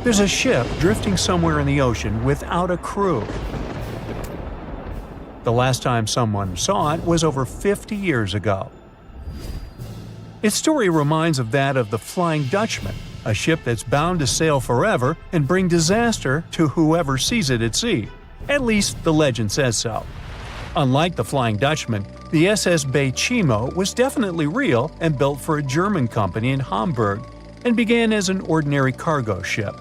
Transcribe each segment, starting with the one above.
There's a ship drifting somewhere in the ocean without a crew. The last time someone saw it was over 50 years ago. Its story reminds of that of the Flying Dutchman, a ship that's bound to sail forever and bring disaster to whoever sees it at sea. At least the legend says so. Unlike the Flying Dutchman, the SS Baychimo was definitely real and built for a German company in Hamburg and began as an ordinary cargo ship.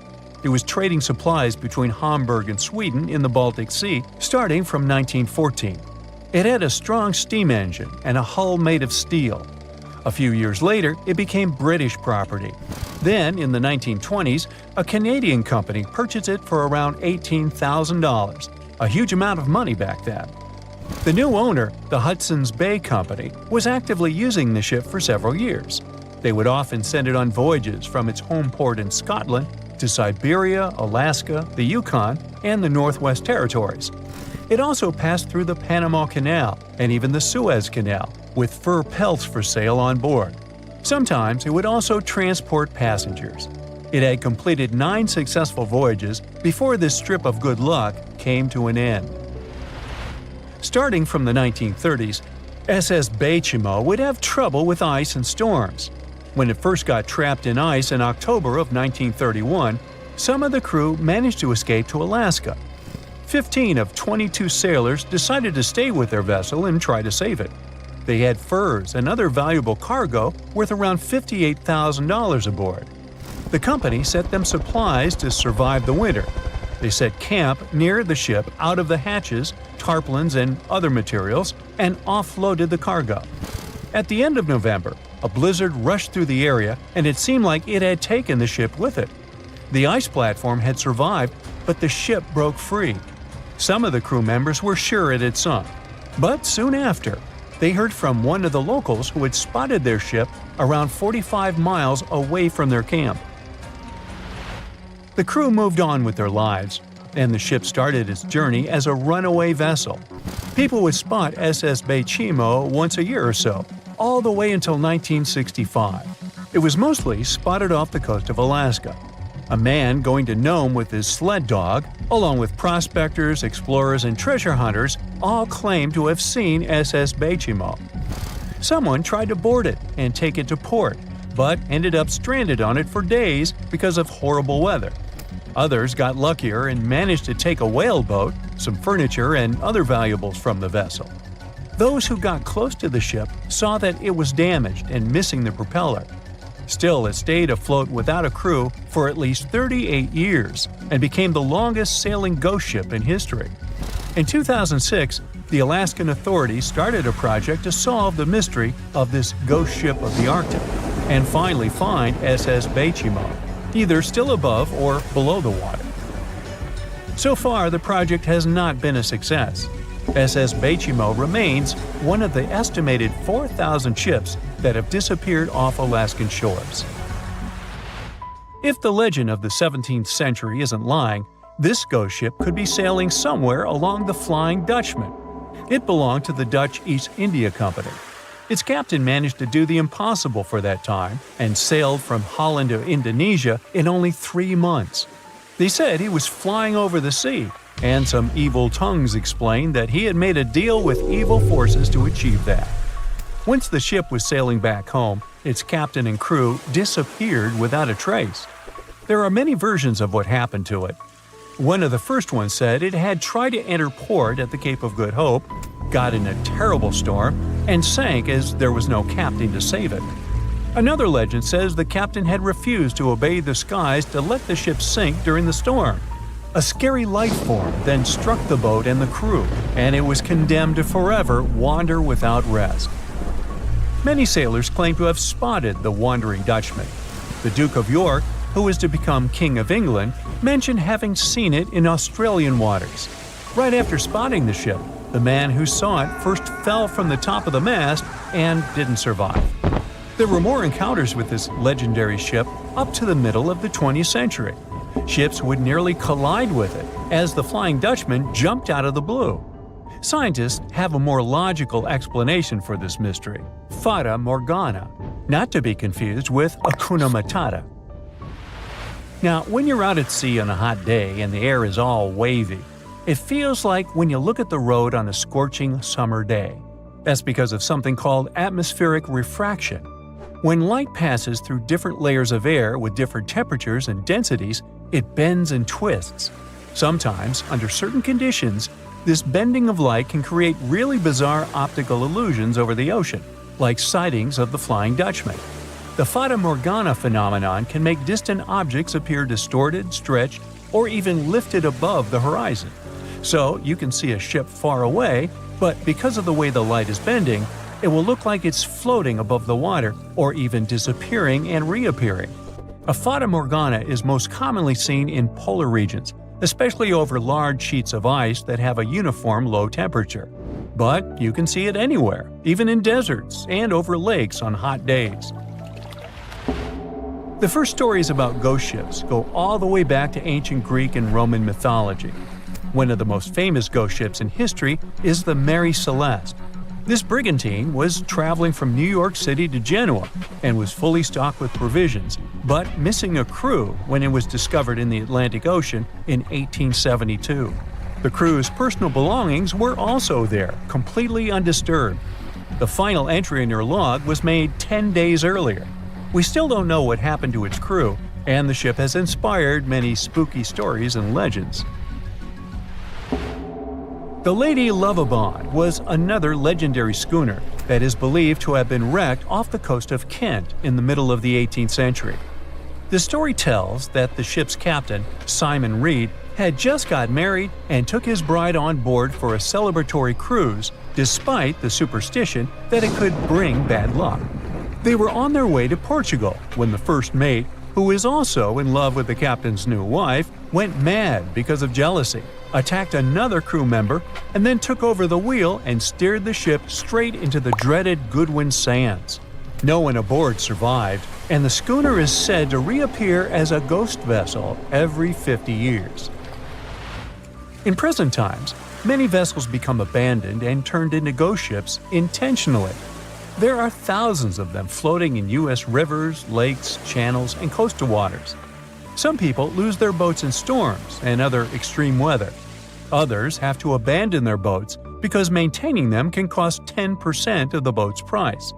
It was trading supplies between Hamburg and Sweden in the Baltic Sea starting from 1914. It had a strong steam engine and a hull made of steel. A few years later, it became British property. Then, in the 1920s, a Canadian company purchased it for around $18,000, a huge amount of money back then. The new owner, the Hudson's Bay Company, was actively using the ship for several years. They would often send it on voyages from its home port in Scotland to Siberia, Alaska, the Yukon, and the Northwest Territories. It also passed through the Panama Canal and even the Suez Canal, with fur pelts for sale on board. Sometimes it would also transport passengers. It had completed 9 successful voyages before this strip of good luck came to an end. Starting from the 1930s, SS Baychimo would have trouble with ice and storms. When it first got trapped in ice in October of 1931, some of the crew managed to escape to Alaska. 15 of 22 sailors decided to stay with their vessel and try to save it. They had furs and other valuable cargo worth around $58,000 aboard. The company sent them supplies to survive the winter. They set camp near the ship out of the hatches, tarpaulins, and other materials, and offloaded the cargo. At the end of November, a blizzard rushed through the area, and it seemed like it had taken the ship with it. The ice platform had survived, but the ship broke free. Some of the crew members were sure it had sunk. But soon after, they heard from one of the locals who had spotted their ship around 45 miles away from their camp. The crew moved on with their lives, and the ship started its journey as a runaway vessel. People would spot SS Baychimo once a year or so, all the way until 1965. It was mostly spotted off the coast of Alaska. A man going to Nome with his sled dog, along with prospectors, explorers, and treasure hunters, all claimed to have seen SS Baychimo. Someone tried to board it and take it to port, but ended up stranded on it for days because of horrible weather. Others got luckier and managed to take a whaleboat, some furniture, and other valuables from the vessel. Those who got close to the ship saw that it was damaged and missing the propeller. Still, it stayed afloat without a crew for at least 38 years and became the longest sailing ghost ship in history. In 2006, the Alaskan authorities started a project to solve the mystery of this ghost ship of the Arctic and finally find SS Baychimo, either still above or below the water. So far, the project has not been a success. SS Baychimo remains one of the estimated 4,000 ships that have disappeared off Alaskan shores. If the legend of the 17th century isn't lying, this ghost ship could be sailing somewhere along the Flying Dutchman. It belonged to the Dutch East India Company. Its captain managed to do the impossible for that time and sailed from Holland to Indonesia in only 3 months. They said he was flying over the sea, and some evil tongues explained that he had made a deal with evil forces to achieve that. Once the ship was sailing back home, its captain and crew disappeared without a trace. There are many versions of what happened to it. One of the first ones said it had tried to enter port at the Cape of Good Hope, got in a terrible storm, and sank as there was no captain to save it. Another legend says the captain had refused to obey the skies to let the ship sink during the storm. A scary life form then struck the boat and the crew, and it was condemned to forever wander without rest. Many sailors claim to have spotted the wandering Dutchman. The Duke of York, who was to become King of England, mentioned having seen it in Australian waters. Right after spotting the ship, the man who saw it first fell from the top of the mast and didn't survive. There were more encounters with this legendary ship up to the middle of the 20th century. Ships would nearly collide with it as the Flying Dutchman jumped out of the blue. Scientists have a more logical explanation for this mystery: Fata Morgana, not to be confused with Hakuna Matata. Now, when you're out at sea on a hot day and the air is all wavy, it feels like when you look at the road on a scorching summer day. That's because of something called atmospheric refraction. When light passes through different layers of air with different temperatures and densities, it bends and twists. Sometimes, under certain conditions, this bending of light can create really bizarre optical illusions over the ocean, like sightings of the Flying Dutchman. The Fata Morgana phenomenon can make distant objects appear distorted, stretched, or even lifted above the horizon. So you can see a ship far away, but because of the way the light is bending, it will look like it's floating above the water or even disappearing and reappearing. A Fata Morgana is most commonly seen in polar regions, especially over large sheets of ice that have a uniform low temperature. But you can see it anywhere, even in deserts and over lakes on hot days. The first stories about ghost ships go all the way back to ancient Greek and Roman mythology. One of the most famous ghost ships in history is the Mary Celeste. This brigantine was traveling from New York City to Genoa and was fully stocked with provisions, but missing a crew when it was discovered in the Atlantic Ocean in 1872. The crew's personal belongings were also there, completely undisturbed. The final entry in her log was made 10 days earlier. We still don't know what happened to its crew, and the ship has inspired many spooky stories and legends. The Lady Lovibond was another legendary schooner that is believed to have been wrecked off the coast of Kent in the middle of the 18th century. The story tells that the ship's captain, Simon Reed, had just got married and took his bride on board for a celebratory cruise, despite the superstition that it could bring bad luck. They were on their way to Portugal when the first mate, who is also in love with the captain's new wife, went mad because of jealousy, attacked another crew member, and then took over the wheel and steered the ship straight into the dreaded Goodwin Sands. No one aboard survived, and the schooner is said to reappear as a ghost vessel every 50 years. In present times, many vessels become abandoned and turned into ghost ships intentionally. There are thousands of them floating in U.S. rivers, lakes, channels, and coastal waters. Some people lose their boats in storms and other extreme weather. Others have to abandon their boats because maintaining them can cost 10% of the boat's price.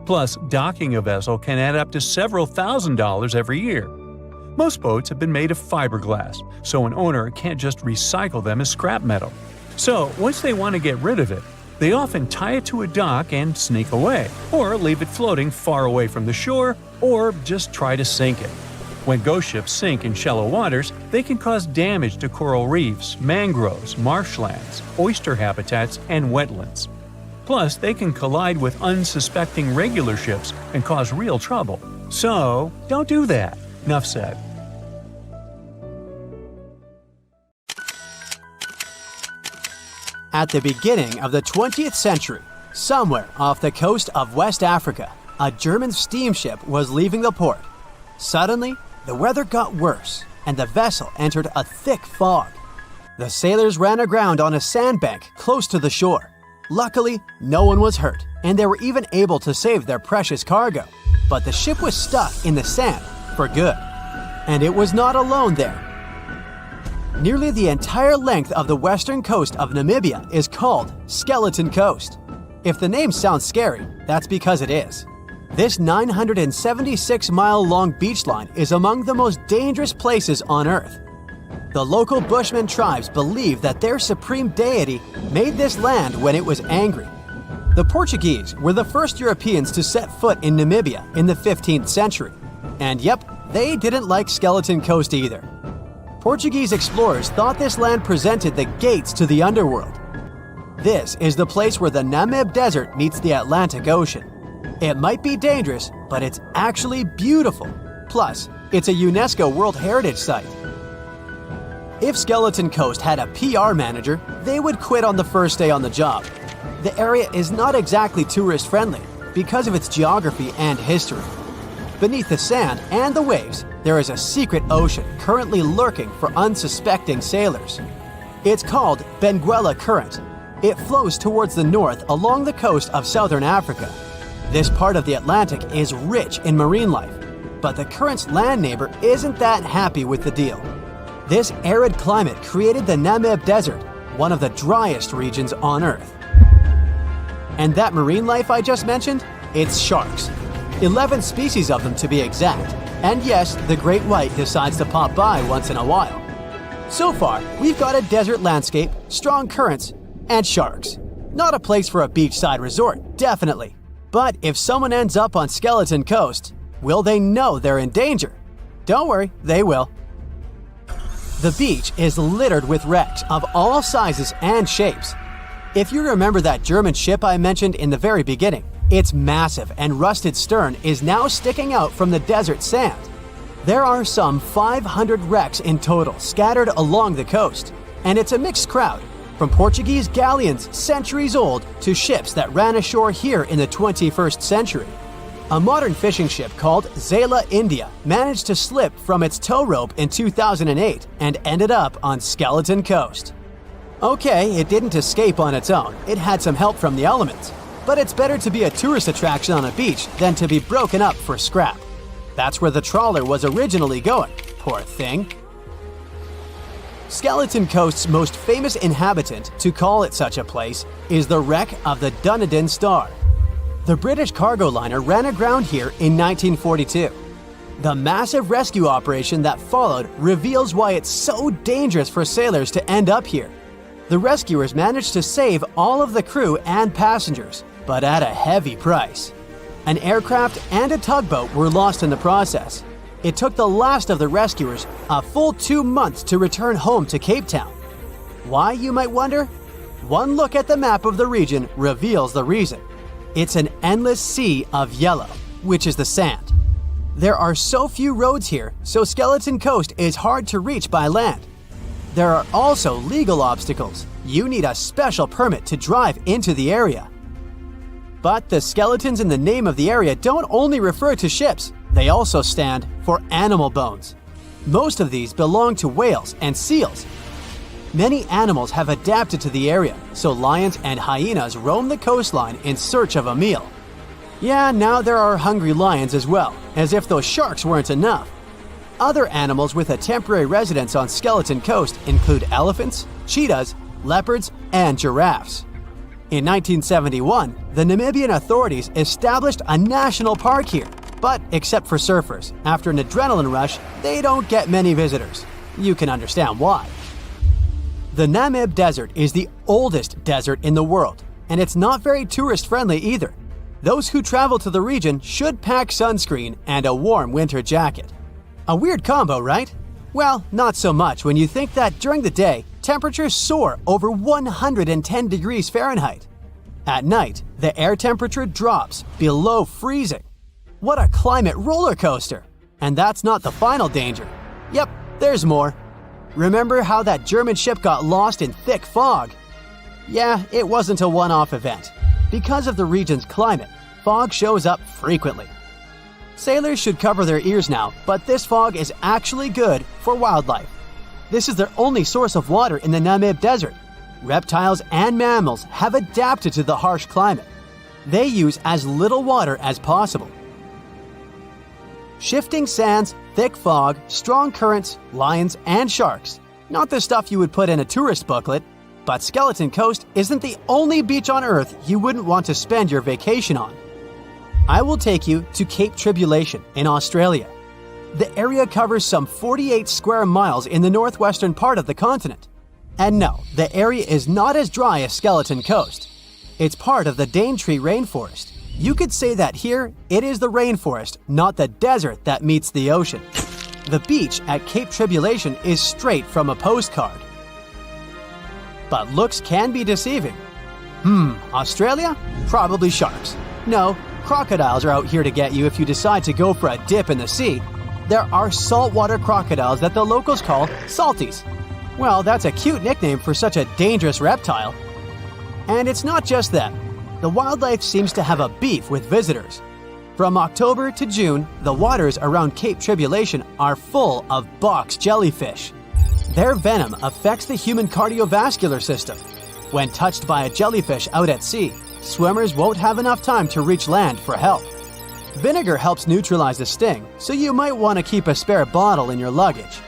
Plus, docking a vessel can add up to several $1,000s every year. Most boats have been made of fiberglass, so an owner can't just recycle them as scrap metal. So, once they want to get rid of it, they often tie it to a dock and sneak away, or leave it floating far away from the shore, or just try to sink it. When ghost ships sink in shallow waters, they can cause damage to coral reefs, mangroves, marshlands, oyster habitats, and wetlands. Plus, they can collide with unsuspecting regular ships and cause real trouble. So, don't do that. Enough said. At the beginning of the 20th century, somewhere off the coast of West Africa, a German steamship was leaving the port. Suddenly, the weather got worse, and the vessel entered a thick fog. The sailors ran aground on a sandbank close to the shore. Luckily, no one was hurt, and they were even able to save their precious cargo. But the ship was stuck in the sand for good. And it was not alone there. Nearly the entire length of the western coast of Namibia is called Skeleton Coast. If the name sounds scary, that's because it is. This 976-mile-long beach line is among the most dangerous places on Earth. The local Bushman tribes believe that their supreme deity made this land when it was angry. The Portuguese were the first Europeans to set foot in Namibia in the 15th century. And yep, they didn't like Skeleton Coast either. Portuguese explorers thought this land presented the gates to the underworld. This is the place where the Namib Desert meets the Atlantic Ocean. It might be dangerous, but it's actually beautiful. Plus, it's a UNESCO World Heritage Site. If Skeleton Coast had a PR manager, they would quit on the first day on the job. The area is not exactly tourist-friendly because of its geography and history. Beneath the sand and the waves, there is a secret ocean currently lurking for unsuspecting sailors. It's called Benguela Current. It flows towards the north along the coast of southern Africa. This part of the Atlantic is rich in marine life. but the current's land neighbor isn't that happy with the deal. This arid climate created the Namib Desert, one of the driest regions on Earth. And that marine life I just mentioned? It's sharks. 11 species of them to be exact. And yes, the great white decides to pop by once in a while. So far, we've got a desert landscape, strong currents, and sharks. Not a place for a beachside resort, definitely. But if someone ends up on Skeleton Coast, will they know they're in danger? Don't worry, they will. The beach is littered with wrecks of all sizes and shapes. If you remember that German ship I mentioned in the very beginning, its massive and rusted stern is now sticking out from the desert sand. There are some 500 wrecks in total scattered along the coast, and it's a mixed crowd, from Portuguese galleons centuries old to ships that ran ashore here in the 21st century. A modern fishing ship called Zela India managed to slip from its tow rope in 2008 and ended up on Skeleton Coast. Okay, it didn't escape on its own, it had some help from the elements. But it's better to be a tourist attraction on a beach than to be broken up for scrap. That's where the trawler was originally going, poor thing. Skeleton Coast's most famous inhabitant, to call it such a place, is the wreck of the Dunedin Star. The British cargo liner ran aground here in 1942. The massive rescue operation that followed reveals why it's so dangerous for sailors to end up here. The rescuers managed to save all of the crew and passengers, but at a heavy price. An aircraft and a tugboat were lost in the process. It took the last of the rescuers a full 2 months to return home to Cape Town. Why, you might wonder? One look at the map of the region reveals the reason. It's an endless sea of yellow, which is the sand. There are so few roads here, so Skeleton Coast is hard to reach by land. There are also legal obstacles. You need a special permit to drive into the area. But the skeletons in the name of the area don't only refer to ships, they also stand for animal bones. Most of these belong to whales and seals. Many animals have adapted to the area, so lions and hyenas roam the coastline in search of a meal. Yeah, now there are hungry lions as well, as if those sharks weren't enough. Other animals with a temporary residence on Skeleton Coast include elephants, cheetahs, leopards, and giraffes. In 1971, the Namibian authorities established a national park here, but except for surfers, after an adrenaline rush, they don't get many visitors. You can understand why. The Namib Desert is the oldest desert in the world, and it's not very tourist-friendly either. Those who travel to the region should pack sunscreen and a warm winter jacket. A weird combo, right? Well, not so much when you think that during the day, temperatures soar over 110 degrees Fahrenheit. At night, the air temperature drops below freezing. What a climate roller coaster! And that's not the final danger. Yep, there's more. Remember how that German ship got lost in thick fog? Yeah, it wasn't a one-off event. Because of the region's climate, fog shows up frequently. Sailors should cover their ears now, but this fog is actually good for wildlife. This is their only source of water in the Namib Desert. Reptiles and mammals have adapted to the harsh climate. They use as little water as possible. Shifting sands, thick fog, strong currents, lions, and sharks. Not the stuff you would put in a tourist booklet, but Skeleton Coast isn't the only beach on Earth you wouldn't want to spend your vacation on. I will take you to Cape Tribulation in Australia. The area covers some 48 square miles in the northwestern part of the continent. And no, the area is not as dry as Skeleton Coast. It's part of the Daintree rainforest. You could say that here, it is the rainforest, not the desert that meets the ocean. The beach at Cape Tribulation is straight from a postcard. But looks can be deceiving. Australia? Probably sharks. No, crocodiles are out here to get you if you decide to go for a dip in the sea. There are saltwater crocodiles that the locals call salties. Well, that's a cute nickname for such a dangerous reptile. And it's not just them. The wildlife seems to have a beef with visitors. From October to June, the waters around Cape Tribulation are full of box jellyfish. Their venom affects the human cardiovascular system. When touched by a jellyfish out at sea, swimmers won't have enough time to reach land for help. Vinegar helps neutralize the sting, so you might want to keep a spare bottle in your luggage.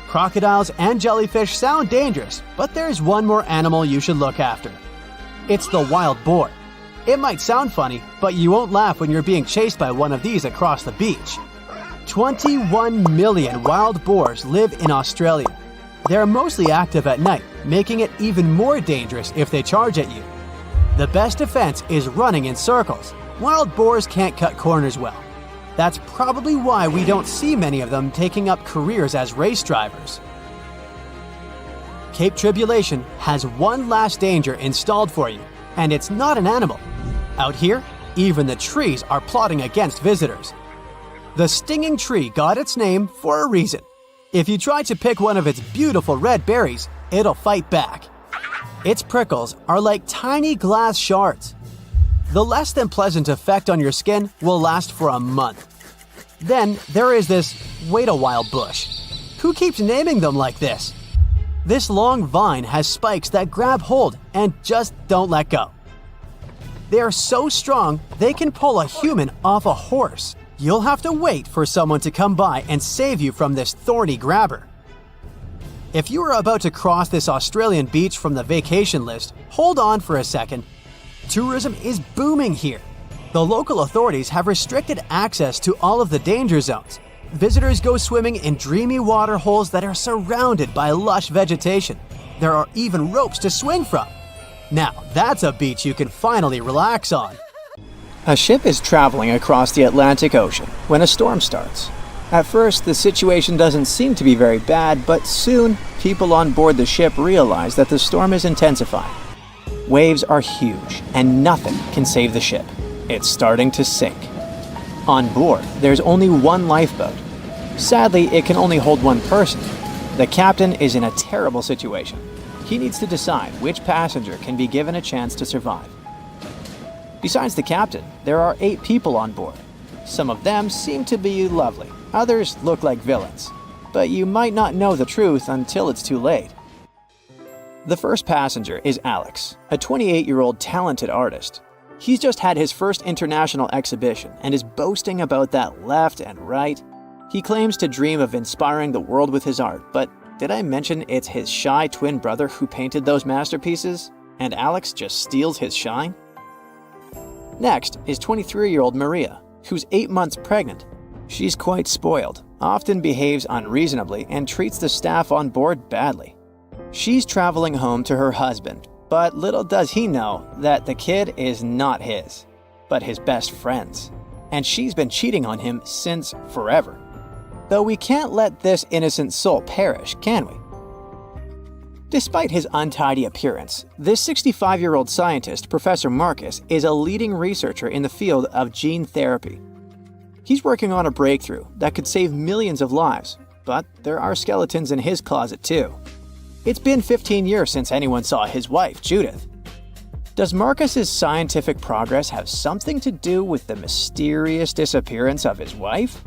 Crocodiles and jellyfish sound dangerous, but there's one more animal you should look after. It's the wild boar. It might sound funny, but you won't laugh when you're being chased by one of these across the beach. 21 million wild boars live in Australia. They're mostly active at night, making it even more dangerous if they charge at you. The best defense is running in circles. Wild boars can't cut corners well. That's probably why we don't see many of them taking up careers as race drivers. Cape Tribulation has one last danger installed for you, and it's not an animal. Out here, even the trees are plotting against visitors. The stinging tree got its name for a reason. If you try to pick one of its beautiful red berries, it'll fight back. Its prickles are like tiny glass shards. The less than pleasant effect on your skin will last for a month. Then there is this wait a while bush. Who keeps naming them like this? This long vine has spikes that grab hold and just don't let go. They are so strong they can pull a human off a horse. You'll have to wait for someone to come by and save you from this thorny grabber. If you are about to cross this Australian beach from the vacation list, hold on for a second. Tourism is booming here. The local authorities have restricted access to all of the danger zones. Visitors go swimming in dreamy water holes that are surrounded by lush vegetation. There are even ropes to swing from. Now, that's a beach you can finally relax on. A ship is traveling across the Atlantic Ocean when a storm starts. At first, the situation doesn't seem to be very bad, but soon, people on board the ship realize that the storm is intensifying. Waves are huge, and nothing can save the ship. It's starting to sink. On board, there's only one lifeboat. Sadly, it can only hold one person. The captain is in a terrible situation. He needs to decide which passenger can be given a chance to survive. Besides the captain, there are 8 people on board. Some of them seem to be lovely, others look like villains. But you might not know the truth until it's too late. The first passenger is Alex, a 28-year-old talented artist. He's just had his first international exhibition and is boasting about that left and right. He claims to dream of inspiring the world with his art, but did I mention it's his shy twin brother who painted those masterpieces? And Alex just steals his shine? Next is 23-year-old Maria, who's 8 months pregnant. She's quite spoiled, often behaves unreasonably, and treats the staff on board badly. She's traveling home to her husband, but little does he know that the kid is not his, but his best friend's. And she's been cheating on him since forever. Though we can't let this innocent soul perish, can we? Despite his untidy appearance, this 65-year-old scientist, Professor Marcus, is a leading researcher in the field of gene therapy. He's working on a breakthrough that could save millions of lives, but there are skeletons in his closet too. It's been 15 years since anyone saw his wife, Judith. Does Marcus's scientific progress have something to do with the mysterious disappearance of his wife?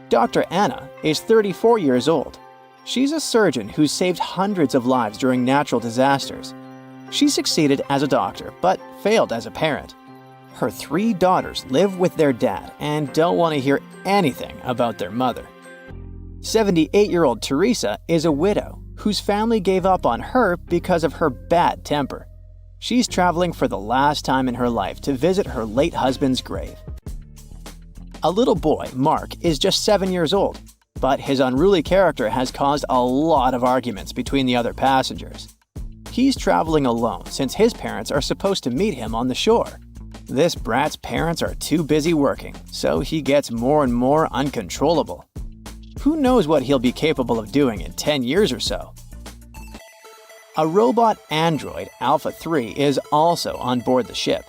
Dr. Anna is 34 years old. She's a surgeon who's saved hundreds of lives during natural disasters. She succeeded as a doctor, but failed as a parent. Her 3 daughters live with their dad and don't want to hear anything about their mother. 78-year-old Teresa is a widow whose family gave up on her because of her bad temper. She's traveling for the last time in her life to visit her late husband's grave. A little boy, Mark, is just 7 years old, but his unruly character has caused a lot of arguments between the other passengers. He's traveling alone since his parents are supposed to meet him on the shore. This brat's parents are too busy working, so he gets more and more uncontrollable. Who knows what he'll be capable of doing in 10 years or so? A robot android, Alpha 3, is also on board the ship.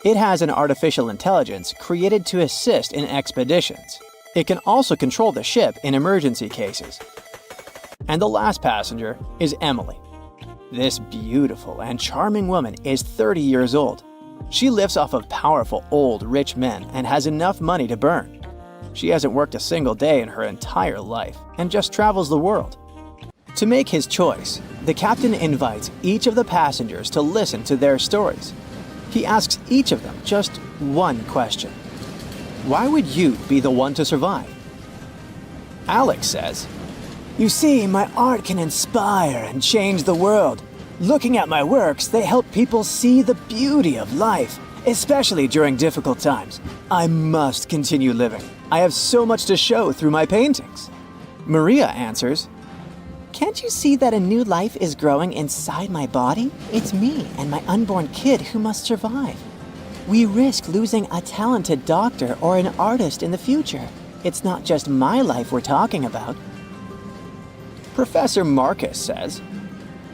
It has an artificial intelligence created to assist in expeditions. It can also control the ship in emergency cases. And the last passenger is Emily. This beautiful and charming woman is 30 years old. She lives off of powerful, old, rich men and has enough money to burn. She hasn't worked a single day in her entire life and just travels the world. To make his choice, the captain invites each of the passengers to listen to their stories. He asks each of them just one question. Why would you be the one to survive? Alex says, "You see, my art can inspire and change the world. Looking at my works, they help people see the beauty of life, especially during difficult times. I must continue living. I have so much to show through my paintings." Maria answers, "Can't you see that a new life is growing inside my body? It's me and my unborn kid who must survive. We risk losing a talented doctor or an artist in the future. It's not just my life we're talking about." Professor Marcus says,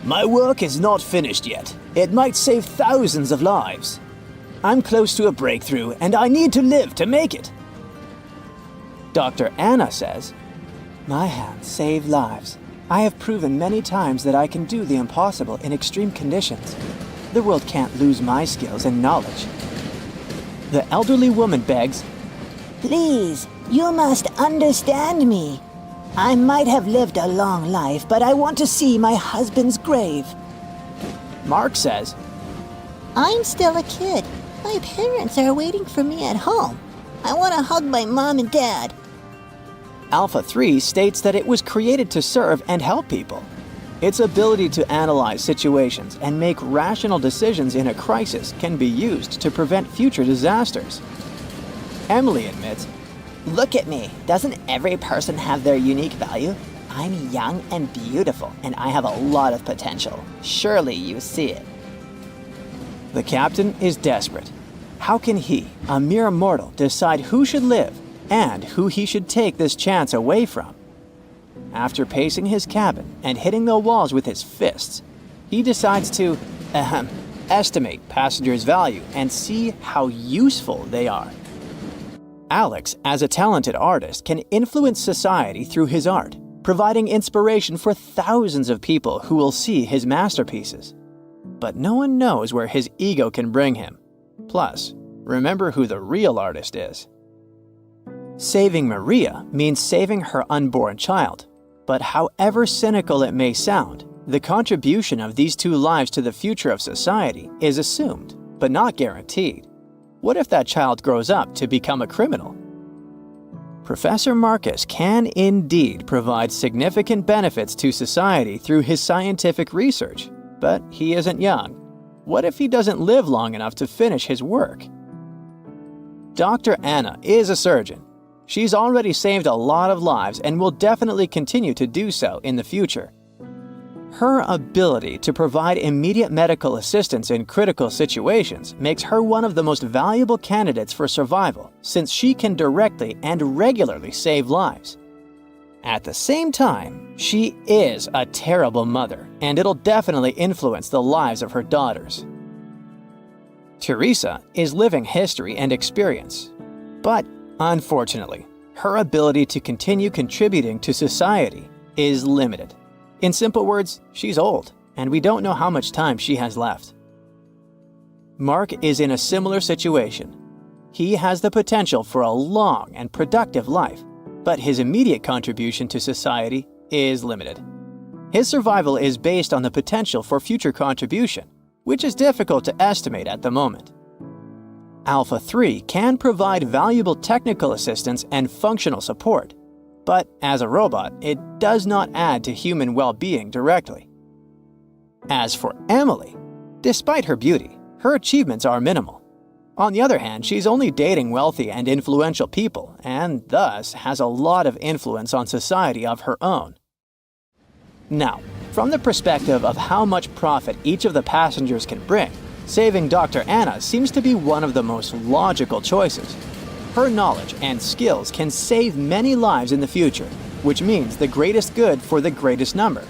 "My work is not finished yet. It might save thousands of lives. I'm close to a breakthrough and I need to live to make it." Dr. Anna says, "My hands save lives. I have proven many times that I can do the impossible in extreme conditions. The world can't lose my skills and knowledge." The elderly woman begs, Please, you must understand me. I might have lived a long life, but I want to see my husband's grave. Mark says, I'm still a kid. My parents are waiting for me at home. I want to hug my mom and dad. Alpha 3 states that it was created to serve and help people. Its ability to analyze situations and make rational decisions in a crisis can be used to prevent future disasters. Emily admits, Look at me. Doesn't every person have their unique value? I'm young and beautiful, and I have a lot of potential. Surely you see it. the captain is desperate. How can he, a mere mortal, decide who should live and who he should take this chance away from? After pacing his cabin and hitting the walls with his fists, he decides to estimate passengers' value and see how useful they are. Alex, as a talented artist, can influence society through his art, providing inspiration for thousands of people who will see his masterpieces. But no one knows where his ego can bring him. Plus, remember who the real artist is. Saving Maria means saving her unborn child. But however cynical it may sound, the contribution of these two lives to the future of society is assumed, but not guaranteed. What if that child grows up to become a criminal? Professor Marcus can indeed provide significant benefits to society through his scientific research, but he isn't young. What if he doesn't live long enough to finish his work? Dr. Anna is a surgeon. She's already saved a lot of lives and will definitely continue to do so in the future. Her ability to provide immediate medical assistance in critical situations makes her one of the most valuable candidates for survival, since she can directly and regularly save lives. At the same time, she is a terrible mother, and it'll definitely influence the lives of her daughters. Teresa is living history and experience, but unfortunately, her ability to continue contributing to society is limited. In simple words, she's old, and we don't know how much time she has left. Mark is in a similar situation. He has the potential for a long and productive life, but his immediate contribution to society is limited. His survival is based on the potential for future contribution, which is difficult to estimate at the moment. Alpha 3 can provide valuable technical assistance and functional support, but as a robot, it does not add to human well-being directly. As for Emily, despite her beauty, her achievements are minimal. On the other hand, she's only dating wealthy and influential people, and thus has a lot of influence on society of her own. Now, from the perspective of how much profit each of the passengers can bring, saving Dr. Anna seems to be one of the most logical choices. Her knowledge and skills can save many lives in the future, which means the greatest good for the greatest number.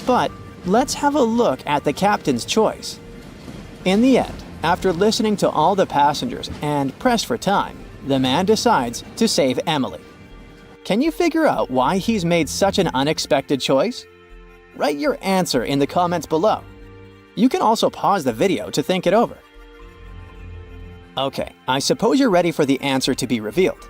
But let's have a look at the captain's choice. In the end, after listening to all the passengers and pressed for time, the man decides to save Emily. Can you figure out why he's made such an unexpected choice? Write your answer in the comments below. You can also pause the video to think it over. Okay, I suppose you're ready for the answer to be revealed.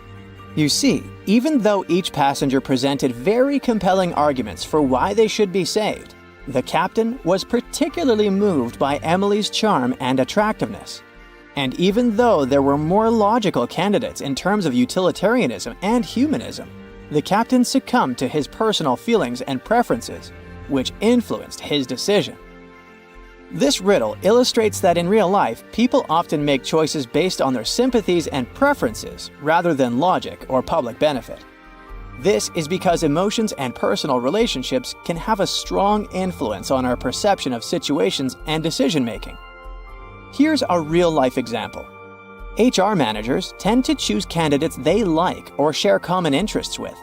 You see, even though each passenger presented very compelling arguments for why they should be saved, The captain was particularly moved by Emily's charm and attractiveness. And even though there were more logical candidates in terms of utilitarianism and humanism, the captain succumbed to his personal feelings and preferences, which influenced his decision. This riddle illustrates that in real life, people often make choices based on their sympathies and preferences rather than logic or public benefit. This is because emotions and personal relationships can have a strong influence on our perception of situations and decision-making. Here's a real-life example. HR managers tend to choose candidates they like or share common interests with,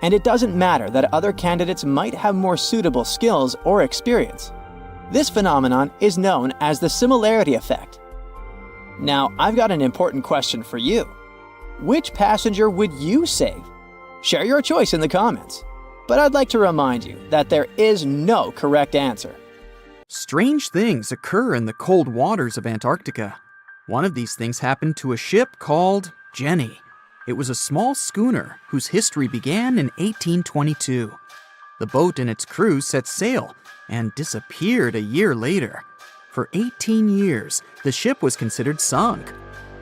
and it doesn't matter that other candidates might have more suitable skills or experience. This phenomenon is known as the similarity effect. Now, I've got an important question for you. Which passenger would you save? Share your choice in the comments. But I'd like to remind you that there is no correct answer. Strange things occur in the cold waters of Antarctica. One of these things happened to a ship called Jenny. It was a small schooner whose history began in 1822. The boat and its crew set sail and disappeared a year later. For 18 years, the ship was considered sunk.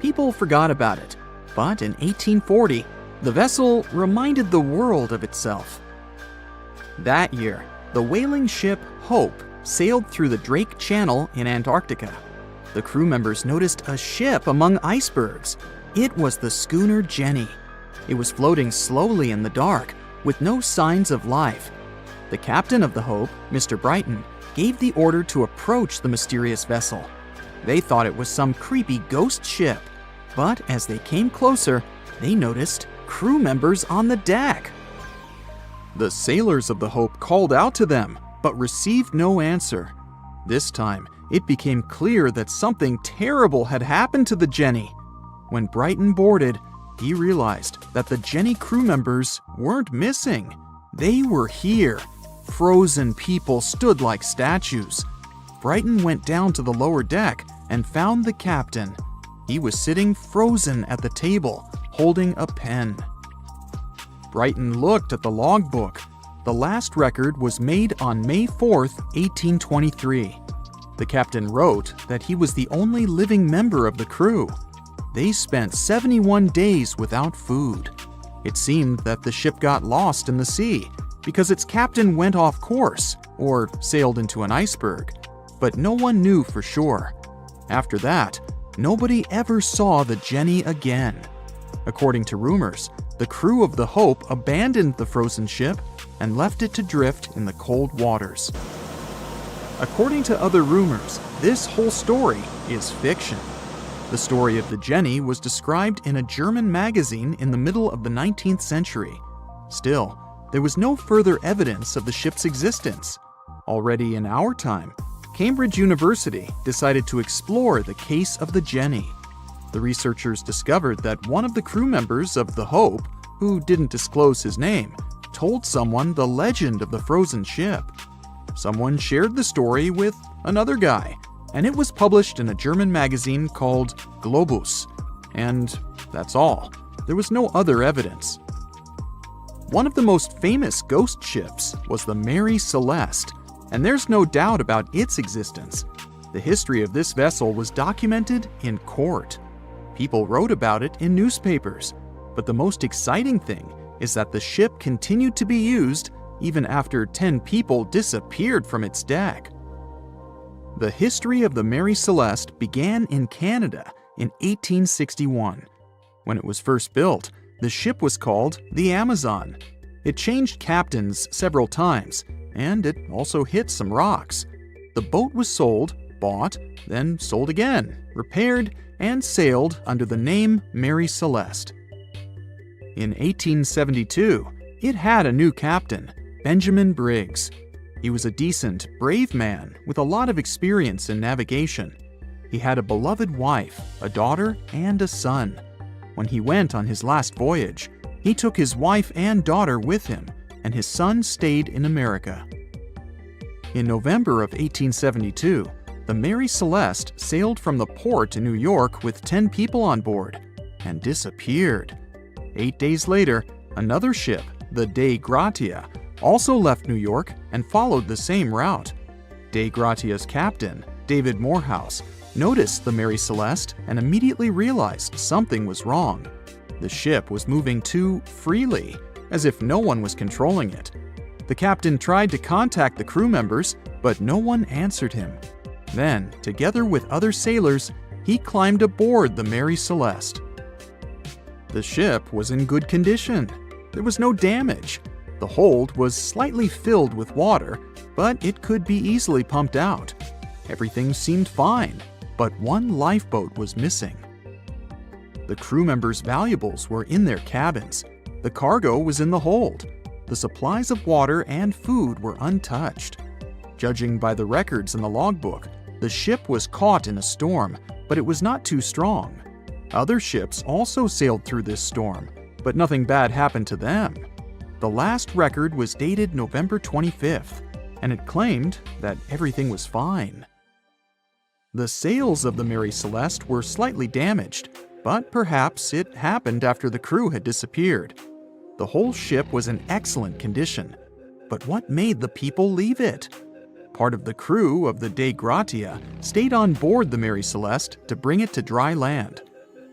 People forgot about it, but in 1840, the vessel reminded the world of itself. That year, the whaling ship Hope sailed through the Drake Channel in Antarctica. The crew members noticed a ship among icebergs. It was the schooner Jenny. It was floating slowly in the dark, with no signs of life. The captain of the Hope, Mr. Brighton, gave the order to approach the mysterious vessel. They thought it was some creepy ghost ship, but as they came closer, they noticed crew members on the deck. The sailors of the Hope called out to them, but received no answer. This time, it became clear that something terrible had happened to the Jenny. When Brighton boarded, he realized that the Jenny crew members weren't missing. They were here. Frozen people stood like statues. Brighton went down to the lower deck and found the captain. He was sitting frozen at the table, holding a pen. Brighton looked at the logbook. The last record was made on May 4th, 1823. The captain wrote that he was the only living member of the crew. They spent 71 days without food. It seemed that the ship got lost in the sea because its captain went off course or sailed into an iceberg, but no one knew for sure. After that, nobody ever saw the Jenny again. According to rumors, the crew of the Hope abandoned the frozen ship and left it to drift in the cold waters. According to other rumors, this whole story is fiction. The story of the Jenny was described in a German magazine in the middle of the 19th century. Still, there was no further evidence of the ship's existence. Already in our time, Cambridge University decided to explore the case of the Jenny. The researchers discovered that one of the crew members of the Hope, who didn't disclose his name, told someone the legend of the frozen ship. Someone shared the story with another guy, and it was published in a German magazine called Globus. And that's all. There was no other evidence. One of the most famous ghost ships was the Mary Celeste, and there's no doubt about its existence. The history of this vessel was documented in court. People wrote about it in newspapers, but the most exciting thing is that the ship continued to be used even after 10 people disappeared from its deck. The history of the Mary Celeste began in Canada in 1861. When it was first built, the ship was called the Amazon. It changed captains several times, and it also hit some rocks. The boat was sold, bought, then sold again, repaired, and sailed under the name Mary Celeste. In 1872, it had a new captain, Benjamin Briggs. He was a decent, brave man with a lot of experience in navigation. He had a beloved wife, a daughter, and a son. When he went on his last voyage, he took his wife and daughter with him, and his son stayed in America. In November of 1872, the Mary Celeste sailed from the port to New York with 10 people on board and disappeared. 8 days later, another ship, the Dei Gratia, also left New York and followed the same route. Dei Gratia's captain, David Morehouse, noticed the Mary Celeste and immediately realized something was wrong. The ship was moving too freely, as if no one was controlling it. The captain tried to contact the crew members, but no one answered him. Then, together with other sailors, he climbed aboard the Mary Celeste. The ship was in good condition. There was no damage. The hold was slightly filled with water, but it could be easily pumped out. Everything seemed fine, but one lifeboat was missing. The crew members' valuables were in their cabins. The cargo was in the hold. The supplies of water and food were untouched. Judging by the records in the logbook, the ship was caught in a storm, but it was not too strong. Other ships also sailed through this storm, but nothing bad happened to them. The last record was dated November 25th, and it claimed that everything was fine. The sails of the Mary Celeste were slightly damaged, but perhaps it happened after the crew had disappeared. The whole ship was in excellent condition, but what made the people leave it? Part of the crew of the Dei Gratia stayed on board the Mary Celeste to bring it to dry land.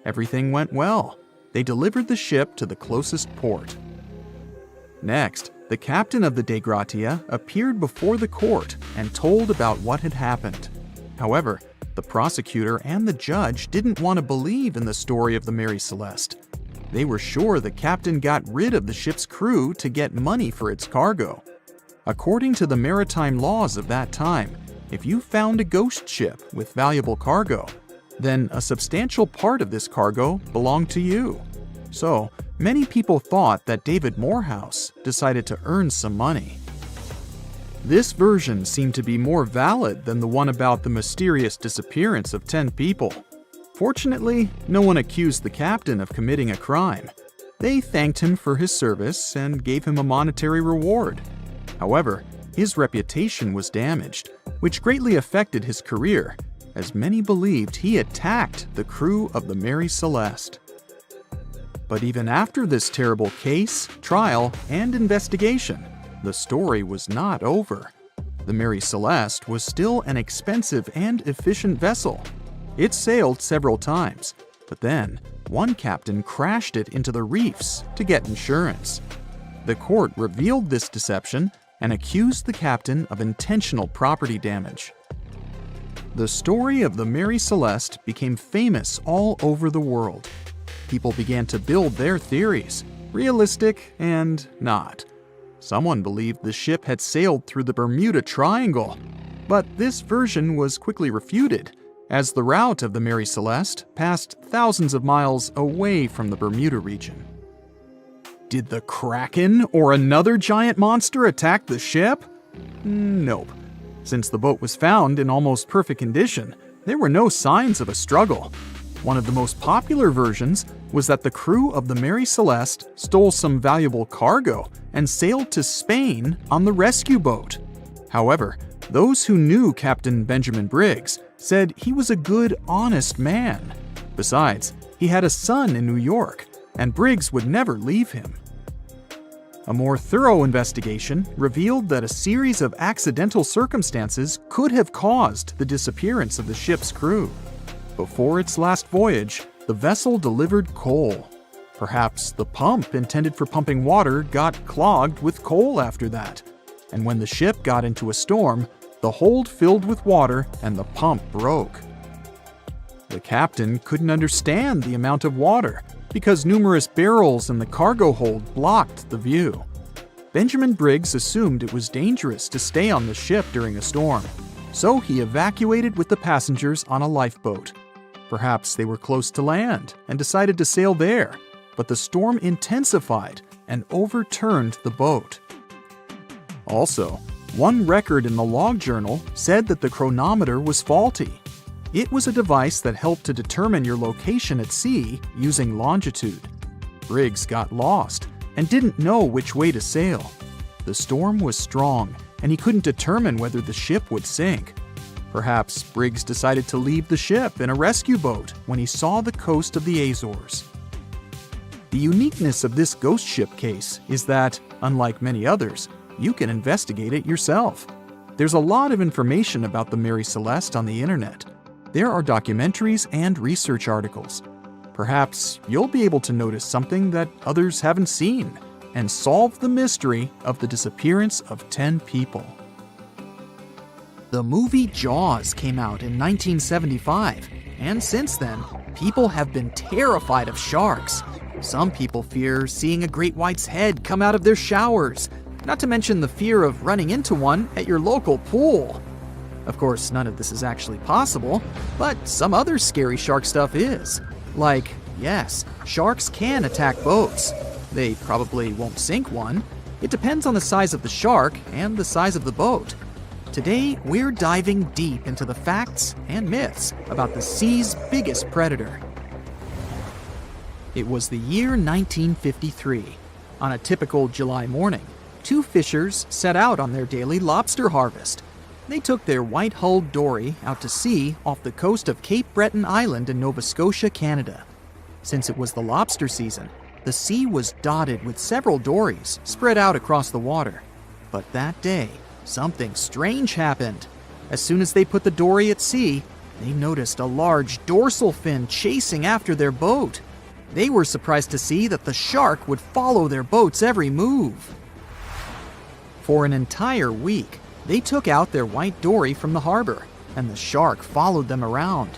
Everything went well. They delivered the ship to the closest port. Next, the captain of the Dei Gratia appeared before the court and told about what had happened. However, the prosecutor and the judge didn't want to believe in the story of the Mary Celeste. They were sure the captain got rid of the ship's crew to get money for its cargo. According to the maritime laws of that time, if you found a ghost ship with valuable cargo, then a substantial part of this cargo belonged to you. So, many people thought that David Morehouse decided to earn some money. This version seemed to be more valid than the one about the mysterious disappearance of 10 people. Fortunately, no one accused the captain of committing a crime. They thanked him for his service and gave him a monetary reward. However, his reputation was damaged, which greatly affected his career, as many believed he attacked the crew of the Mary Celeste. But even after this terrible case, trial, and investigation, the story was not over. The Mary Celeste was still an expensive and efficient vessel. It sailed several times, but then one captain crashed it into the reefs to get insurance. The court revealed this deception and accused the captain of intentional property damage. The story of the Mary Celeste became famous all over the world. People began to build their theories, realistic and not. Someone believed the ship had sailed through the Bermuda Triangle, but this version was quickly refuted, as the route of the Mary Celeste passed thousands of miles away from the Bermuda region. Did the Kraken or another giant monster attack the ship? Nope. Since the boat was found in almost perfect condition, there were no signs of a struggle. One of the most popular versions was that the crew of the Mary Celeste stole some valuable cargo and sailed to Spain on the rescue boat. However, those who knew Captain Benjamin Briggs said he was a good, honest man. Besides, he had a son in New York, and Briggs would never leave him. A more thorough investigation revealed that a series of accidental circumstances could have caused the disappearance of the ship's crew. Before its last voyage, the vessel delivered coal. Perhaps the pump intended for pumping water got clogged with coal after that, and when the ship got into a storm, the hold filled with water and the pump broke. The captain couldn't understand the amount of water because numerous barrels in the cargo hold blocked the view. Benjamin Briggs assumed it was dangerous to stay on the ship during a storm, so he evacuated with the passengers on a lifeboat. Perhaps they were close to land and decided to sail there, but the storm intensified and overturned the boat. Also, one record in the log journal said that the chronometer was faulty. It was a device that helped to determine your location at sea using longitude. Briggs got lost and didn't know which way to sail. The storm was strong, and he couldn't determine whether the ship would sink. Perhaps Briggs decided to leave the ship in a rescue boat when he saw the coast of the Azores. The uniqueness of this ghost ship case is that, unlike many others, you can investigate it yourself. There's a lot of information about the Mary Celeste on the internet. There are documentaries and research articles. Perhaps you'll be able to notice something that others haven't seen and solve the mystery of the disappearance of 10 people. The movie Jaws came out in 1975, and since then, people have been terrified of sharks. Some people fear seeing a great white's head come out of their showers, not to mention the fear of running into one at your local pool. Of course, none of this is actually possible, but some other scary shark stuff is. Like, yes, sharks can attack boats. They probably won't sink one. It depends on the size of the shark and the size of the boat. Today, we're diving deep into the facts and myths about the sea's biggest predator. It was the year 1953. On a typical July morning, two fishers set out on their daily lobster harvest. They took their white-hulled dory out to sea off the coast of Cape Breton Island in Nova Scotia, Canada. Since it was the lobster season, the sea was dotted with several dories spread out across the water. But that day, something strange happened. As soon as they put the dory at sea, they noticed a large dorsal fin chasing after their boat. They were surprised to see that the shark would follow their boat's every move. For an entire week, they took out their white dory from the harbor, and the shark followed them around.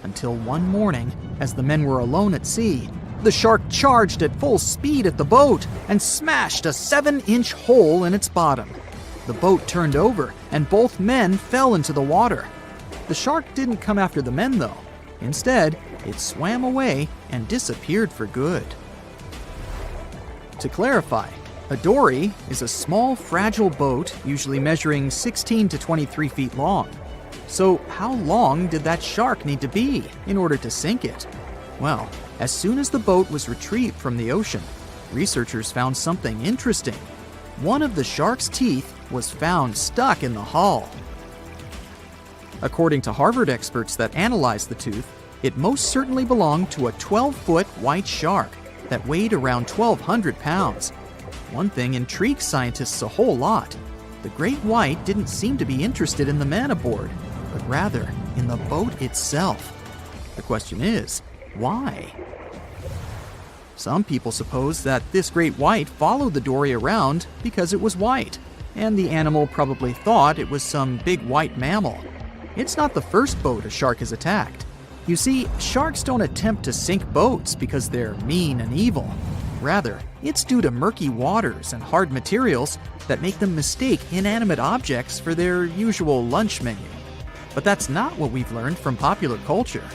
Until one morning, as the men were alone at sea, the shark charged at full speed at the boat and smashed a 7-inch hole in its bottom. The boat turned over, and both men fell into the water. The shark didn't come after the men, though. Instead, it swam away and disappeared for good. To clarify, a dory is a small, fragile boat usually measuring 16 to 23 feet long. So how long did that shark need to be in order to sink it? Well, as soon as the boat was retrieved from the ocean, researchers found something interesting. One of the shark's teeth was found stuck in the hull. According to Harvard experts that analyzed the tooth, it most certainly belonged to a 12-foot white shark that weighed around 1,200 pounds. One thing intrigued scientists a whole lot. The great white didn't seem to be interested in the man aboard, but rather in the boat itself. The question is, why? Some people suppose that this great white followed the dory around because it was white, and the animal probably thought it was some big white mammal. It's not the first boat a shark has attacked. You see, sharks don't attempt to sink boats because they're mean and evil. Rather, it's due to murky waters and hard materials that make them mistake inanimate objects for their usual lunch menu. But that's not what we've learned from popular culture.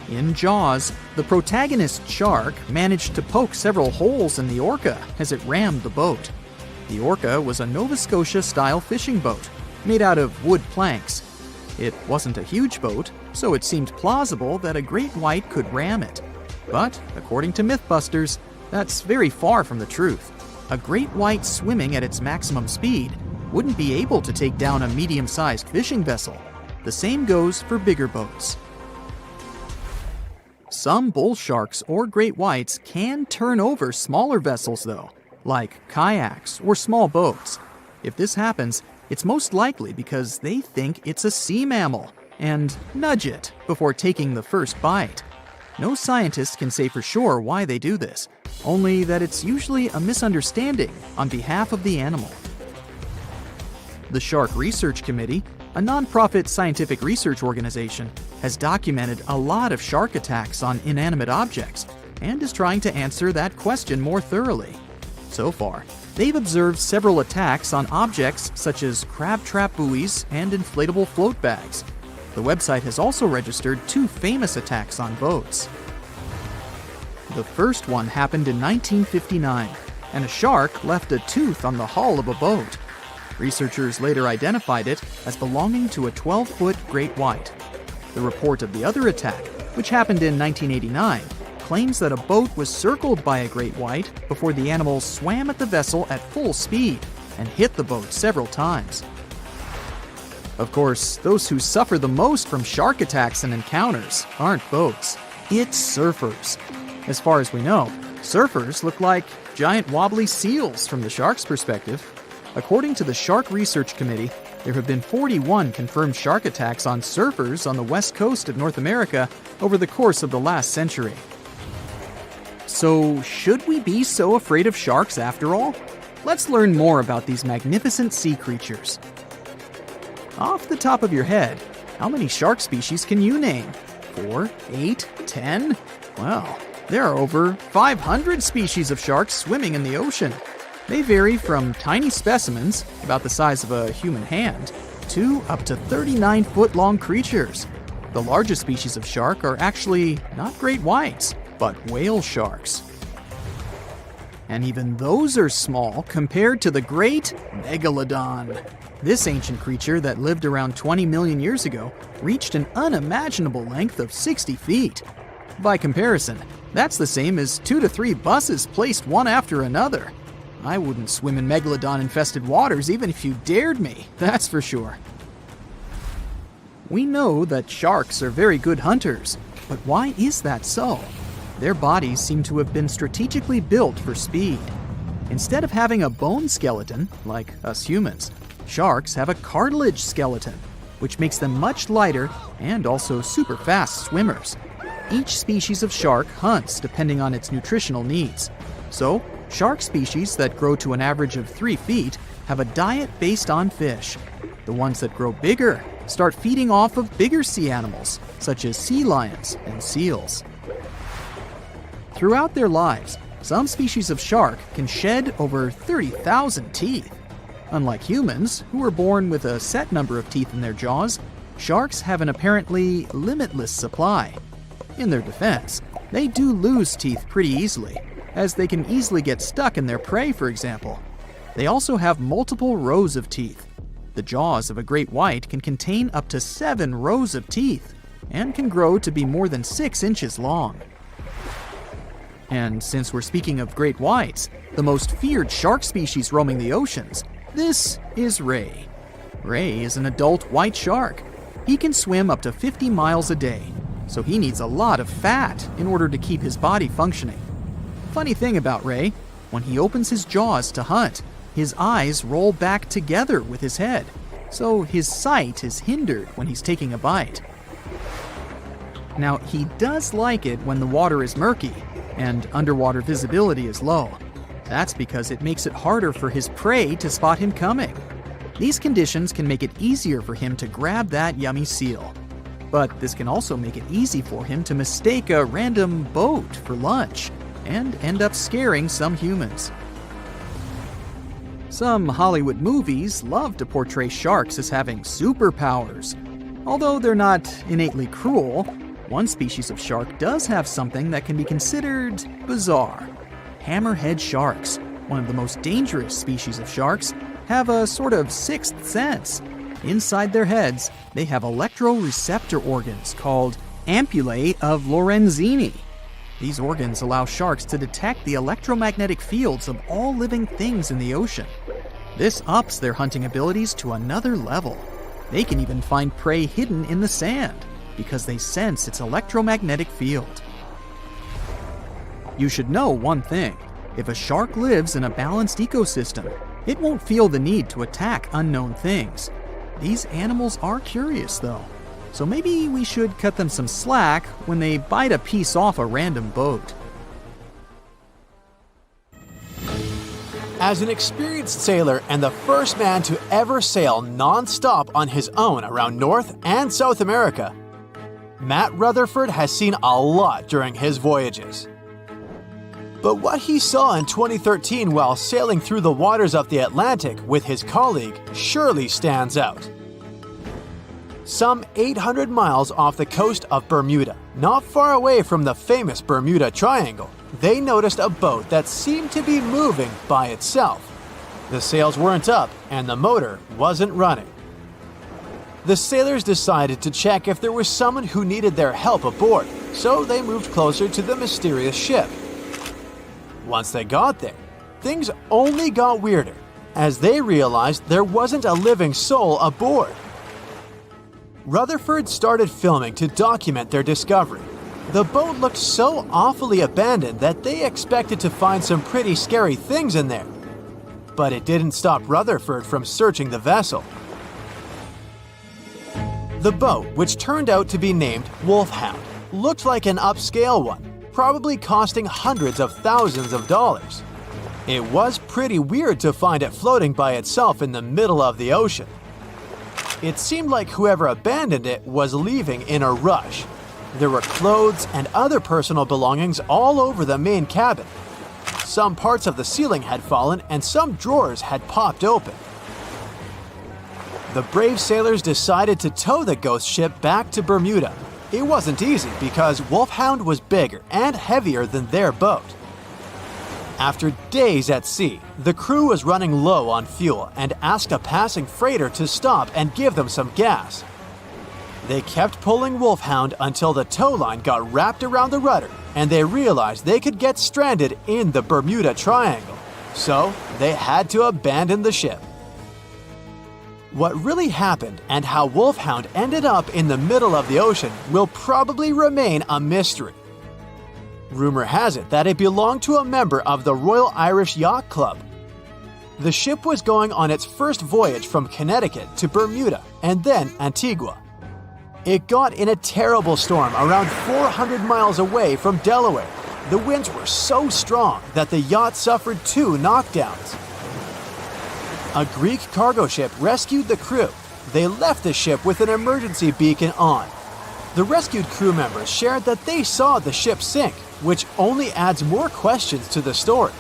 In Jaws, the protagonist shark managed to poke several holes in the orca as it rammed the boat. The orca was a Nova Scotia-style fishing boat, made out of wood planks. It wasn't a huge boat, so it seemed plausible that a great white could ram it. But, according to Mythbusters, that's very far from the truth. A great white swimming at its maximum speed wouldn't be able to take down a medium-sized fishing vessel. The same goes for bigger boats. Some bull sharks or great whites can turn over smaller vessels, though, like kayaks or small boats. If this happens, it's most likely because they think it's a sea mammal and nudge it before taking the first bite. No scientist can say for sure why they do this, only that it's usually a misunderstanding on behalf of the animal. The Shark Research Committee, a nonprofit scientific research organization, has documented a lot of shark attacks on inanimate objects and is trying to answer that question more thoroughly. So far, they've observed several attacks on objects such as crab trap buoys and inflatable float bags. The website has also registered 2 famous attacks on boats. The first one happened in 1959, and a shark left a tooth on the hull of a boat. Researchers later identified it as belonging to a 12-foot great white. The report of the other attack, which happened in 1989, claims that a boat was circled by a great white before the animal swam at the vessel at full speed and hit the boat several times. Of course, those who suffer the most from shark attacks and encounters aren't boats. It's surfers. As far as we know, surfers look like giant wobbly seals from the shark's perspective. According to the Shark Research Committee, there have been 41 confirmed shark attacks on surfers on the west coast of North America over the course of the last century. So, should we be so afraid of sharks after all? Let's learn more about these magnificent sea creatures. Off the top of your head, how many shark species can you name? 4, 8, 10? Well, there are over 500 species of sharks swimming in the ocean. They vary from tiny specimens, about the size of a human hand, to up to 39-foot-long creatures. The largest species of shark are actually not great whites, but whale sharks. And even those are small compared to the great megalodon. This ancient creature that lived around 20 million years ago reached an unimaginable length of 60 feet. By comparison, that's the same as 2 to 3 buses placed one after another. I wouldn't swim in megalodon-infested waters even if you dared me, that's for sure. We know that sharks are very good hunters, but why is that so? Their bodies seem to have been strategically built for speed. Instead of having a bone skeleton, like us humans, sharks have a cartilage skeleton, which makes them much lighter and also super fast swimmers. Each species of shark hunts depending on its nutritional needs. So, shark species that grow to an average of 3 feet have a diet based on fish. The ones that grow bigger start feeding off of bigger sea animals, such as sea lions and seals. Throughout their lives, some species of shark can shed over 30,000 teeth. Unlike humans, who are born with a set number of teeth in their jaws, sharks have an apparently limitless supply. In their defense, they do lose teeth pretty easily, as they can easily get stuck in their prey, for example. They also have multiple rows of teeth. The jaws of a great white can contain up to 7 rows of teeth, and can grow to be more than 6 inches long. And since we're speaking of great whites, the most feared shark species roaming the oceans, this is ray. Ray is an adult white shark. He can swim up to 50 miles a day, so he needs a lot of fat in order to keep his body functioning. Funny thing about Ray, when he opens his jaws to hunt, his eyes roll back together with his head, so his sight is hindered when he's taking a bite. Now, he does like it when the water is murky and underwater visibility is low. That's because it makes it harder for his prey to spot him coming. These conditions can make it easier for him to grab that yummy seal. But this can also make it easy for him to mistake a random boat for lunch and end up scaring some humans. Some Hollywood movies love to portray sharks as having superpowers. Although they're not innately cruel, one species of shark does have something that can be considered bizarre. Hammerhead sharks, one of the most dangerous species of sharks, have a sort of sixth sense. Inside their heads, they have electroreceptor organs called ampullae of Lorenzini. These organs allow sharks to detect the electromagnetic fields of all living things in the ocean. This ups their hunting abilities to another level. They can even find prey hidden in the sand because they sense its electromagnetic field. You should know one thing. If a shark lives in a balanced ecosystem, it won't feel the need to attack unknown things. These animals are curious, though, so maybe we should cut them some slack when they bite a piece off a random boat. As an experienced sailor and the first man to ever sail non-stop on his own around North and South America, Matt Rutherford has seen a lot during his voyages. But what he saw in 2013 while sailing through the waters of the Atlantic with his colleague surely stands out. Some 800 miles off the coast of Bermuda, not far away from the famous Bermuda Triangle, they noticed a boat that seemed to be moving by itself. The sails weren't up and the motor wasn't running. The sailors decided to check if there was someone who needed their help aboard, so they moved closer to the mysterious ship. Once they got there, things only got weirder, as they realized there wasn't a living soul aboard. Rutherford started filming to document their discovery. The boat looked so awfully abandoned that they expected to find some pretty scary things in there. but it didn't stop Rutherford from searching the vessel. The boat, which turned out to be named Wolfhound, looked like an upscale one, probably costing hundreds of thousands of dollars. It was pretty weird to find it floating by itself in the middle of the ocean. It seemed like whoever abandoned it was leaving in a rush. There were clothes and other personal belongings all over the main cabin. Some parts of the ceiling had fallen and some drawers had popped open. The brave sailors decided to tow the ghost ship back to Bermuda. It wasn't easy because Wolfhound was bigger and heavier than their boat. After days at sea, the crew was running low on fuel and asked a passing freighter to stop and give them some gas. They kept pulling Wolfhound until the tow line got wrapped around the rudder and they realized they could get stranded in the Bermuda Triangle. So they had to abandon the ship. What really happened and how Wolfhound ended up in the middle of the ocean will probably remain a mystery. Rumor has it that it belonged to a member of the Royal Irish Yacht Club. The ship was going on its first voyage from Connecticut to Bermuda and then Antigua. It got in a terrible storm around 400 miles away from Delaware. The winds were so strong that the yacht suffered 2 knockdowns. A Greek cargo ship rescued the crew. They left the ship with an emergency beacon on. The rescued crew members shared that they saw the ship sink, which only adds more questions to the story.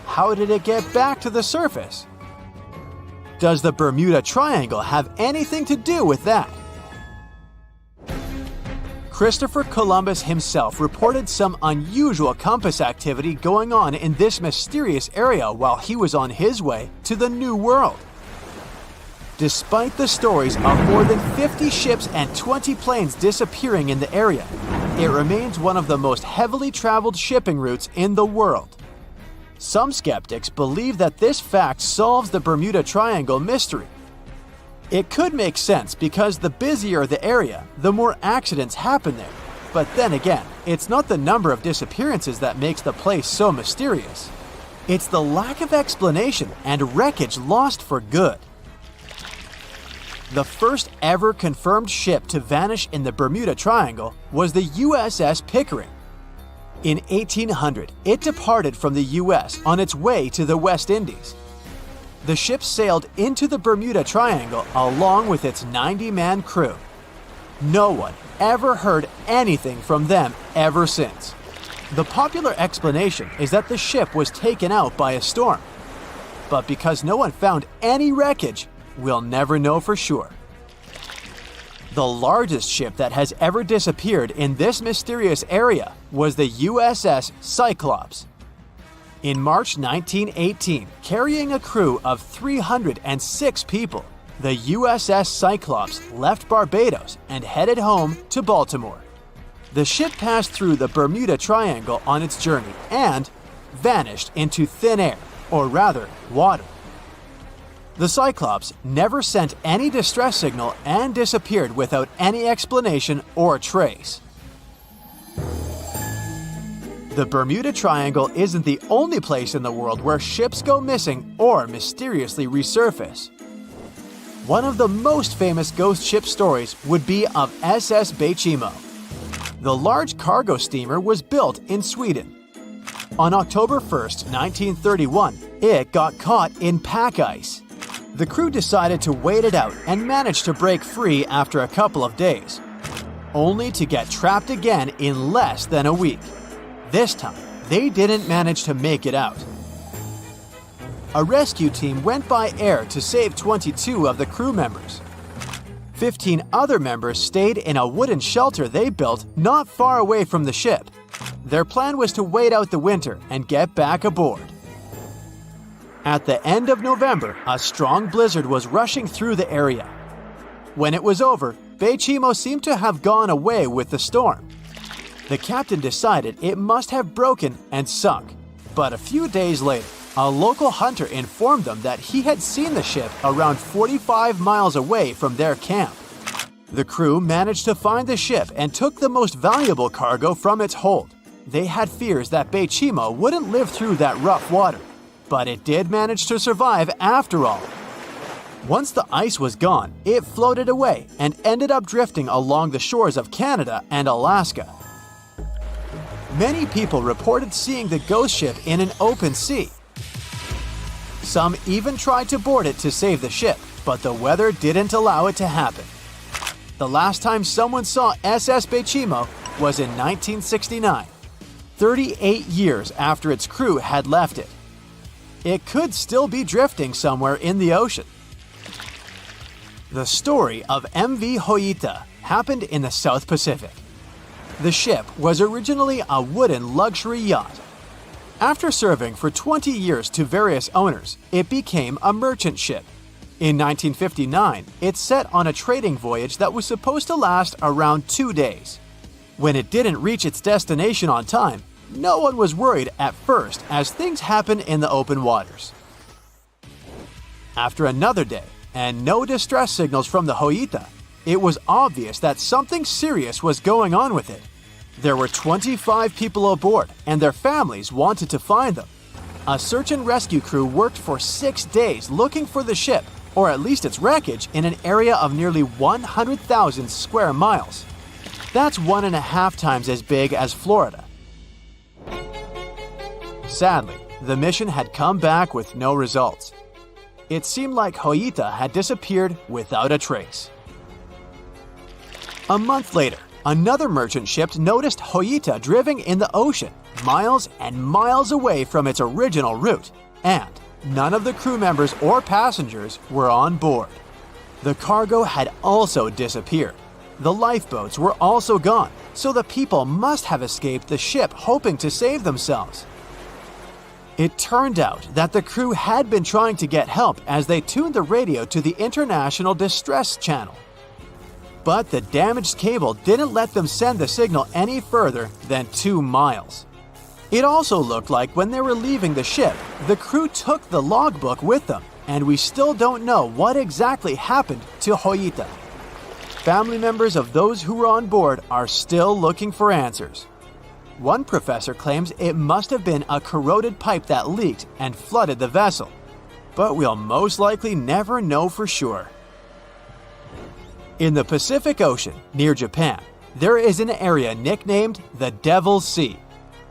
How did it get back to the surface? Does the Bermuda Triangle have anything to do with that? Christopher Columbus himself reported some unusual compass activity going on in this mysterious area while he was on his way to the New World. Despite the stories of more than 50 ships and 20 planes disappearing in the area, it remains one of the most heavily traveled shipping routes in the world. Some skeptics believe that this fact solves the Bermuda Triangle mystery. It could make sense because the busier the area, the more accidents happen there. But then again, it's not the number of disappearances that makes the place so mysterious. It's the lack of explanation and wreckage lost for good. The first ever confirmed ship to vanish in the Bermuda Triangle was the USS Pickering. In 1800, it departed from the US on its way to the West Indies. The ship sailed into the Bermuda Triangle along with its 90-man crew. No one ever heard anything from them ever since. The popular explanation is that the ship was taken out by a storm. But because no one found any wreckage, we'll never know for sure. The largest ship that has ever disappeared in this mysterious area was the USS Cyclops. In March 1918, carrying a crew of 306 people, the USS Cyclops left Barbados and headed home to Baltimore. The ship passed through the Bermuda Triangle on its journey and vanished into thin air, or rather, water. The Cyclops never sent any distress signal and disappeared without any explanation or trace. The Bermuda Triangle isn't the only place in the world where ships go missing or mysteriously resurface. One of the most famous ghost ship stories would be of SS Baychimo. The large cargo steamer was built in Sweden. On October 1st, 1931, it got caught in pack ice. The crew decided to wait it out and managed to break free after a couple of days, only to get trapped again in less than a week. This time, they didn't manage to make it out. A rescue team went by air to save 22 of the crew members. 15 other members stayed in a wooden shelter they built not far away from the ship. Their plan was to wait out the winter and get back aboard. At the end of November, a strong blizzard was rushing through the area. When it was over, Baychimo seemed to have gone away with the storm. The captain decided it must have broken and sunk. But a few days later, a local hunter informed them that he had seen the ship around 45 miles away from their camp. The crew managed to find the ship and took the most valuable cargo from its hold. They had fears that Baychimo wouldn't live through that rough water. but it did manage to survive after all. Once the ice was gone, it floated away and ended up drifting along the shores of Canada and Alaska. Many people reported seeing the ghost ship in an open sea. Some even tried to board it to save the ship, but the weather didn't allow it to happen. The last time someone saw SS Baychimo was in 1969, 38 years after its crew had left it. It could still be drifting somewhere in the ocean. The story of MV Hoita happened in the South Pacific. The ship was originally a wooden luxury yacht. After serving for 20 years to various owners, it became a merchant ship. In 1959, it set on a trading voyage that was supposed to last around 2 days. When it didn't reach its destination on time, no one was worried at first, as things happen in the open waters. After another day, and no distress signals from the Hoita, it was obvious that something serious was going on with it. There were 25 people aboard, and their families wanted to find them. A search and rescue crew worked for 6 days looking for the ship, or at least its wreckage, in an area of nearly 100,000 square miles. That's 1.5 times as big as Florida. Sadly, the mission had come back with no results. It seemed like Hoita had disappeared without a trace. A month later, another merchant ship noticed Hoita drifting in the ocean, miles and miles away from its original route, and none of the crew members or passengers were on board. The cargo had also disappeared. The lifeboats were also gone, so the people must have escaped the ship hoping to save themselves. It turned out that the crew had been trying to get help as they tuned the radio to the International Distress Channel. But the damaged cable didn't let them send the signal any further than 2 miles. It also looked like when they were leaving the ship, the crew took the logbook with them, and we still don't know what exactly happened to Hoita. Family members of those who were on board are still looking for answers. One professor claims it must have been a corroded pipe that leaked and flooded the vessel, but we'll most likely never know for sure. In the Pacific Ocean, near Japan, there is an area nicknamed the Devil's Sea.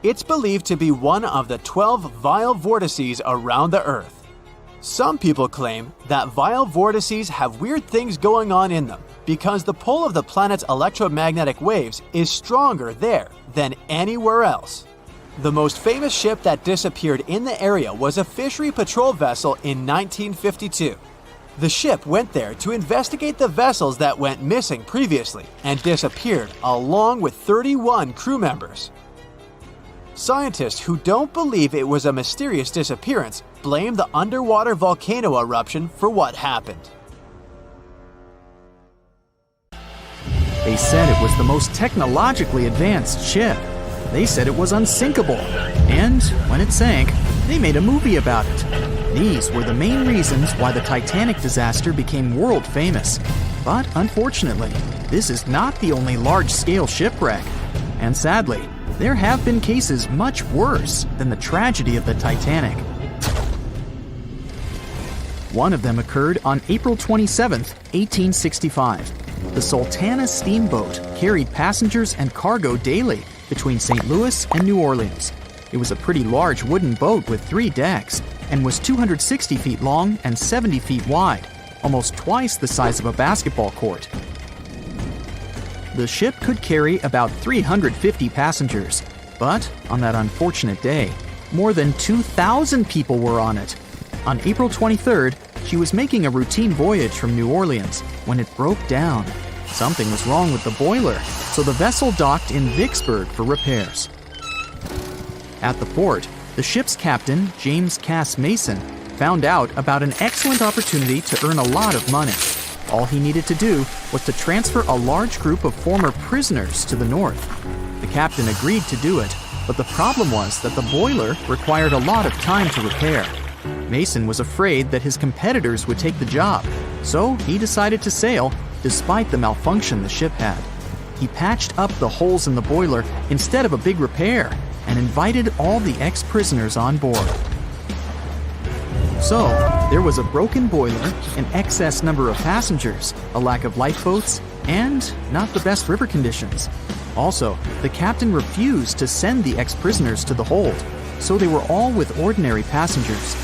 It's believed to be one of the 12 vile vortices around the Earth. Some people claim that vile vortices have weird things going on in them because the pull of the planet's electromagnetic waves is stronger there than anywhere else. The most famous ship that disappeared in the area was a fishery patrol vessel in 1952. The ship went there to investigate the vessels that went missing previously and disappeared along with 31 crew members. Scientists who don't believe it was a mysterious disappearance blame the underwater volcano eruption for what happened. They said it was the most technologically advanced ship. They said it was unsinkable. And when it sank, they made a movie about it. These were the main reasons why the Titanic disaster became world famous. But unfortunately, this is not the only large-scale shipwreck. And sadly, there have been cases much worse than the tragedy of the Titanic. One of them occurred on April 27, 1865. The Sultana steamboat carried passengers and cargo daily between St. Louis and New Orleans. It was a pretty large wooden boat with 3 decks and was 260 feet long and 70 feet wide, almost twice the size of a basketball court. The ship could carry about 350 passengers, but on that unfortunate day, more than 2,000 people were on it. On April 23rd, she was making a routine voyage from New Orleans when it broke down. Something was wrong with the boiler, so the vessel docked in Vicksburg for repairs. At the port, the ship's captain, James Cass Mason, found out about an excellent opportunity to earn a lot of money. All he needed to do was to transfer a large group of former prisoners to the north. The captain agreed to do it, but the problem was that the boiler required a lot of time to repair. Mason was afraid that his competitors would take the job, so he decided to sail despite the malfunction the ship had. He patched up the holes in the boiler instead of a big repair and invited all the ex-prisoners on board. So, there was a broken boiler, an excess number of passengers, a lack of lifeboats, and not the best river conditions. Also, the captain refused to send the ex-prisoners to the hold, so they were all with ordinary passengers.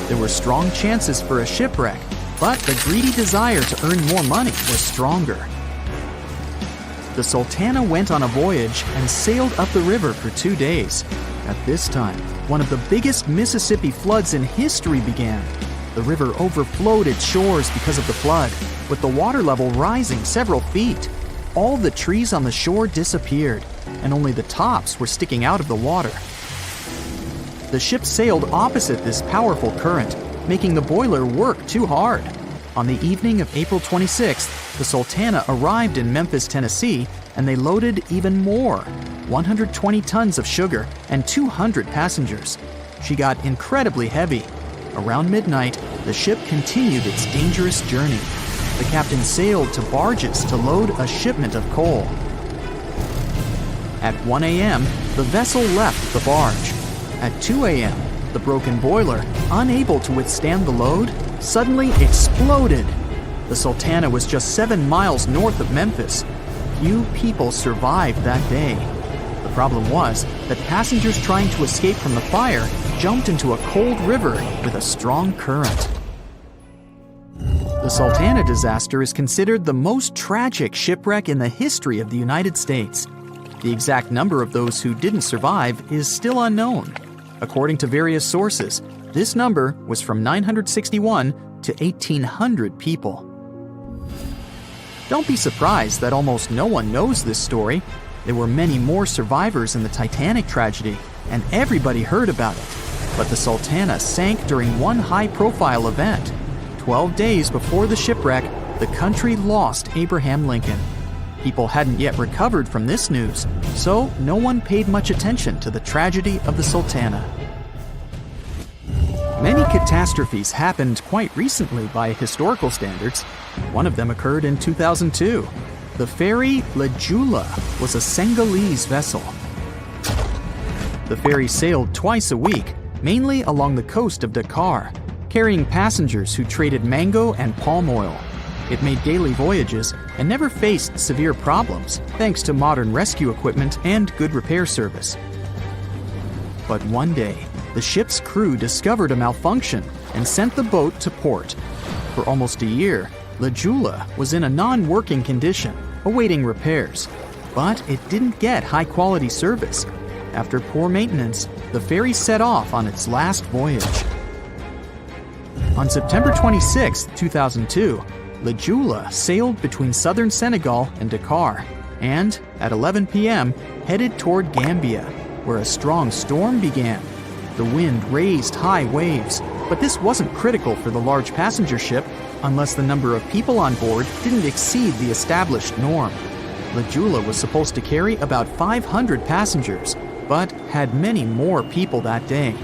There were strong chances for a shipwreck, but the greedy desire to earn more money was stronger. The Sultana went on a voyage and sailed up the river for 2 days. At this time, one of the biggest Mississippi floods in history began. The river overflowed its shores because of the flood, with the water level rising several feet. All the trees on the shore disappeared, and only the tops were sticking out of the water. The ship sailed opposite this powerful current, making the boiler work too hard. On the evening of April 26th, the Sultana arrived in Memphis, Tennessee, and they loaded even more, 120 tons of sugar and 200 passengers. She got incredibly heavy. Around midnight, the ship continued its dangerous journey. The captain sailed to barges to load a shipment of coal. At 1 a.m., the vessel left the barge. At 2 a.m., the broken boiler, unable to withstand the load, suddenly exploded. The Sultana was just 7 miles north of Memphis. Few people survived that day. The problem was that passengers trying to escape from the fire jumped into a cold river with a strong current. The Sultana disaster is considered the most tragic shipwreck in the history of the United States. The exact number of those who didn't survive is still unknown. According to various sources, this number was from 961 to 1,800 people. Don't be surprised that almost no one knows this story. There were many more survivors in the Titanic tragedy, and everybody heard about it. But the Sultana sank during one high-profile event. 12 days before the shipwreck, the country lost Abraham Lincoln. People hadn't yet recovered from this news, so no one paid much attention to the tragedy of the Sultana. Many catastrophes happened quite recently by historical standards. One of them occurred in 2002. The ferry La Jula was a Senegalese vessel. The ferry sailed twice a week, mainly along the coast of Dakar, carrying passengers who traded mango and palm oil. It made daily voyages and never faced severe problems thanks to modern rescue equipment and good repair service. But one day, the ship's crew discovered a malfunction and sent the boat to port. For almost a year, La Jula was in a non-working condition, awaiting repairs. But it didn't get high-quality service. After poor maintenance, the ferry set off on its last voyage. On September 26, 2002, La Jula sailed between southern Senegal and Dakar, and at 11 p.m. headed toward Gambia, where a strong storm began. The wind raised high waves, but this wasn't critical for the large passenger ship unless the number of people on board didn't exceed the established norm. La Jula was supposed to carry about 500 passengers, but had many more people that day.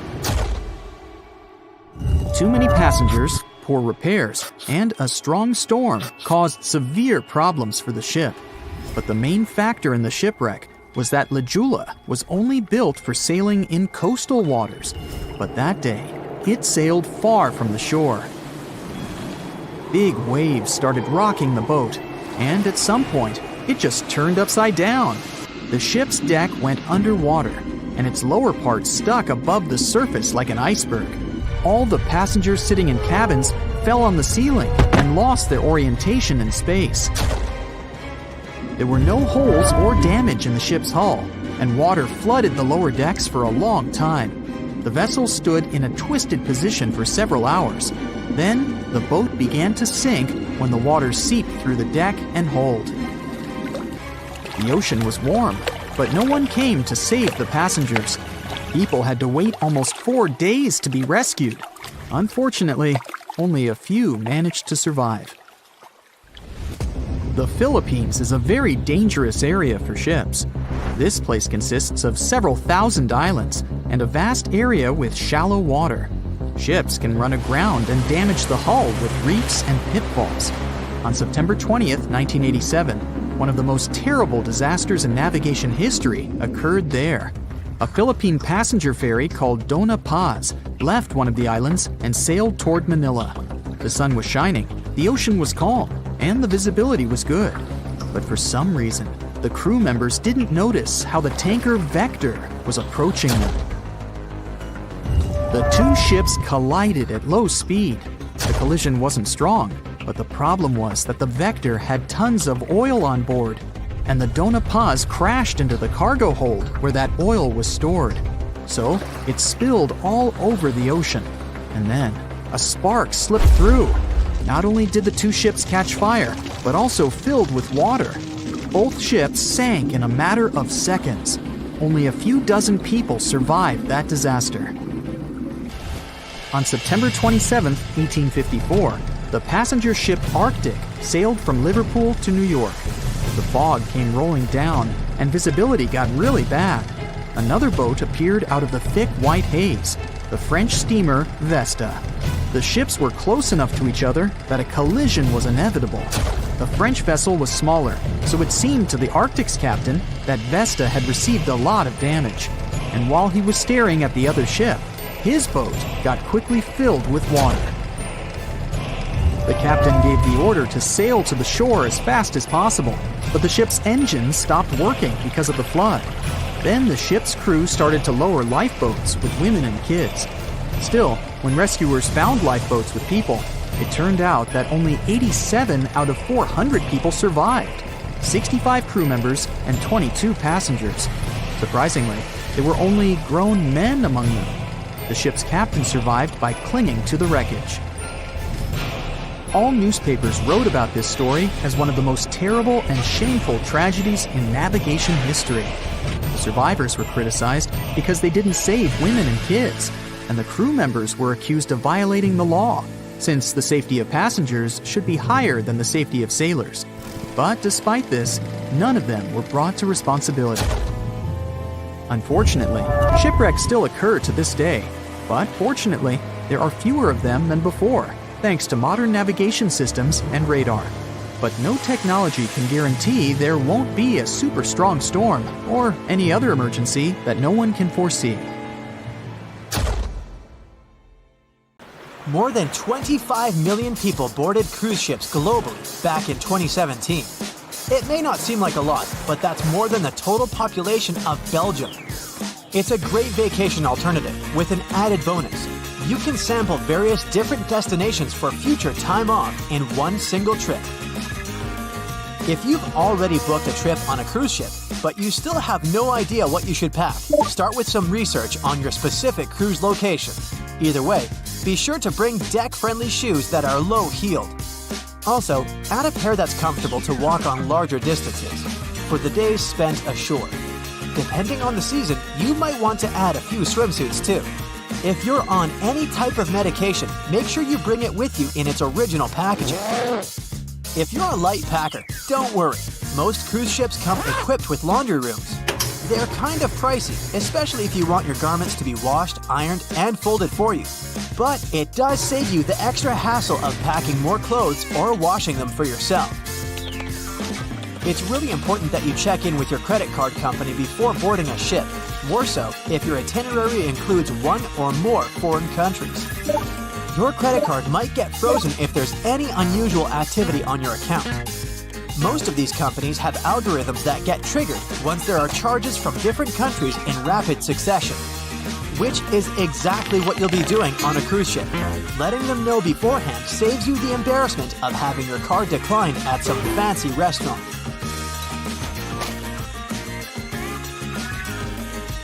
Too many passengers, poor repairs, and a strong storm caused severe problems for the ship. But the main factor in the shipwreck was that La Jula was only built for sailing in coastal waters, but that day, it sailed far from the shore. Big waves started rocking the boat, and at some point, it just turned upside down. The ship's deck went underwater, and its lower part stuck above the surface like an iceberg. All the passengers sitting in cabins fell on the ceiling and lost their orientation in space. There were no holes or damage in the ship's hull, and water flooded the lower decks for a long time. The vessel stood in a twisted position for several hours. Then, the boat began to sink when the water seeped through the deck and hold. The ocean was warm, but no one came to save the passengers. People had to wait almost 4 days to be rescued. Unfortunately, only a few managed to survive. The Philippines is a very dangerous area for ships. This place consists of several thousand islands and a vast area with shallow water. Ships can run aground and damage the hull with reefs and pitfalls. On September 20th, 1987, one of the most terrible disasters in navigation history occurred there. a Philippine passenger ferry called Dona Paz left one of the islands and sailed toward Manila. The sun was shining, the ocean was calm, and the visibility was good. But for some reason, the crew members didn't notice how the tanker Vector was approaching them. The two ships collided at low speed. The collision wasn't strong, but the problem was that the Vector had tons of oil on board, and the Dona Paz crashed into the cargo hold where that oil was stored. So it spilled all over the ocean, and then a spark slipped through. Not only did the two ships catch fire, but also filled with water. Both ships sank in a matter of seconds. Only a few dozen people survived that disaster. On September 27, 1854, the passenger ship Arctic sailed from Liverpool to New York. The fog came rolling down, and visibility got really bad. Another boat appeared out of the thick white haze, the French steamer Vesta. The ships were close enough to each other that a collision was inevitable. The French vessel was smaller, so it seemed to the Arctic's captain that Vesta had received a lot of damage. And while he was staring at the other ship, his boat got quickly filled with water. The captain gave the order to sail to the shore as fast as possible, but the ship's engines stopped working because of the flood. Then the ship's crew started to lower lifeboats with women and kids. Still, when rescuers found lifeboats with people, it turned out that only 87 out of 400 people survived, 65 crew members and 22 passengers. Surprisingly, there were only grown men among them. The ship's captain survived by clinging to the wreckage. All newspapers wrote about this story as one of the most terrible and shameful tragedies in navigation history. The survivors were criticized because they didn't save women and kids, and the crew members were accused of violating the law, since the safety of passengers should be higher than the safety of sailors. But despite this, none of them were brought to responsibility. Unfortunately, shipwrecks still occur to this day, but fortunately, there are fewer of them than before, thanks to modern navigation systems and radar. But no technology can guarantee there won't be a super strong storm or any other emergency that no one can foresee. More than 25 million people boarded cruise ships globally back in 2017. It may not seem like a lot, but that's more than the total population of Belgium. It's a great vacation alternative with an added bonus. You can sample various different destinations for future time off in one single trip. If you've already booked a trip on a cruise ship, but you still have no idea what you should pack, start with some research on your specific cruise location. Either way, be sure to bring deck-friendly shoes that are low-heeled. Also, add a pair that's comfortable to walk on larger distances for the days spent ashore. Depending on the season, you might want to add a few swimsuits too. If you're on any type of medication, make sure you bring it with you in its original packaging. If you're a light packer, don't worry. Most cruise ships come equipped with laundry rooms. They're kind of pricey, especially if you want your garments to be washed, ironed, and folded for you. But it does save you the extra hassle of packing more clothes or washing them for yourself. It's really important that you check in with your credit card company before boarding a ship, more so if your itinerary includes one or more foreign countries. Your credit card might get frozen if there's any unusual activity on your account. Most of these companies have algorithms that get triggered once there are charges from different countries in rapid succession, which is exactly what you'll be doing on a cruise ship. Letting them know beforehand saves you the embarrassment of having your card declined at some fancy restaurant.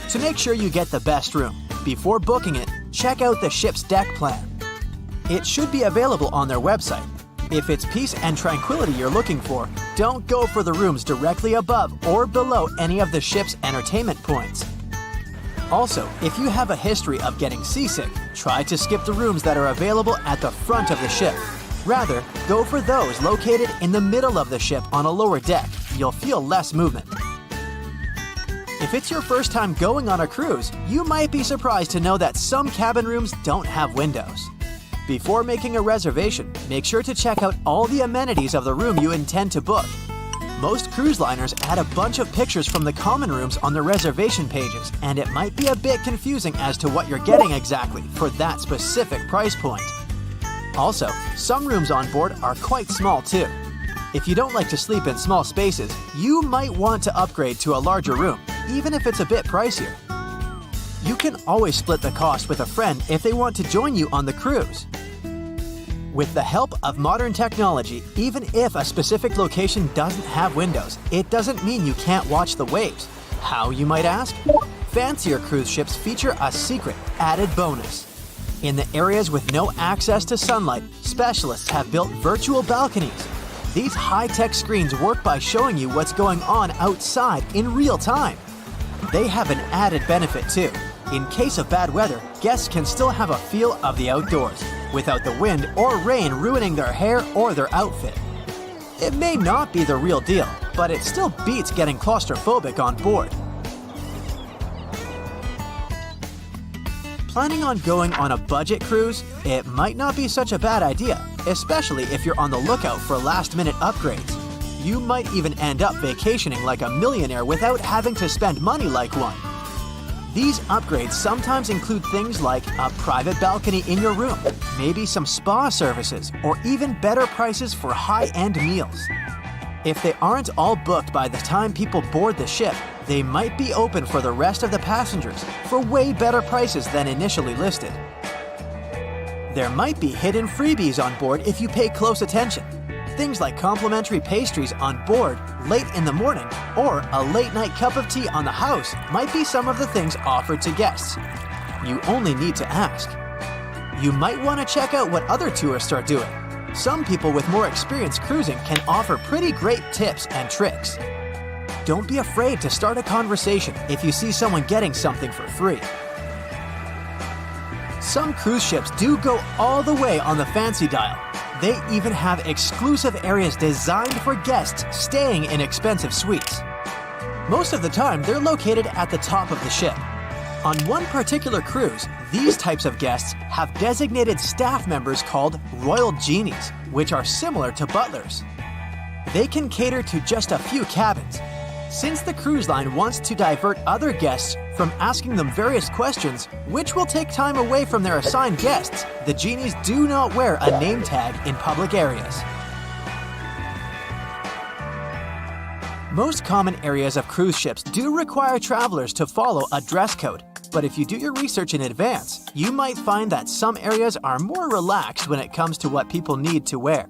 To make sure you get the best room, before booking it, check out the ship's deck plan. It should be available on their website. If it's peace and tranquility you're looking for, don't go for the rooms directly above or below any of the ship's entertainment points. Also, if you have a history of getting seasick, try to skip the rooms that are available at the front of the ship. Rather, go for those located in the middle of the ship on a lower deck. You'll feel less movement. If it's your first time going on a cruise, you might be surprised to know that some cabin rooms don't have windows. Before making a reservation, make sure to check out all the amenities of the room you intend to book. Most cruise liners add a bunch of pictures from the common rooms on their reservation pages, and it might be a bit confusing as to what you're getting exactly for that specific price point. Also, some rooms on board are quite small too. If you don't like to sleep in small spaces, you might want to upgrade to a larger room, even if it's a bit pricier. You can always split the cost with a friend if they want to join you on the cruise. With the help of modern technology, even if a specific location doesn't have windows, it doesn't mean you can't watch the waves. How, you might ask? Fancier cruise ships feature a secret, added bonus. In the areas with no access to sunlight, specialists have built virtual balconies. These high-tech screens work by showing you what's going on outside in real time. They have an added benefit too. In case of bad weather, guests can still have a feel of the outdoors, without the wind or rain ruining their hair or their outfit. It may not be the real deal, but it still beats getting claustrophobic on board. Planning on going on a budget cruise? It might not be such a bad idea, especially if you're on the lookout for last-minute upgrades. You might even end up vacationing like a millionaire without having to spend money like one. These upgrades sometimes include things like a private balcony in your room, maybe some spa services, or even better prices for high-end meals. If they aren't all booked by the time people board the ship, they might be open for the rest of the passengers for way better prices than initially listed. There might be hidden freebies on board if you pay close attention. Things like complimentary pastries on board late in the morning or a late-night cup of tea on the house might be some of the things offered to guests. You only need to ask. You might want to check out what other tourists are doing. Some people with more experience cruising can offer pretty great tips and tricks. Don't be afraid to start a conversation if you see someone getting something for free. Some cruise ships do go all the way on the fancy dial. They even have exclusive areas designed for guests staying in expensive suites. Most of the time, they're located at the top of the ship. On one particular cruise, these types of guests have designated staff members called Royal Genies, which are similar to butlers. They can cater to just a few cabins. Since the cruise line wants to divert other guests from asking them various questions, which will take time away from their assigned guests, the genies do not wear a name tag in public areas. Most common areas of cruise ships do require travelers to follow a dress code, but if you do your research in advance, you might find that some areas are more relaxed when it comes to what people need to wear.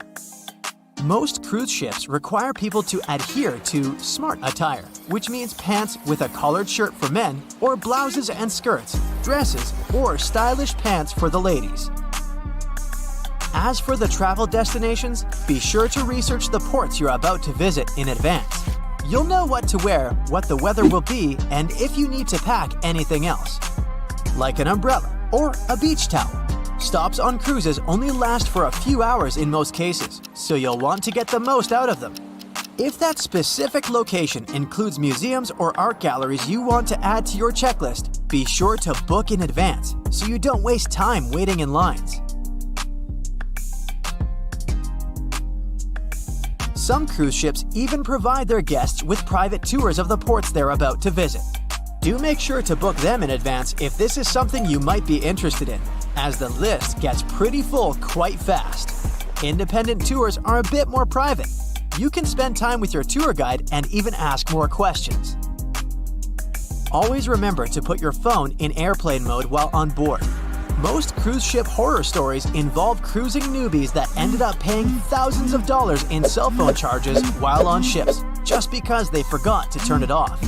Most cruise ships require people to adhere to smart attire, which means pants with a collared shirt for men, or blouses and skirts, dresses, or stylish pants for the ladies. As for the travel destinations, be sure to research the ports you're about to visit in advance. You'll know what to wear, what the weather will be, and if you need to pack anything else, like an umbrella or a beach towel. Stops on cruises only last for a few hours in most cases, so you'll want to get the most out of them. If that specific location includes museums or art galleries you want to add to your checklist, be sure to book in advance so you don't waste time waiting in lines. Some cruise ships even provide their guests with private tours of the ports they're about to visit. Do make sure to book them in advance if this is something you might be interested in, as the list gets pretty full quite fast. Independent tours are a bit more private. You can spend time with your tour guide and even ask more questions. Always remember to put your phone in airplane mode while on board. Most cruise ship horror stories involve cruising newbies that ended up paying thousands of dollars in cell phone charges while on ships, just because they forgot to turn it off.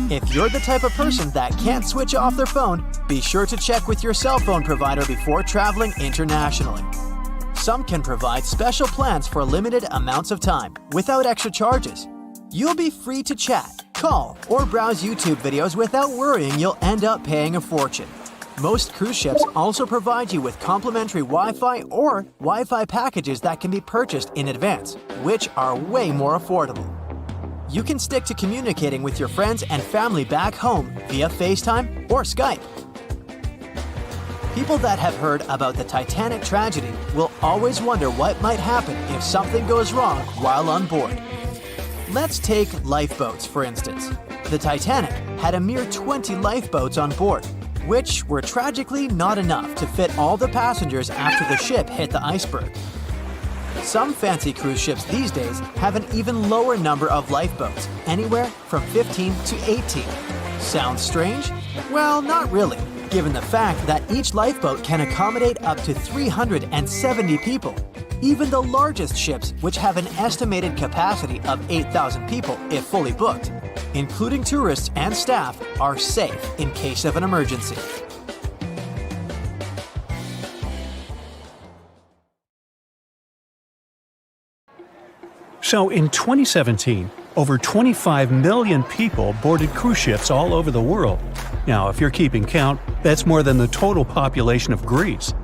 If you're the type of person that can't switch off their phone, be sure to check with your cell phone provider before traveling internationally. Some can provide special plans for limited amounts of time, without extra charges. You'll be free to chat, call, or browse YouTube videos without worrying you'll end up paying a fortune. Most cruise ships also provide you with complimentary Wi-Fi or Wi-Fi packages that can be purchased in advance, which are way more affordable. You can stick to communicating with your friends and family back home via FaceTime or Skype. People that have heard about the Titanic tragedy will always wonder what might happen if something goes wrong while on board. Let's take lifeboats, for instance. The Titanic had a mere 20 lifeboats on board, which were tragically not enough to fit all the passengers after the ship hit the iceberg. Some fancy cruise ships these days have an even lower number of lifeboats, anywhere from 15 to 18. Sounds strange? Well, not really, given the fact that each lifeboat can accommodate up to 370 people. Even the largest ships, which have an estimated capacity of 8,000 people if fully booked, including tourists and staff, are safe in case of an emergency. So in 2017, over 25 million people boarded cruise ships all over the world. Now, if you're keeping count, that's more than the total population of Greece.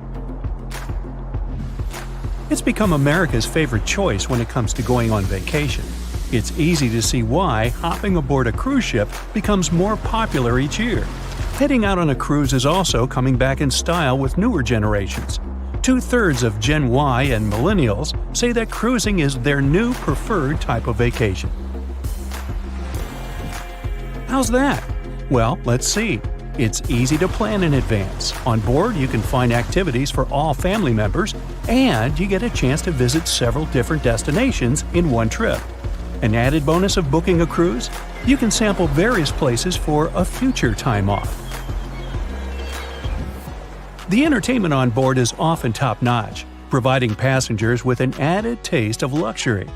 It's become America's favorite choice when it comes to going on vacation. It's easy to see why hopping aboard a cruise ship becomes more popular each year. Heading out on a cruise is also coming back in style with newer generations. 2/3 of Gen Y and millennials say that cruising is their new preferred type of vacation. How's that? Well, let's see. It's easy to plan in advance. On board, you can find activities for all family members, and you get a chance to visit several different destinations in one trip. An added bonus of booking a cruise? You can sample various places for a future time off. The entertainment on board is often top-notch, providing passengers with an added taste of luxury.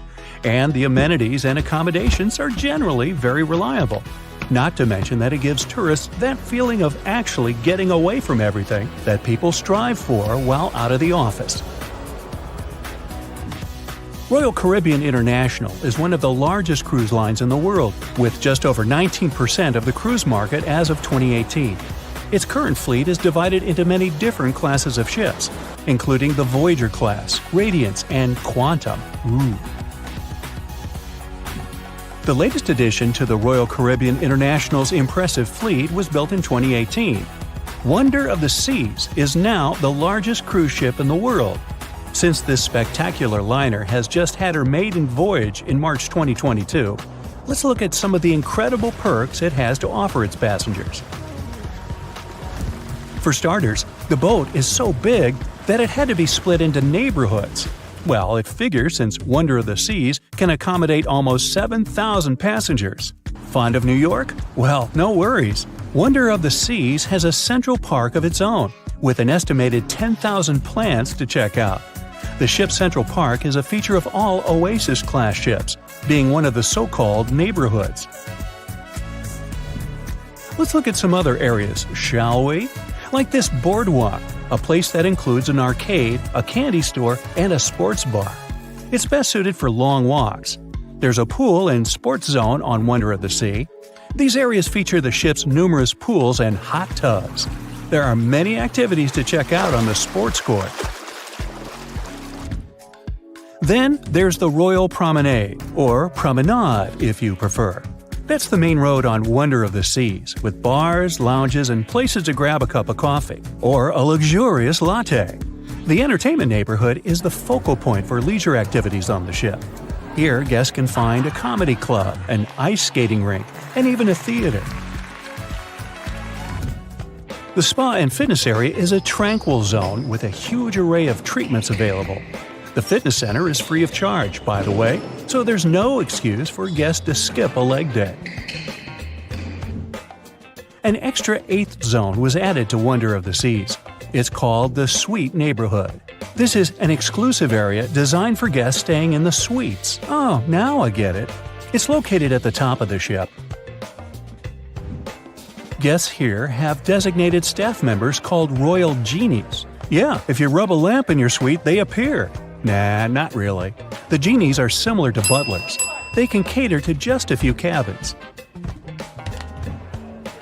And the amenities and accommodations are generally very reliable. Not to mention that it gives tourists that feeling of actually getting away from everything that people strive for while out of the office. Royal Caribbean International is one of the largest cruise lines in the world, with just over 19% of the cruise market as of 2018. Its current fleet is divided into many different classes of ships, including the Voyager class, Radiance, and Quantum. The latest addition to the Royal Caribbean International's impressive fleet was built in 2018. Wonder of the Seas is now the largest cruise ship in the world. Since this spectacular liner has just had her maiden voyage in March 2022, let's look at some of the incredible perks it has to offer its passengers. For starters, the boat is so big that it had to be split into neighborhoods. Well, it figures since Wonder of the Seas can accommodate almost 7,000 passengers. Fond of New York? Well, no worries. Wonder of the Seas has a central park of its own, with an estimated 10,000 plants to check out. The ship's central park is a feature of all Oasis-class ships, being one of the so-called neighborhoods. Let's look at some other areas, shall we? Like this boardwalk, a place that includes an arcade, a candy store, and a sports bar. It's best suited for long walks. There's a pool and sports zone on Wonder of the Sea. These areas feature the ship's numerous pools and hot tubs. There are many activities to check out on the sports court. Then there's the Royal Promenade, or Promenade if you prefer. That's the main road on Wonder of the Seas, with bars, lounges, and places to grab a cup of coffee, or a luxurious latte. The entertainment neighborhood is the focal point for leisure activities on the ship. Here, guests can find a comedy club, an ice skating rink, and even a theater. The spa and fitness area is a tranquil zone with a huge array of treatments available. The fitness center is free of charge, by the way, so there's no excuse for guests to skip a leg day. An extra 8th zone was added to Wonder of the Seas. It's called the Suite Neighborhood. This is an exclusive area designed for guests staying in the suites. Oh, now I get it. It's located at the top of the ship. Guests here have designated staff members called Royal Genies. Yeah, if you rub a lamp in your suite, they appear. Nah, not really. The genies are similar to butlers. They can cater to just a few cabins.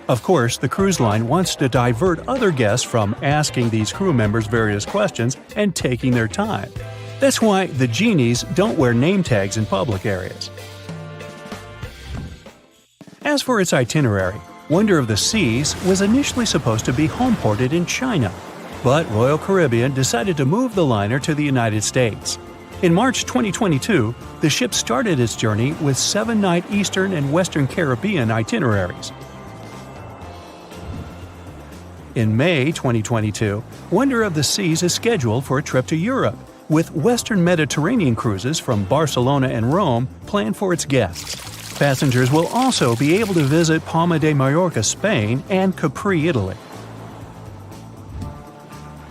Of course, the cruise line wants to divert other guests from asking these crew members various questions and taking their time. That's why the genies don't wear name tags in public areas. As for its itinerary, Wonder of the Seas was initially supposed to be homeported in China, but Royal Caribbean decided to move the liner to the United States. In March 2022, the ship started its journey with 7-night Eastern and Western Caribbean itineraries. In May 2022, Wonder of the Seas is scheduled for a trip to Europe, with Western Mediterranean cruises from Barcelona and Rome planned for its guests. Passengers will also be able to visit Palma de Mallorca, Spain, and Capri, Italy.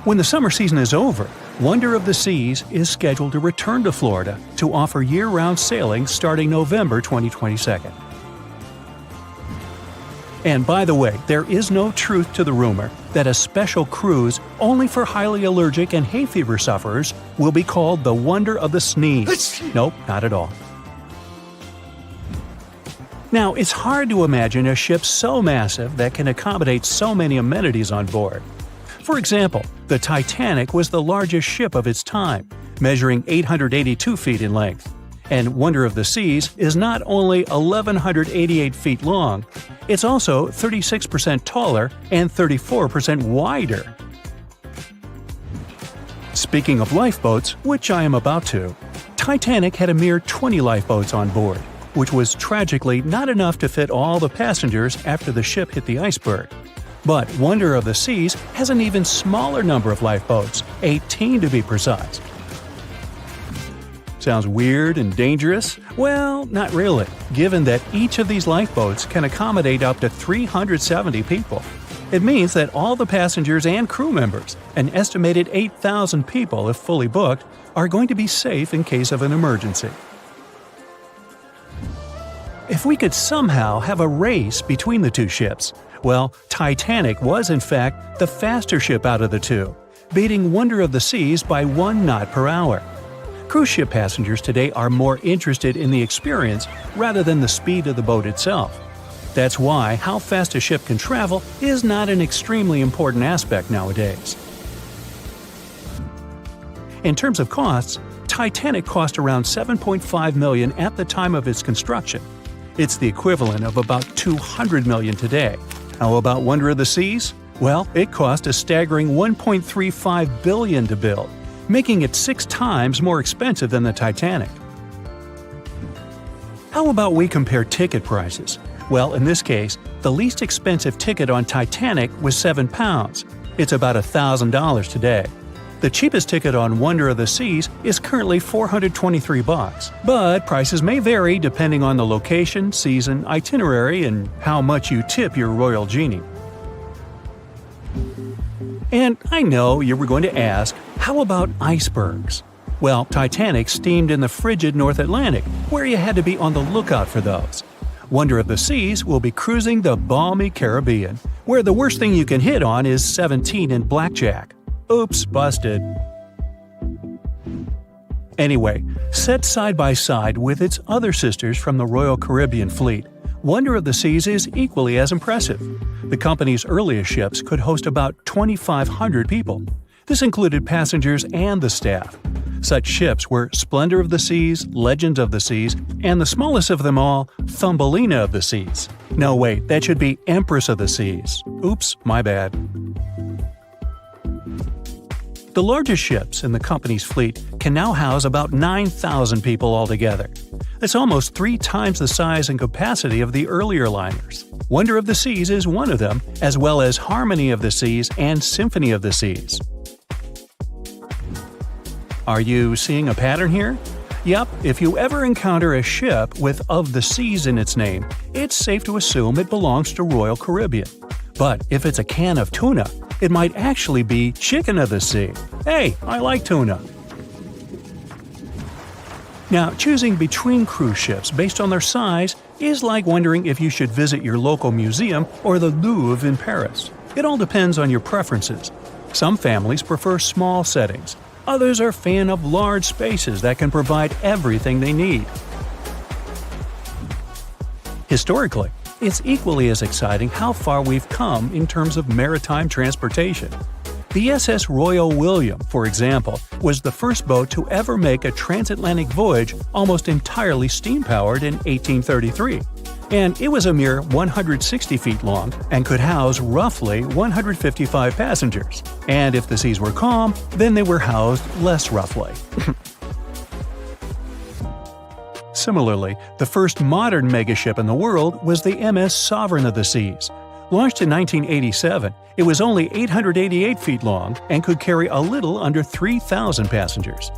When the summer season is over, Wonder of the Seas is scheduled to return to Florida to offer year-round sailing starting November 2022. And by the way, there is no truth to the rumor that a special cruise only for highly allergic and hay fever sufferers will be called the Wonder of the Sneeze. Nope, not at all. Now, it's hard to imagine a ship so massive that can accommodate so many amenities on board. For example, the Titanic was the largest ship of its time, measuring 882 feet in length. And Wonder of the Seas is not only 1,188 feet long, it's also 36% taller and 34% wider. Speaking of lifeboats, which I am about to, Titanic had a mere 20 lifeboats on board, which was tragically not enough to fit all the passengers after the ship hit the iceberg. But Wonder of the Seas has an even smaller number of lifeboats, 18 to be precise. Sounds weird and dangerous? Well, not really, given that each of these lifeboats can accommodate up to 370 people. It means that all the passengers and crew members, an estimated 8,000 people if fully booked, are going to be safe in case of an emergency. If we could somehow have a race between the two ships, well, Titanic was in fact the faster ship out of the two, beating Wonder of the Seas by 1 knot per hour. Cruise ship passengers today are more interested in the experience rather than the speed of the boat itself. That's why how fast a ship can travel is not an extremely important aspect nowadays. In terms of costs, Titanic cost around $7.5 million at the time of its construction. It's the equivalent of about $200 million today. How about Wonder of the Seas? Well, it cost a staggering $1.35 billion to build, making it 6 times more expensive than the Titanic. How about we compare ticket prices? Well, in this case, the least expensive ticket on Titanic was £7. It's about $1,000 today. The cheapest ticket on Wonder of the Seas is currently $423, but prices may vary depending on the location, season, itinerary, and how much you tip your royal genie. And I know you were going to ask, how about icebergs? Well, Titanic steamed in the frigid North Atlantic, where you had to be on the lookout for those. Wonder of the Seas will be cruising the balmy Caribbean, where the worst thing you can hit on is 17 and blackjack. Oops, busted. Anyway, set side by side with its other sisters from the Royal Caribbean Fleet, Wonder of the Seas is equally as impressive. The company's earliest ships could host about 2,500 people. This included passengers and the staff. Such ships were Splendor of the Seas, Legend of the Seas, and the smallest of them all, Thumbelina of the Seas. No, wait, that should be Empress of the Seas. Oops, my bad. The largest ships in the company's fleet can now house about 9,000 people altogether. That's almost 3 times the size and capacity of the earlier liners. Wonder of the Seas is one of them, as well as Harmony of the Seas and Symphony of the Seas. Are you seeing a pattern here? Yep, if you ever encounter a ship with Of the Seas in its name, it's safe to assume it belongs to Royal Caribbean. But if it's a can of tuna, it might actually be Chicken of the Sea. Hey, I like tuna. Now, choosing between cruise ships based on their size is like wondering if you should visit your local museum or the Louvre in Paris. It all depends on your preferences. Some families prefer small settings. Others are fan of large spaces that can provide everything they need. Historically, it's equally as exciting how far we've come in terms of maritime transportation. The SS Royal William, for example, was the first boat to ever make a transatlantic voyage almost entirely steam-powered in 1833. And it was a mere 160 feet long and could house roughly 155 passengers. And if the seas were calm, then they were housed less roughly. Similarly, the first modern megaship in the world was the MS Sovereign of the Seas. Launched in 1987, it was only 888 feet long and could carry a little under 3,000 passengers.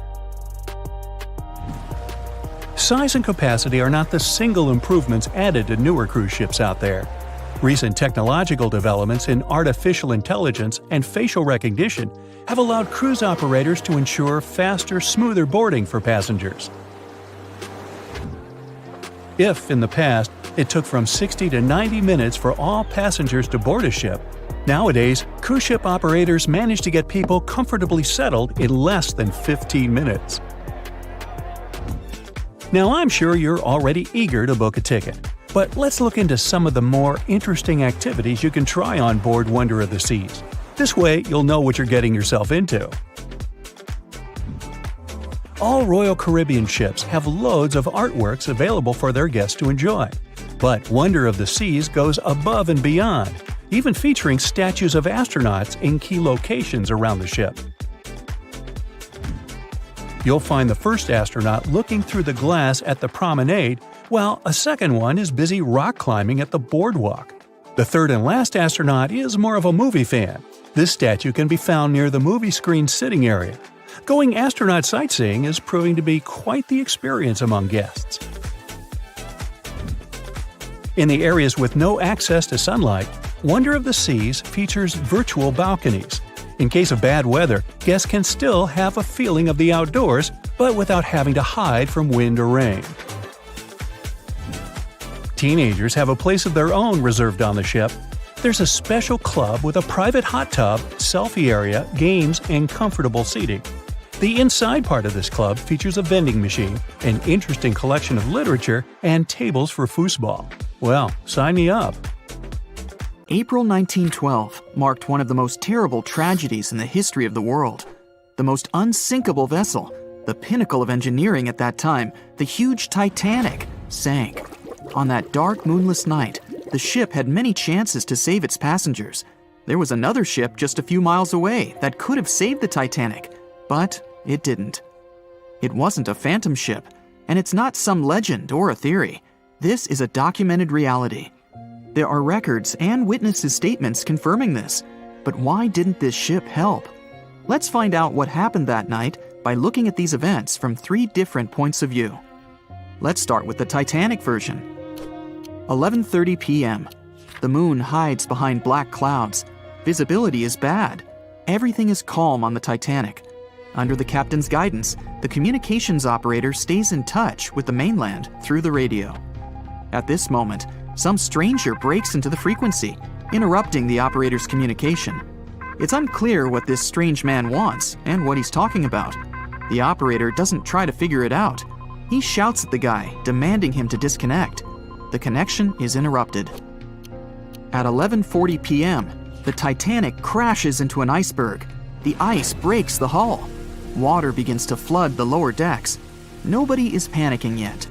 Size and capacity are not the single improvements added to newer cruise ships out there. Recent technological developments in artificial intelligence and facial recognition have allowed cruise operators to ensure faster, smoother boarding for passengers. If, in the past, it took from 60 to 90 minutes for all passengers to board a ship, nowadays, cruise ship operators manage to get people comfortably settled in less than 15 minutes. Now, I'm sure you're already eager to book a ticket, but let's look into some of the more interesting activities you can try on board Wonder of the Seas. This way, you'll know what you're getting yourself into. All Royal Caribbean ships have loads of artworks available for their guests to enjoy. But Wonder of the Seas goes above and beyond, even featuring statues of astronauts in key locations around the ship. You'll find the first astronaut looking through the glass at the promenade, while a second one is busy rock climbing at the boardwalk. The third and last astronaut is more of a movie fan. This statue can be found near the movie screen sitting area. Going astronaut sightseeing is proving to be quite the experience among guests. In the areas with no access to sunlight, Wonder of the Seas features virtual balconies. In case of bad weather, guests can still have a feeling of the outdoors, but without having to hide from wind or rain. Teenagers have a place of their own reserved on the ship. There's a special club with a private hot tub, selfie area, games, and comfortable seating. The inside part of this club features a vending machine, an interesting collection of literature, and tables for foosball. Well, sign me up. April 1912 marked one of the most terrible tragedies in the history of the world. The most unsinkable vessel, the pinnacle of engineering at that time, the huge Titanic, sank. On that dark, moonless night, the ship had many chances to save its passengers. There was another ship just a few miles away that could have saved the Titanic, but it didn't. It wasn't a phantom ship, and it's not some legend or a theory. This is a documented reality. There are records and witnesses' statements confirming this. But why didn't this ship help? Let's find out what happened that night by looking at these events from 3 different points of view. Let's start with the Titanic version. 11:30 p.m. The moon hides behind black clouds. Visibility is bad. Everything is calm on the Titanic. Under the captain's guidance, the communications operator stays in touch with the mainland through the radio. At this moment, some stranger breaks into the frequency, interrupting the operator's communication. It's unclear what this strange man wants and what he's talking about. The operator doesn't try to figure it out. He shouts at the guy, demanding him to disconnect. The connection is interrupted. At 11:40 p.m., the Titanic crashes into an iceberg. The ice breaks the hull. Water begins to flood the lower decks. Nobody is panicking yet.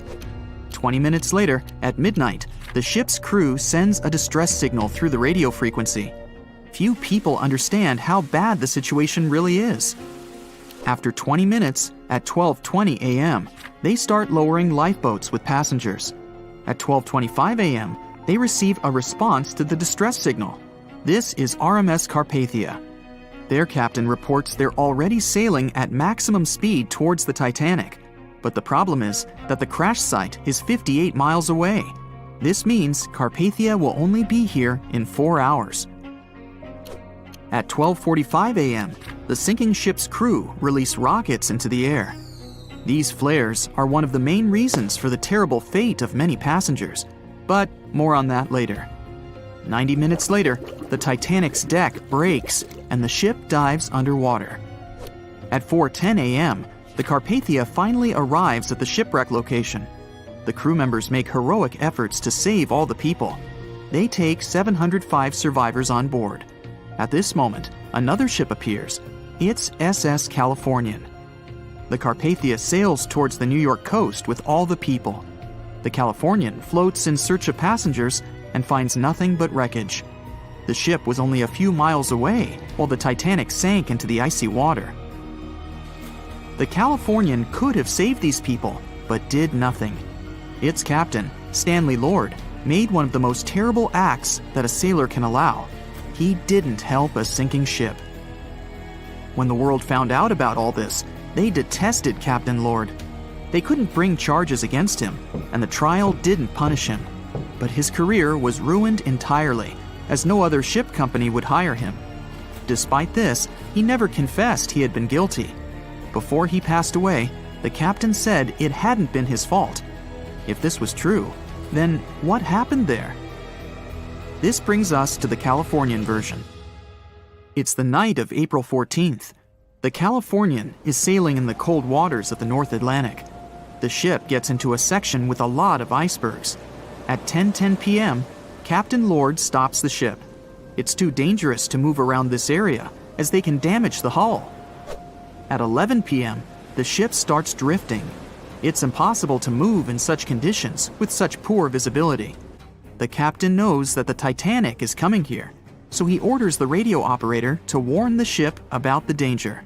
20 minutes later, at midnight, the ship's crew sends a distress signal through the radio frequency. Few people understand how bad the situation really is. After 20 minutes, at 12:20 a.m., they start lowering lifeboats with passengers. At 12:25 a.m., they receive a response to the distress signal. This is RMS Carpathia. Their captain reports they're already sailing at maximum speed towards the Titanic. But the problem is that the crash site is 58 miles away. This means Carpathia will only be here in 4 hours. At 12:45 a.m., the sinking ship's crew release rockets into the air. These flares are one of the main reasons for the terrible fate of many passengers, but more on that later. 90 minutes later, the Titanic's deck breaks and the ship dives underwater. At 4:10 a.m., the Carpathia finally arrives at the shipwreck location. The crew members make heroic efforts to save all the people. They take 705 survivors on board. At this moment, another ship appears. It's SS Californian. The Carpathia sails towards the New York coast with all the people. The Californian floats in search of passengers and finds nothing but wreckage. The ship was only a few miles away while the Titanic sank into the icy water. The Californian could have saved these people, but did nothing. Its captain, Stanley Lord, made one of the most terrible acts that a sailor can allow. He didn't help a sinking ship. When the world found out about all this, they detested Captain Lord. They couldn't bring charges against him, and the trial didn't punish him. But his career was ruined entirely, as no other ship company would hire him. Despite this, he never confessed he had been guilty. Before he passed away, the captain said it hadn't been his fault. If this was true, then what happened there? This brings us to the Californian version. It's the night of April 14th. The Californian is sailing in the cold waters of the North Atlantic. The ship gets into a section with a lot of icebergs. At 10:10 p.m., Captain Lord stops the ship. It's too dangerous to move around this area, as they can damage the hull. At 11 p.m., the ship starts drifting. It's impossible to move in such conditions with such poor visibility. The captain knows that the Titanic is coming here, so he orders the radio operator to warn the ship about the danger.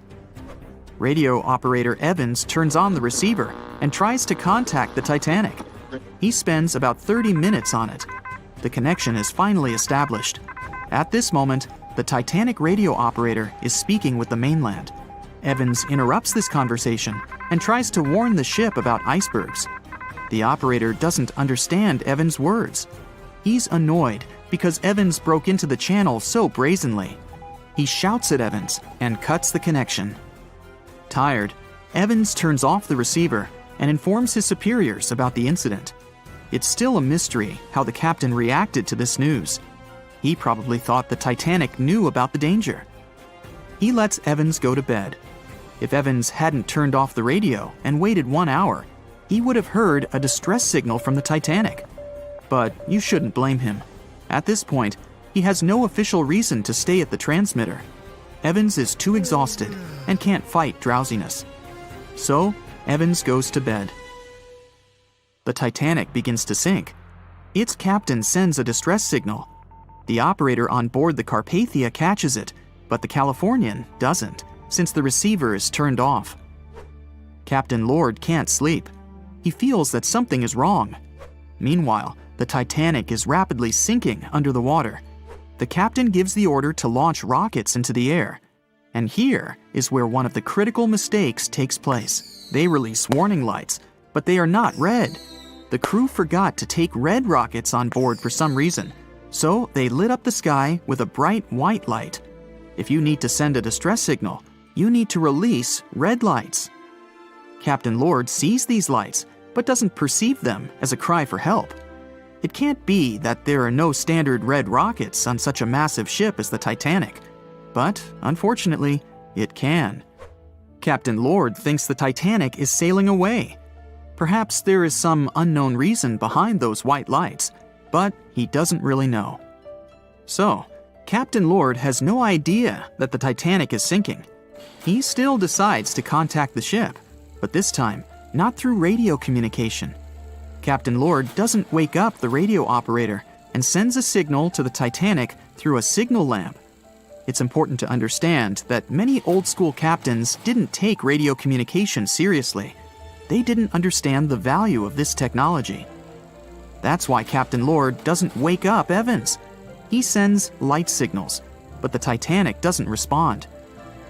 Radio operator Evans turns on the receiver and tries to contact the Titanic. He spends about 30 minutes on it. The connection is finally established. At this moment, the Titanic radio operator is speaking with the mainland. Evans interrupts this conversation and tries to warn the ship about icebergs. The operator doesn't understand Evans' words. He's annoyed because Evans broke into the channel so brazenly. He shouts at Evans and cuts the connection. Tired, Evans turns off the receiver and informs his superiors about the incident. It's still a mystery how the captain reacted to this news. He probably thought the Titanic knew about the danger. He lets Evans go to bed. If Evans hadn't turned off the radio and waited 1 hour, he would have heard a distress signal from the Titanic. But you shouldn't blame him. At this point, he has no official reason to stay at the transmitter. Evans is too exhausted and can't fight drowsiness. So, Evans goes to bed. The Titanic begins to sink. Its captain sends a distress signal. The operator on board the Carpathia catches it, but the Californian doesn't, since the receiver is turned off. Captain Lord can't sleep. He feels that something is wrong. Meanwhile, the Titanic is rapidly sinking under the water. The captain gives the order to launch rockets into the air. And here is where one of the critical mistakes takes place. They release warning lights, but they are not red. The crew forgot to take red rockets on board for some reason, so they lit up the sky with a bright white light. If you need to send a distress signal, you need to release red lights. Captain Lord sees these lights, but doesn't perceive them as a cry for help. It can't be that there are no standard red rockets on such a massive ship as the Titanic. But, unfortunately, it can. Captain Lord thinks the Titanic is sailing away. Perhaps there is some unknown reason behind those white lights, but he doesn't really know. So, Captain Lord has no idea that the Titanic is sinking. He still decides to contact the ship, but this time, not through radio communication. Captain Lord doesn't wake up the radio operator and sends a signal to the Titanic through a signal lamp. It's important to understand that many old-school captains didn't take radio communication seriously. They didn't understand the value of this technology. That's why Captain Lord doesn't wake up Evans. He sends light signals, but the Titanic doesn't respond.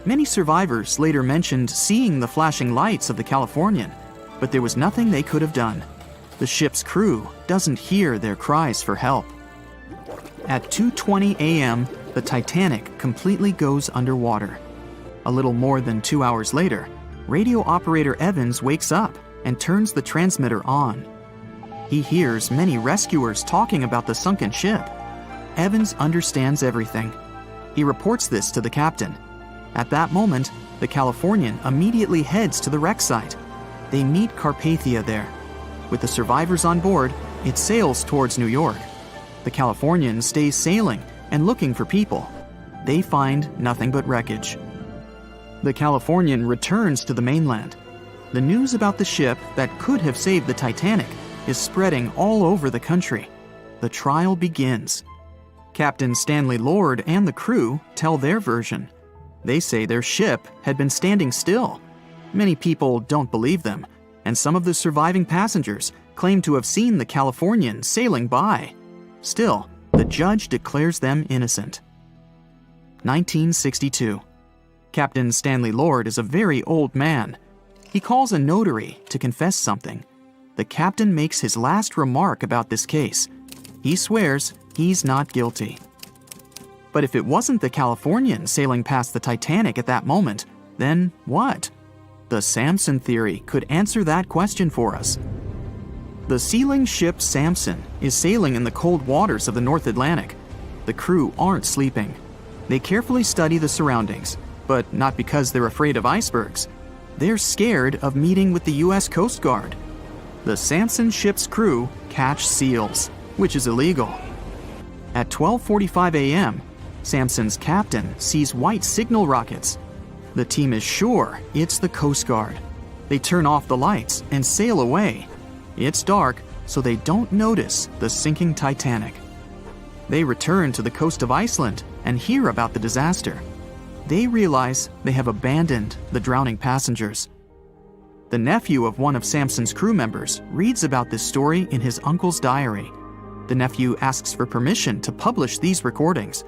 Many survivors later mentioned seeing the flashing lights of the Californian, but there was nothing they could have done. The ship's crew doesn't hear their cries for help. At 2:20 a.m., the Titanic completely goes underwater. A little more than 2 hours later, radio operator Evans wakes up and turns the transmitter on. He hears many rescuers talking about the sunken ship. Evans understands everything. He reports this to the captain. At that moment, the Californian immediately heads to the wreck site. They meet Carpathia there. With the survivors on board, it sails towards New York. The Californian stays sailing and looking for people. They find nothing but wreckage. The Californian returns to the mainland. The news about the ship that could have saved the Titanic is spreading all over the country. The trial begins. Captain Stanley Lord and the crew tell their version. They say their ship had been standing still. Many people don't believe them, and some of the surviving passengers claim to have seen the Californians sailing by. Still, the judge declares them innocent. 1962. Captain Stanley Lord is a very old man. He calls a notary to confess something. The captain makes his last remark about this case. He swears he's not guilty. But if it wasn't the Californians sailing past the Titanic at that moment, then what? The Samson theory could answer that question for us. The sealing ship Samson is sailing in the cold waters of the North Atlantic. The crew aren't sleeping. They carefully study the surroundings, but not because they're afraid of icebergs. They're scared of meeting with the U.S. Coast Guard. The Samson ship's crew catch seals, which is illegal. At 12:45 a.m., Samson's captain sees white signal rockets. The team is sure it's the Coast Guard. They turn off the lights and sail away. It's dark, so they don't notice the sinking Titanic. They return to the coast of Iceland and hear about the disaster. They realize they have abandoned the drowning passengers. The nephew of one of Samson's crew members reads about this story in his uncle's diary. The nephew asks for permission to publish these recordings.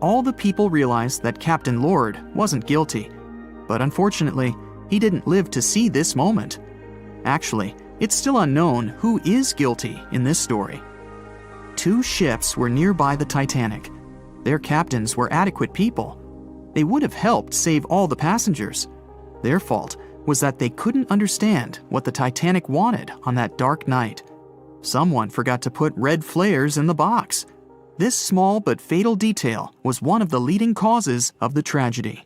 All the people realize that Captain Lord wasn't guilty, but unfortunately, he didn't live to see this moment. Actually, it's still unknown who is guilty in this story. 2 ships were nearby the Titanic. Their captains were adequate people. They would have helped save all the passengers. Their fault was that they couldn't understand what the Titanic wanted on that dark night. Someone forgot to put red flares in the box. This small but fatal detail was one of the leading causes of the tragedy.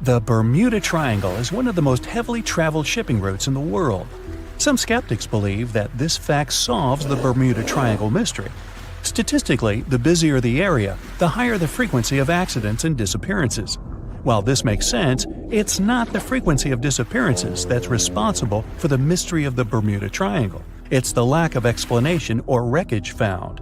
The Bermuda Triangle is one of the most heavily traveled shipping routes in the world. Some skeptics believe that this fact solves the Bermuda Triangle mystery. Statistically, the busier the area, the higher the frequency of accidents and disappearances. While this makes sense, it's not the frequency of disappearances that's responsible for the mystery of the Bermuda Triangle. It's the lack of explanation or wreckage found.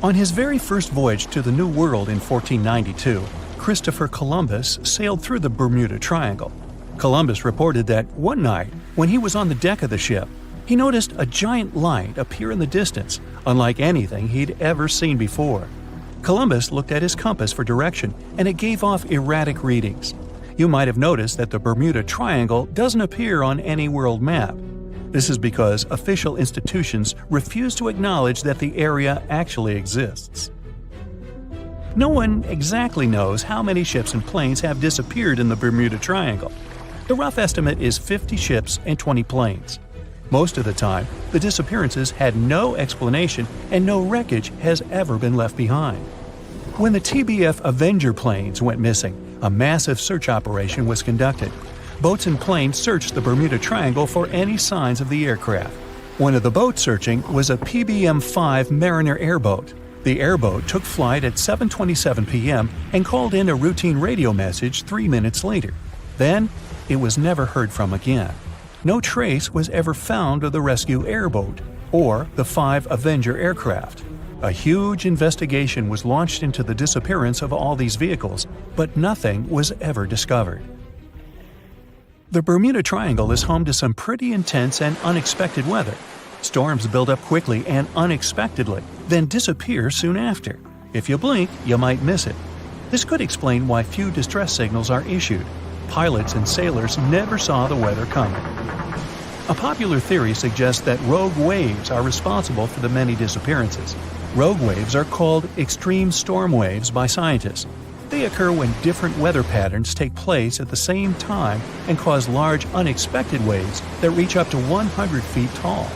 On his very first voyage to the New World in 1492, Christopher Columbus sailed through the Bermuda Triangle. Columbus reported that one night, when he was on the deck of the ship, he noticed a giant light appear in the distance, unlike anything he'd ever seen before. Columbus looked at his compass for direction, and it gave off erratic readings. You might have noticed that the Bermuda Triangle doesn't appear on any world map. This is because official institutions refuse to acknowledge that the area actually exists. No one exactly knows how many ships and planes have disappeared in the Bermuda Triangle. The rough estimate is 50 ships and 20 planes. Most of the time, the disappearances had no explanation and no wreckage has ever been left behind. When the TBF Avenger planes went missing, a massive search operation was conducted. Boats and planes searched the Bermuda Triangle for any signs of the aircraft. One of the boats searching was a PBM-5 Mariner airboat. The airboat took flight at 7:27 p.m. and called in a routine radio message 3 minutes later. Then, it was never heard from again. No trace was ever found of the rescue airboat or the 5 Avenger aircraft. A huge investigation was launched into the disappearance of all these vehicles, but nothing was ever discovered. The Bermuda Triangle is home to some pretty intense and unexpected weather. Storms build up quickly and unexpectedly, then disappear soon after. If you blink, you might miss it. This could explain why few distress signals are issued. Pilots and sailors never saw the weather coming. A popular theory suggests that rogue waves are responsible for the many disappearances. Rogue waves are called extreme storm waves by scientists. They occur when different weather patterns take place at the same time and cause large, unexpected waves that reach up to 100 feet tall.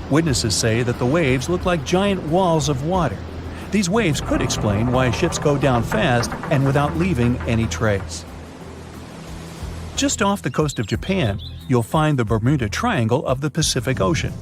Witnesses say that the waves look like giant walls of water. These waves could explain why ships go down fast and without leaving any trace. Just off the coast of Japan, you'll find the Bermuda Triangle of the Pacific Ocean.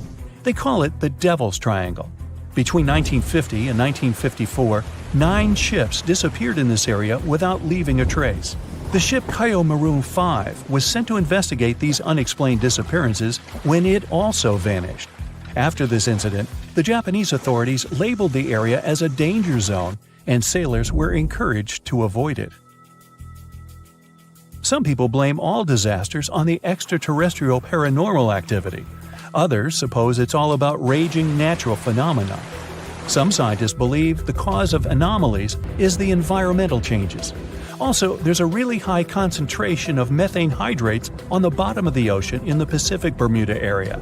They call it the Devil's Triangle. Between 1950 and 1954, 9 ships disappeared in this area without leaving a trace. The ship Kaio Maroon 5 was sent to investigate these unexplained disappearances when it also vanished. After this incident, the Japanese authorities labeled the area as a danger zone, and sailors were encouraged to avoid it. Some people blame all disasters on the extraterrestrial paranormal activity. Others suppose it's all about raging natural phenomena. Some scientists believe the cause of anomalies is the environmental changes. Also, there's a really high concentration of methane hydrates on the bottom of the ocean in the Pacific Bermuda area.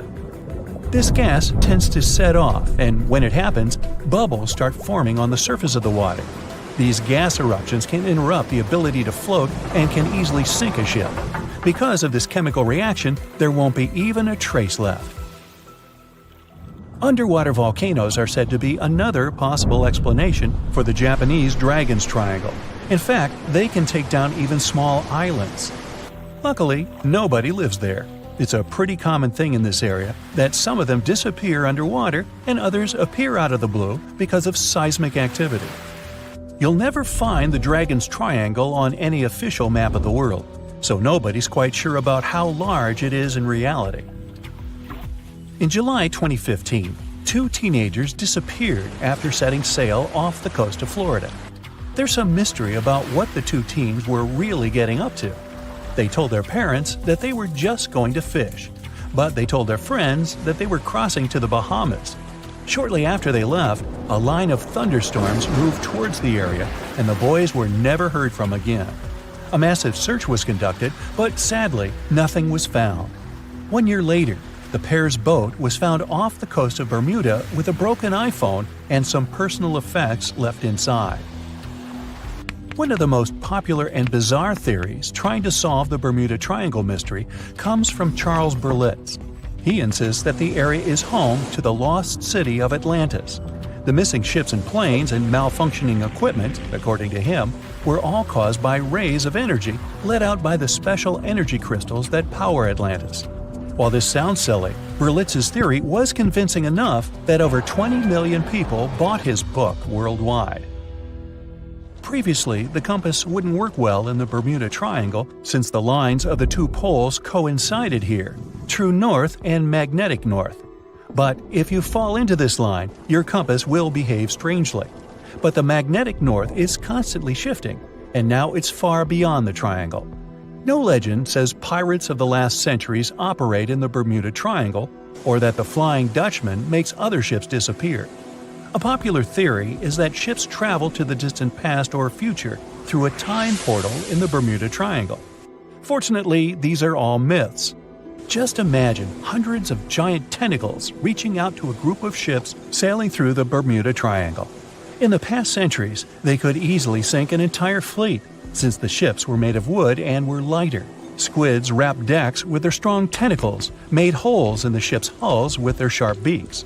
This gas tends to set off, and when it happens, bubbles start forming on the surface of the water. These gas eruptions can interrupt the ability to float and can easily sink a ship. Because of this chemical reaction, there won't be even a trace left. Underwater volcanoes are said to be another possible explanation for the Japanese Dragon's Triangle. In fact, they can take down even small islands. Luckily, nobody lives there. It's a pretty common thing in this area that some of them disappear underwater and others appear out of the blue because of seismic activity. You'll never find the Dragon's Triangle on any official map of the world, so nobody's quite sure about how large it is in reality. In July 2015, 2 teenagers disappeared after setting sail off the coast of Florida. There's some mystery about what the 2 teens were really getting up to. They told their parents that they were just going to fish, but they told their friends that they were crossing to the Bahamas. Shortly after they left, a line of thunderstorms moved towards the area, and the boys were never heard from again. A massive search was conducted, but sadly, nothing was found. 1 year later, the pair's boat was found off the coast of Bermuda with a broken iPhone and some personal effects left inside. One of the most popular and bizarre theories trying to solve the Bermuda Triangle mystery comes from Charles Berlitz. He insists that the area is home to the lost city of Atlantis. The missing ships and planes and malfunctioning equipment, according to him, were all caused by rays of energy let out by the special energy crystals that power Atlantis. While this sounds silly, Berlitz's theory was convincing enough that over 20 million people bought his book worldwide. Previously, the compass wouldn't work well in the Bermuda Triangle since the lines of the 2 poles coincided here, true north and magnetic north. But if you fall into this line, your compass will behave strangely. But the magnetic north is constantly shifting, and now it's far beyond the triangle. No legend says pirates of the last centuries operate in the Bermuda Triangle, or that the Flying Dutchman makes other ships disappear. A popular theory is that ships travel to the distant past or future through a time portal in the Bermuda Triangle. Fortunately, these are all myths. Just imagine hundreds of giant tentacles reaching out to a group of ships sailing through the Bermuda Triangle. In the past centuries, they could easily sink an entire fleet, since the ships were made of wood and were lighter. Squids wrapped decks with their strong tentacles, made holes in the ship's hulls with their sharp beaks.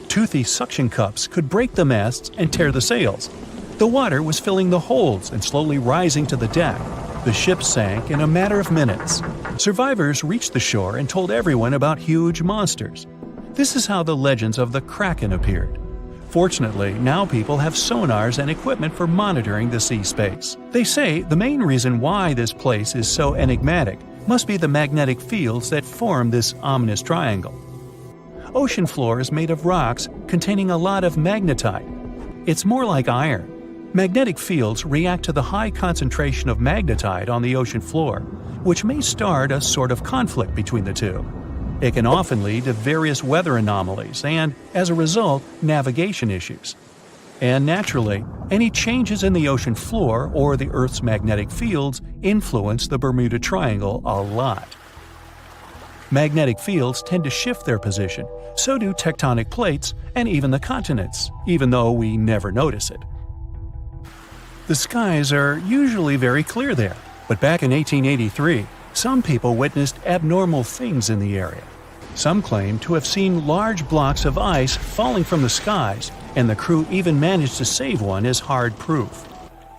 Toothy suction cups could break the masts and tear the sails. The water was filling the holds and slowly rising to the deck. The ship sank in a matter of minutes. Survivors reached the shore and told everyone about huge monsters. This is how the legends of the Kraken appeared. Fortunately, now people have sonars and equipment for monitoring the sea space. They say the main reason why this place is so enigmatic must be the magnetic fields that form this ominous triangle. Ocean floor is made of rocks containing a lot of magnetite. It's more like iron. Magnetic fields react to the high concentration of magnetite on the ocean floor, which may start a sort of conflict between the two. It can often lead to various weather anomalies and, as a result, navigation issues. And naturally, any changes in the ocean floor or the Earth's magnetic fields influence the Bermuda Triangle a lot. Magnetic fields tend to shift their position, so do tectonic plates and even the continents, even though we never notice it. The skies are usually very clear there, but back in 1883, some people witnessed abnormal things in the area. Some claim to have seen large blocks of ice falling from the skies, and the crew even managed to save one as hard proof.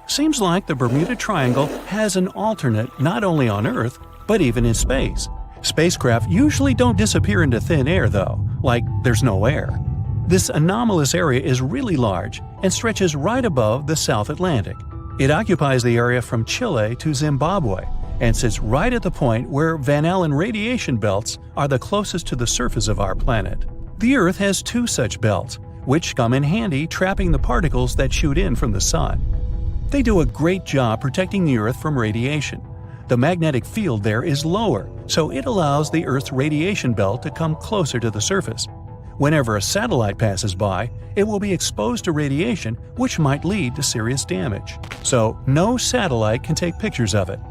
Seems like the Bermuda Triangle has an alternate not only on Earth, but even in space. Spacecraft usually don't disappear into thin air though, like there's no air. This anomalous area is really large and stretches right above the South Atlantic. It occupies the area from Chile to Zimbabwe and sits right at the point where Van Allen radiation belts are the closest to the surface of our planet. The Earth has 2 such belts, which come in handy trapping the particles that shoot in from the sun. They do a great job protecting the Earth from radiation. The magnetic field there is lower, so it allows the Earth's radiation belt to come closer to the surface. Whenever a satellite passes by, it will be exposed to radiation, which might lead to serious damage. So, no satellite can take pictures of it.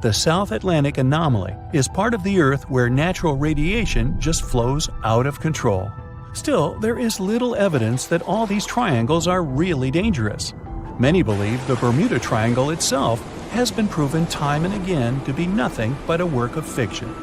The South Atlantic anomaly is part of the Earth where natural radiation just flows out of control. Still, there is little evidence that all these triangles are really dangerous. Many believe the Bermuda Triangle itself has been proven time and again to be nothing but a work of fiction.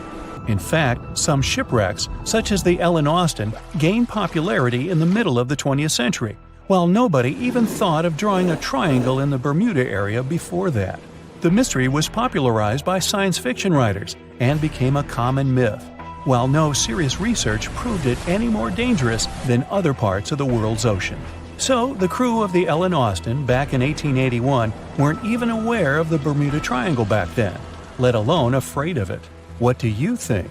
In fact, some shipwrecks, such as the Ellen Austin, gained popularity in the middle of the 20th century, while nobody even thought of drawing a triangle in the Bermuda area before that. The mystery was popularized by science fiction writers and became a common myth, while no serious research proved it any more dangerous than other parts of the world's ocean. So, the crew of the Ellen Austin back in 1881 weren't even aware of the Bermuda Triangle back then, let alone afraid of it. What do you think?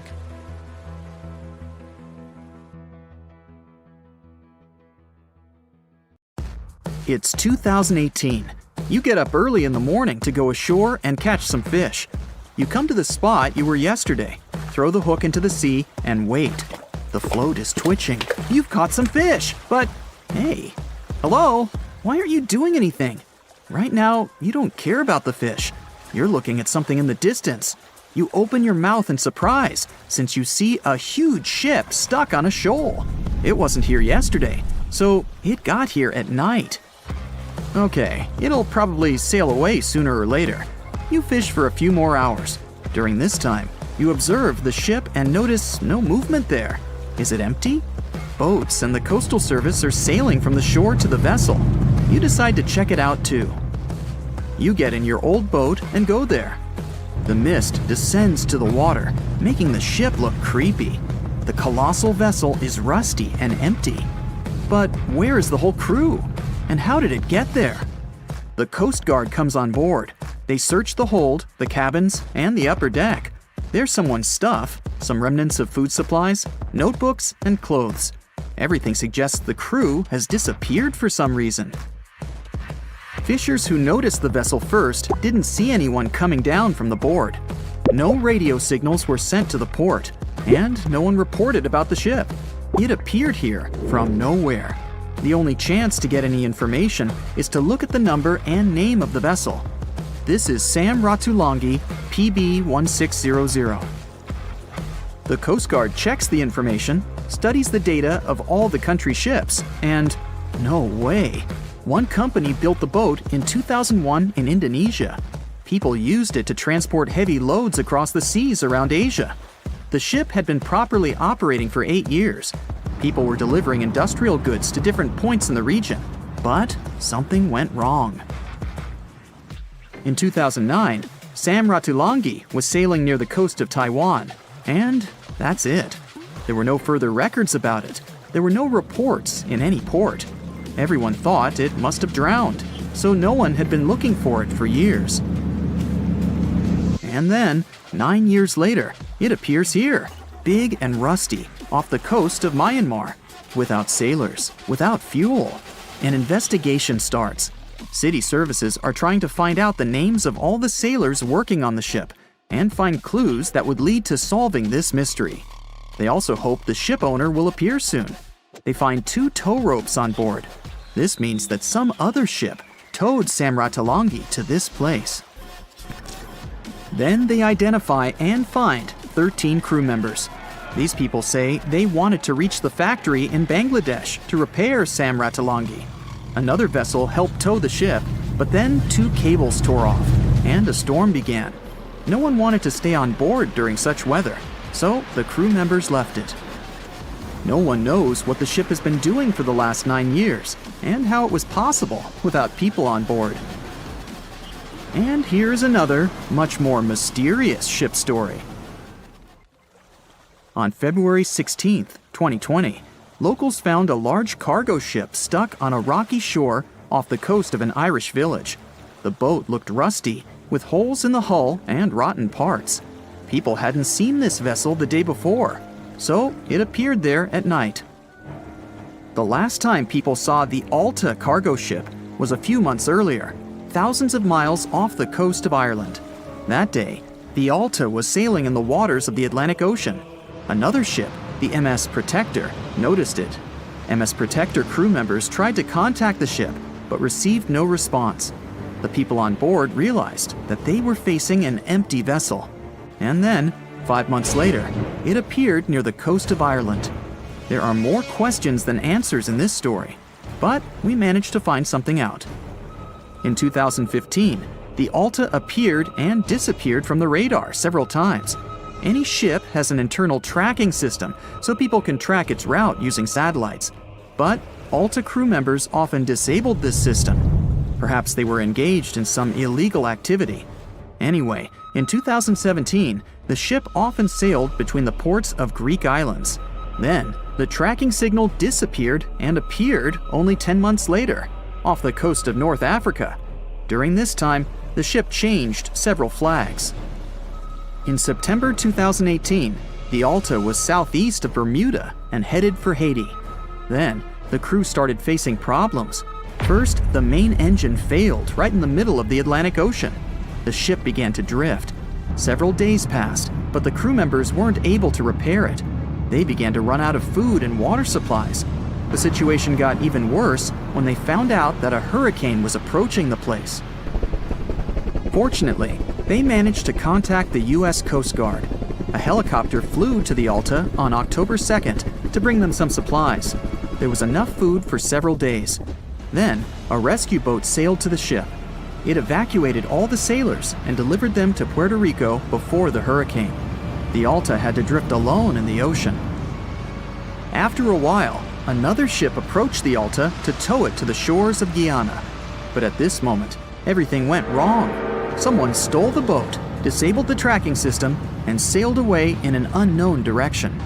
It's 2018. You get up early in the morning to go ashore and catch some fish. You come to the spot you were yesterday, throw the hook into the sea, and wait. The float is twitching. You've caught some fish, but hey, hello? Why aren't you doing anything? Right now, you don't care about the fish. You're looking at something in the distance. You open your mouth in surprise since you see a huge ship stuck on a shoal. It wasn't here yesterday, so it got here at night. Okay, it'll probably sail away sooner or later. You fish for a few more hours. During this time, you observe the ship and notice no movement there. Is it empty? Boats and the Coastal Service are sailing from the shore to the vessel. You decide to check it out too. You get in your old boat and go there. The mist descends to the water, making the ship look creepy. The colossal vessel is rusty and empty. But where is the whole crew? And how did it get there? The Coast Guard comes on board. They search the hold, the cabins, and the upper deck. There's someone's stuff, some remnants of food supplies, notebooks, and clothes. Everything suggests the crew has disappeared for some reason. Fishers who noticed the vessel first didn't see anyone coming down from the board. No radio signals were sent to the port, and no one reported about the ship. It appeared here from nowhere. The only chance to get any information is to look at the number and name of the vessel. This is Sam Ratulangi, PB 1600. The Coast Guard checks the information, studies the data of all the country ships, and no way. One company built the boat in 2001 in Indonesia. People used it to transport heavy loads across the seas around Asia. The ship had been properly operating for 8 years. People were delivering industrial goods to different points in the region, but something went wrong. In 2009, Sam Ratulangi was sailing near the coast of Taiwan, and that's it. There were no further records about it. There were no reports in any port. Everyone thought it must have drowned, so no one had been looking for it for years. And then, 9 years later, it appears here, big and rusty, off the coast of Myanmar, without sailors, without fuel. An investigation starts. City services are trying to find out the names of all the sailors working on the ship and find clues that would lead to solving this mystery. They also hope the ship owner will appear soon. They find 2 tow ropes on board. This means that some other ship towed Sam Ratulangi to this place. Then they identify and find 13 crew members. These people say they wanted to reach the factory in Bangladesh to repair Sam Ratulangi. Another vessel helped tow the ship, but then 2 cables tore off, and a storm began. No one wanted to stay on board during such weather, so the crew members left it. No one knows what the ship has been doing for the last 9 years, and how it was possible without people on board. And here's another, much more mysterious ship story. On February 16, 2020, locals found a large cargo ship stuck on a rocky shore off the coast of an Irish village. The boat looked rusty, with holes in the hull and rotten parts. People hadn't seen this vessel the day before, so it appeared there at night. The last time people saw the Alta cargo ship was a few months earlier, thousands of miles off the coast of Ireland. That day, the Alta was sailing in the waters of the Atlantic Ocean. Another ship, the MS Protector, noticed it. MS Protector crew members tried to contact the ship, but received no response. The people on board realized that they were facing an empty vessel. And then, 5 months later, it appeared near the coast of Ireland. There are more questions than answers in this story, but we managed to find something out. In 2015, the Alta appeared and disappeared from the radar several times. Any ship has an internal tracking system, so people can track its route using satellites. But Alta crew members often disabled this system. Perhaps they were engaged in some illegal activity. Anyway, in 2017, the ship often sailed between the ports of Greek islands. Then, the tracking signal disappeared and appeared only 10 months later, off the coast of North Africa. During this time, the ship changed several flags. In September 2018, the Alta was southeast of Bermuda and headed for Haiti. Then, the crew started facing problems. First, the main engine failed right in the middle of the Atlantic Ocean. The ship began to drift. Several days passed, but the crew members weren't able to repair it. They began to run out of food and water supplies. The situation got even worse when they found out that a hurricane was approaching the place. Fortunately, they managed to contact the U.S. Coast Guard. A helicopter flew to the Alta on October 2nd to bring them some supplies. There was enough food for several days. Then, a rescue boat sailed to the ship. It evacuated all the sailors and delivered them to Puerto Rico before the hurricane. The Alta had to drift alone in the ocean. After a while, another ship approached the Alta to tow it to the shores of Guyana. But at this moment, everything went wrong. Someone stole the boat, disabled the tracking system, and sailed away in an unknown direction.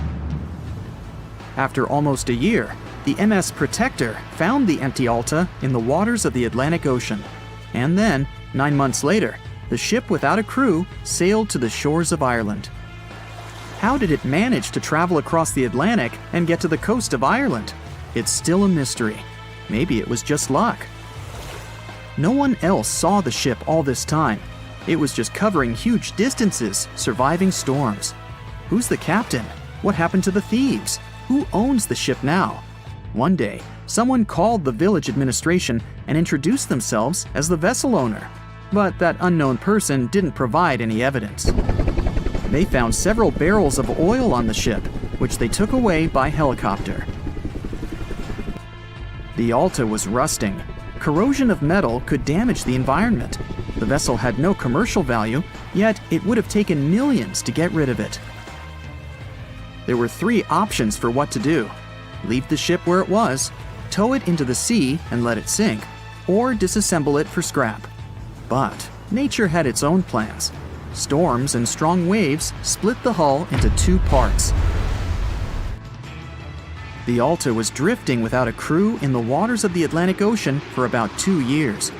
After almost a year, the MS Protector found the empty Alta in the waters of the Atlantic Ocean. And then, 9 months later, the ship without a crew sailed to the shores of Ireland. How did it manage to travel across the Atlantic and get to the coast of Ireland? It's still a mystery. Maybe it was just luck. No one else saw the ship all this time. It was just covering huge distances, surviving storms. Who's the captain? What happened to the thieves? Who owns the ship now? One day, someone called the village administration and introduced themselves as the vessel owner. But that unknown person didn't provide any evidence. They found several barrels of oil on the ship, which they took away by helicopter. The Alta was rusting. Corrosion of metal could damage the environment. The vessel had no commercial value, yet it would have taken millions to get rid of it. There were 3 options for what to do: leave the ship where it was, tow it into the sea and let it sink, or disassemble it for scrap. But nature had its own plans. Storms and strong waves split the hull into 2 parts. The Alta was drifting without a crew in the waters of the Atlantic Ocean for about 2 years.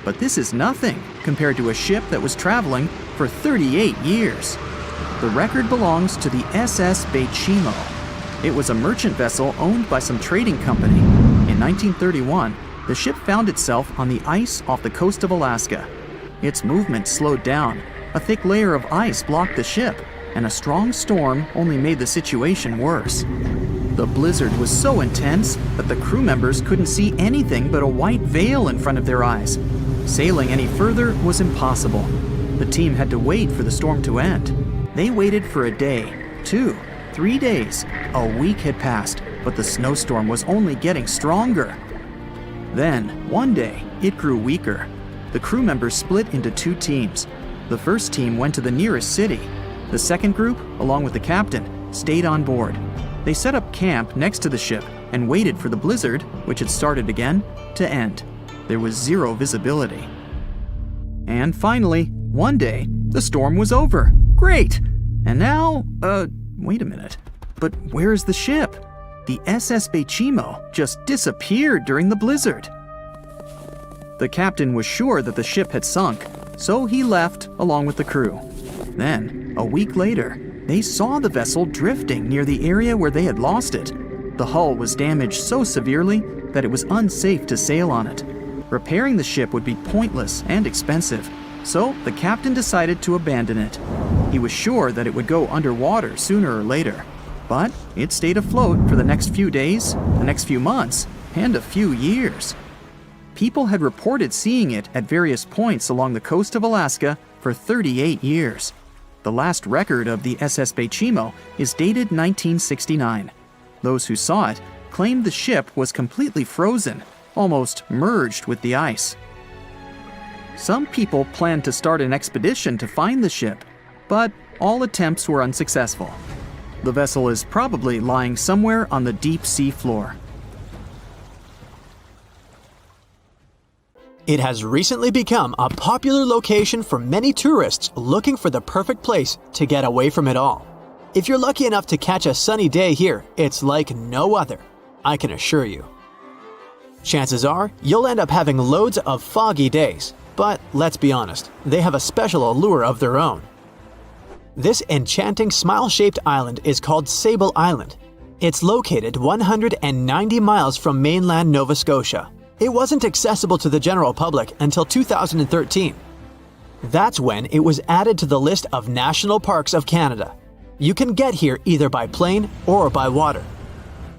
But this is nothing compared to a ship that was traveling for 38 years. The record belongs to the SS Baychimo. It was a merchant vessel owned by some trading company. In 1931, the ship found itself on the ice off the coast of Alaska. Its movement slowed down. A thick layer of ice blocked the ship, and a strong storm only made the situation worse. The blizzard was so intense that the crew members couldn't see anything but a white veil in front of their eyes. Sailing any further was impossible. The team had to wait for the storm to end. They waited for a day, 2, 3 days. A week had passed, but the snowstorm was only getting stronger. Then, one day, it grew weaker. The crew members split into 2 teams. The first team went to the nearest city. The second group, along with the captain, stayed on board. They set up camp next to the ship and waited for the blizzard, which had started again, to end. There was 0 visibility. And finally, one day, the storm was over. Great! And now, wait a minute. But where's the ship? The SS Baychimo just disappeared during the blizzard. The captain was sure that the ship had sunk, so he left along with the crew. Then, a week later, they saw the vessel drifting near the area where they had lost it. The hull was damaged so severely that it was unsafe to sail on it. Repairing the ship would be pointless and expensive. so the captain decided to abandon it. He was sure that it would go underwater sooner or later, but it stayed afloat for the next few days, the next few months, and a few years. People had reported seeing it at various points along the coast of Alaska for 38 years. The last record of the SS Baychimo is dated 1969. Those who saw it claimed the ship was completely frozen, almost merged with the ice. Some people planned to start an expedition to find the ship, but all attempts were unsuccessful. The vessel is probably lying somewhere on the deep sea floor. It has recently become a popular location for many tourists looking for the perfect place to get away from it all. If you're lucky enough to catch a sunny day here, it's like no other, I can assure you. Chances are, you'll end up having loads of foggy days, but let's be honest, they have a special allure of their own. This enchanting smile-shaped island is called Sable Island. It's located 190 miles from mainland Nova Scotia. It wasn't accessible to the general public until 2013. That's when it was added to the list of national parks of Canada. You can get here either by plane or by water.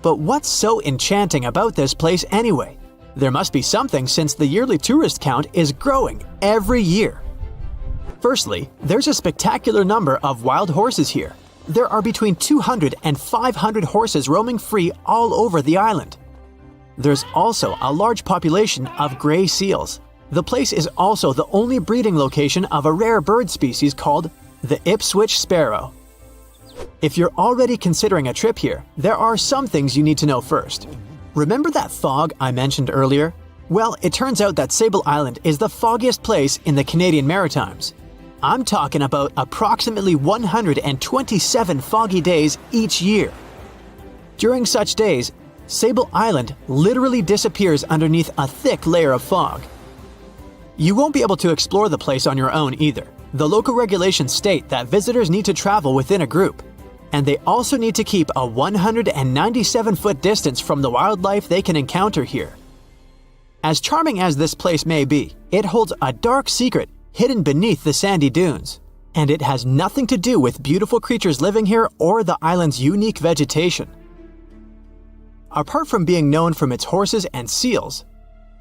But what's so enchanting about this place anyway? There must be something since the yearly tourist count is growing every year. Firstly, there's a spectacular number of wild horses here. There are between 200 and 500 horses roaming free all over the island. There's also a large population of gray seals. The place is also the only breeding location of a rare bird species called the Ipswich sparrow. If you're already considering a trip here, there are some things you need to know first. Remember that fog I mentioned earlier? Well, it turns out that Sable Island is the foggiest place in the Canadian Maritimes. I'm talking about approximately 127 foggy days each year. During such days, Sable Island literally disappears underneath a thick layer of fog. You won't be able to explore the place on your own either. The local regulations state that visitors need to travel within a group, and they also need to keep a 197-foot distance from the wildlife they can encounter here. As charming as this place may be, it holds a dark secret hidden beneath the sandy dunes, and it has nothing to do with beautiful creatures living here or the island's unique vegetation. Apart from being known from its horses and seals,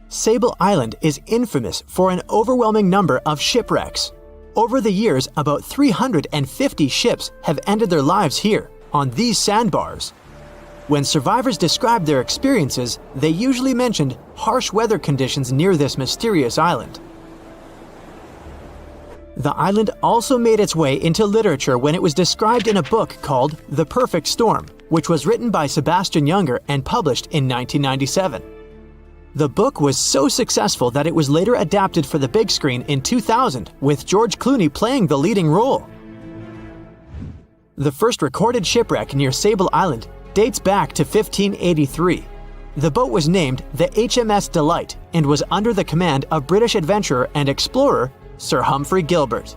Sable Island is infamous for an overwhelming number of shipwrecks. Over the years, about 350 ships have ended their lives here, on these sandbars. When survivors described their experiences, they usually mentioned harsh weather conditions near this mysterious island. The island also made its way into literature when it was described in a book called The Perfect Storm, which was written by Sebastian Junger and published in 1997. The book was so successful that it was later adapted for the big screen in 2000, with George Clooney playing the leading role. The first recorded shipwreck near Sable Island dates back to 1583. The boat was named the HMS Delight and was under the command of British adventurer and explorer Sir Humphrey Gilbert.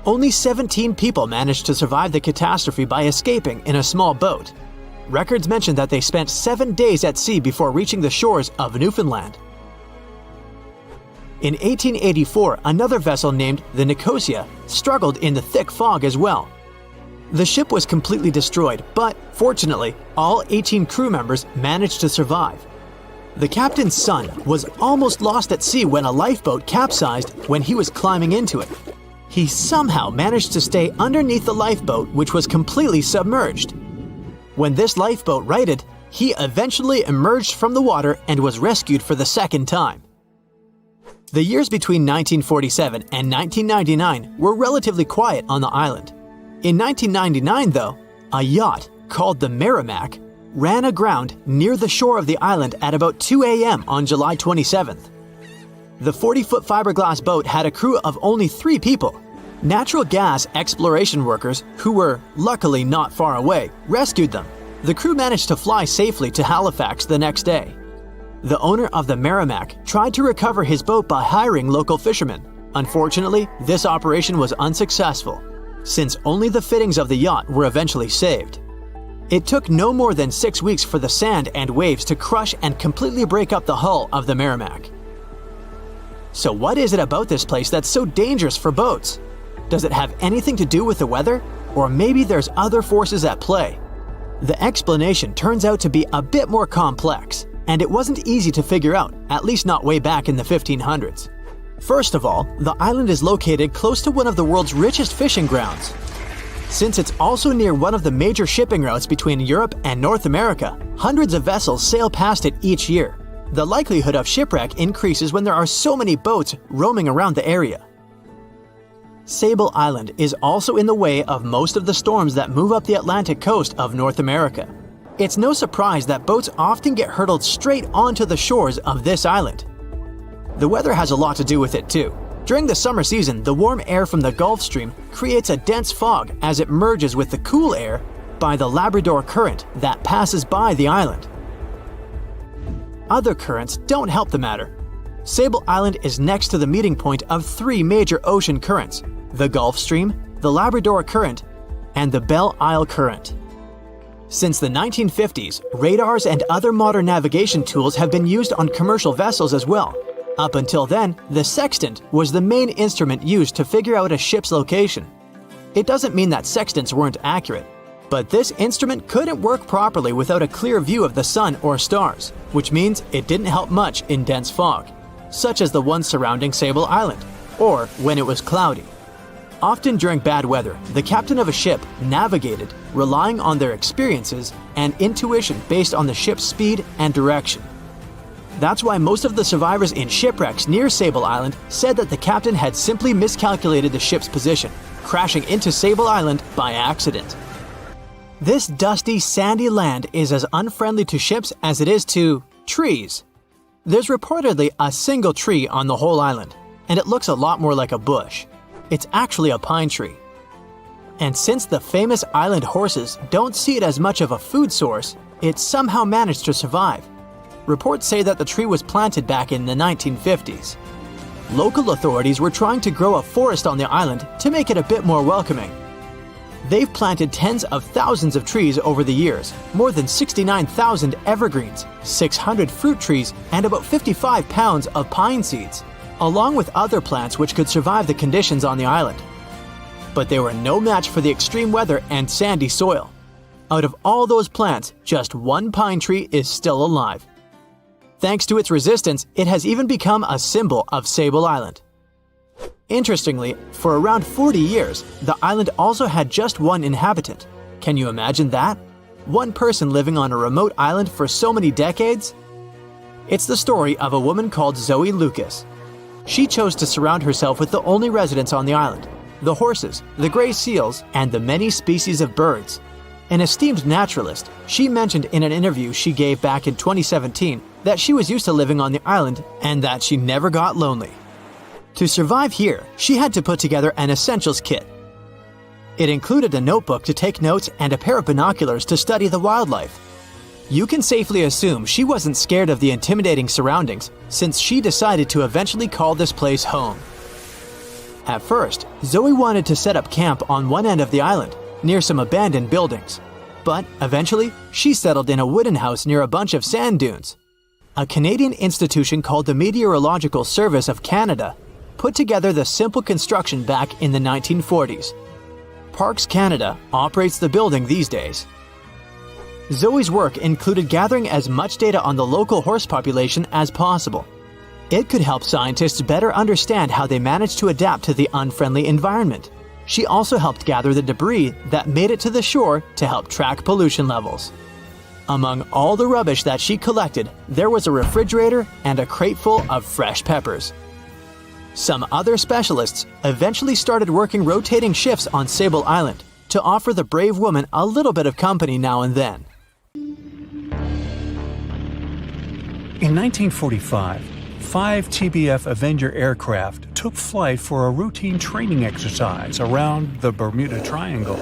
Only 17 people managed to survive the catastrophe by escaping in a small boat. Records mention that they spent 7 days at sea before reaching the shores of Newfoundland. In 1884, another vessel named the Nicosia struggled in the thick fog as well. The ship was completely destroyed, but fortunately, all 18 crew members managed to survive. The captain's son was almost lost at sea when a lifeboat capsized when he was climbing into it. He somehow managed to stay underneath the lifeboat, which was completely submerged. When this lifeboat righted, he eventually emerged from the water and was rescued for the second time. The years between 1947 and 1999 were relatively quiet on the island. In 1999, though, a yacht called the Merrimack ran aground near the shore of the island at about 2 a.m. on July 27th. The 40-foot fiberglass boat had a crew of only 3 people. Natural gas exploration workers, who were luckily not far away, rescued them. The crew managed to fly safely to Halifax the next day. The owner of the Merrimack tried to recover his boat by hiring local fishermen. Unfortunately, this operation was unsuccessful, since only the fittings of the yacht were eventually saved. It took no more than 6 weeks for the sand and waves to crush and completely break up the hull of the Merrimack. So what is it about this place that's so dangerous for boats? Does it have anything to do with the weather? Or maybe there's other forces at play? The explanation turns out to be a bit more complex, and it wasn't easy to figure out, at least not way back in the 1500s. First of all, the island is located close to one of the world's richest fishing grounds. Since it's also near one of the major shipping routes between Europe and North America, hundreds of vessels sail past it each year. The likelihood of shipwreck increases when there are so many boats roaming around the area. Sable Island is also in the way of most of the storms that move up the Atlantic coast of North America. It's no surprise that boats often get hurtled straight onto the shores of this island. The weather has a lot to do with it too. During the summer season, the warm air from the Gulf Stream creates a dense fog as it merges with the cool air by the Labrador Current that passes by the island. Other currents don't help the matter. Sable Island is next to the meeting point of three major ocean currents: the Gulf Stream, the Labrador Current, and the Belle Isle Current. Since the 1950s, radars and other modern navigation tools have been used on commercial vessels as well. Up until then, the sextant was the main instrument used to figure out a ship's location. It doesn't mean that sextants weren't accurate, but this instrument couldn't work properly without a clear view of the sun or stars, which means it didn't help much in dense fog, such as the one surrounding Sable Island, or when it was cloudy. Often during bad weather, the captain of a ship navigated, relying on their experiences and intuition based on the ship's speed and direction. That's why most of the survivors in shipwrecks near Sable Island said that the captain had simply miscalculated the ship's position, crashing into Sable Island by accident. This dusty, sandy land is as unfriendly to ships as it is to trees. There's reportedly a single tree on the whole island, and it looks a lot more like a bush. It's actually a pine tree. And since the famous island horses don't see it as much of a food source, it somehow managed to survive. Reports say that the tree was planted back in the 1950s. Local authorities were trying to grow a forest on the island to make it a bit more welcoming. They've planted tens of thousands of trees over the years, more than 69,000 evergreens, 600 fruit trees, and about 55 pounds of pine seeds, along with other plants which could survive the conditions on the island. But they were no match for the extreme weather and sandy soil. Out of all those plants, just one pine tree is still alive. Thanks to its resistance, it has even become a symbol of Sable Island. Interestingly, for around 40 years, the island also had just one inhabitant. Can you imagine that? One person living on a remote island for so many decades? It's the story of a woman called Zoe Lucas. She chose to surround herself with the only residents on the island: the horses, the gray seals, and the many species of birds. An esteemed naturalist, she mentioned in an interview she gave back in 2017 that she was used to living on the island and that she never got lonely. To survive here, she had to put together an essentials kit. It included a notebook to take notes and a pair of binoculars to study the wildlife. You can safely assume she wasn't scared of the intimidating surroundings, since she decided to eventually call this place home. At first, Zoe wanted to set up camp on one end of the island, near some abandoned buildings. But eventually, she settled in a wooden house near a bunch of sand dunes. A Canadian institution called the Meteorological Service of Canada put together the simple construction back in the 1940s. Parks Canada operates the building these days. Zoe's work included gathering as much data on the local horse population as possible. It could help scientists better understand how they managed to adapt to the unfriendly environment. She also helped gather the debris that made it to the shore to help track pollution levels. Among all the rubbish that she collected, there was a refrigerator and a crate full of fresh peppers. Some other specialists eventually started working rotating shifts on Sable Island to offer the brave woman a little bit of company now and then. In 1945, 5 TBF Avenger aircraft took flight for a routine training exercise around the Bermuda Triangle.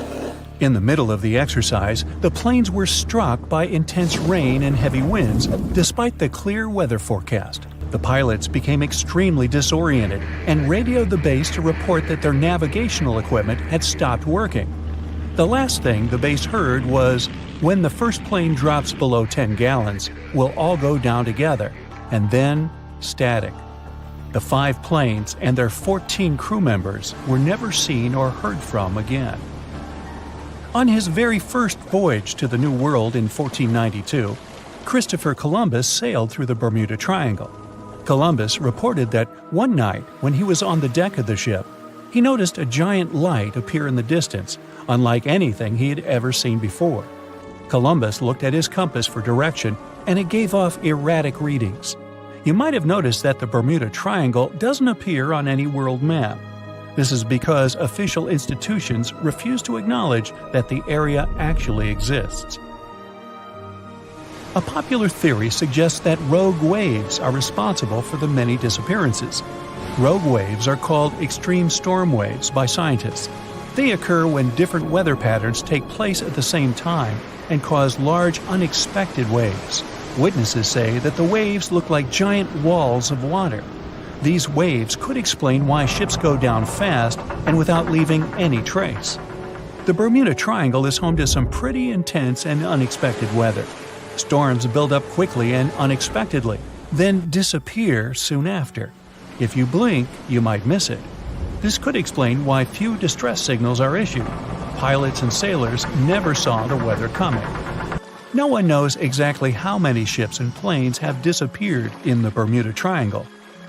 In the middle of the exercise, the planes were struck by intense rain and heavy winds, despite the clear weather forecast. The pilots became extremely disoriented and radioed the base to report that their navigational equipment had stopped working. The last thing the base heard was, "When the first plane drops below 10 gallons, we'll all go down together," and then static. The 5 planes and their 14 crew members were never seen or heard from again. On his very first voyage to the New World in 1492, Christopher Columbus sailed through the Bermuda Triangle. Columbus reported that one night when he was on the deck of the ship, he noticed a giant light appear in the distance, unlike anything he had ever seen before. Columbus looked at his compass for direction, and it gave off erratic readings. You might have noticed that the Bermuda Triangle doesn't appear on any world map. This is because official institutions refuse to acknowledge that the area actually exists. A popular theory suggests that rogue waves are responsible for the many disappearances. Rogue waves are called extreme storm waves by scientists. They occur when different weather patterns take place at the same time and cause large unexpected waves. Witnesses say that the waves look like giant walls of water. These waves could explain why ships go down fast and without leaving any trace. The Bermuda Triangle is home to some pretty intense and unexpected weather. Storms build up quickly and unexpectedly, then disappear soon after. If you blink, you might miss it. This could explain why few distress signals are issued. Pilots and sailors never saw the weather coming. No one knows exactly how many ships and planes have disappeared in the Bermuda Triangle.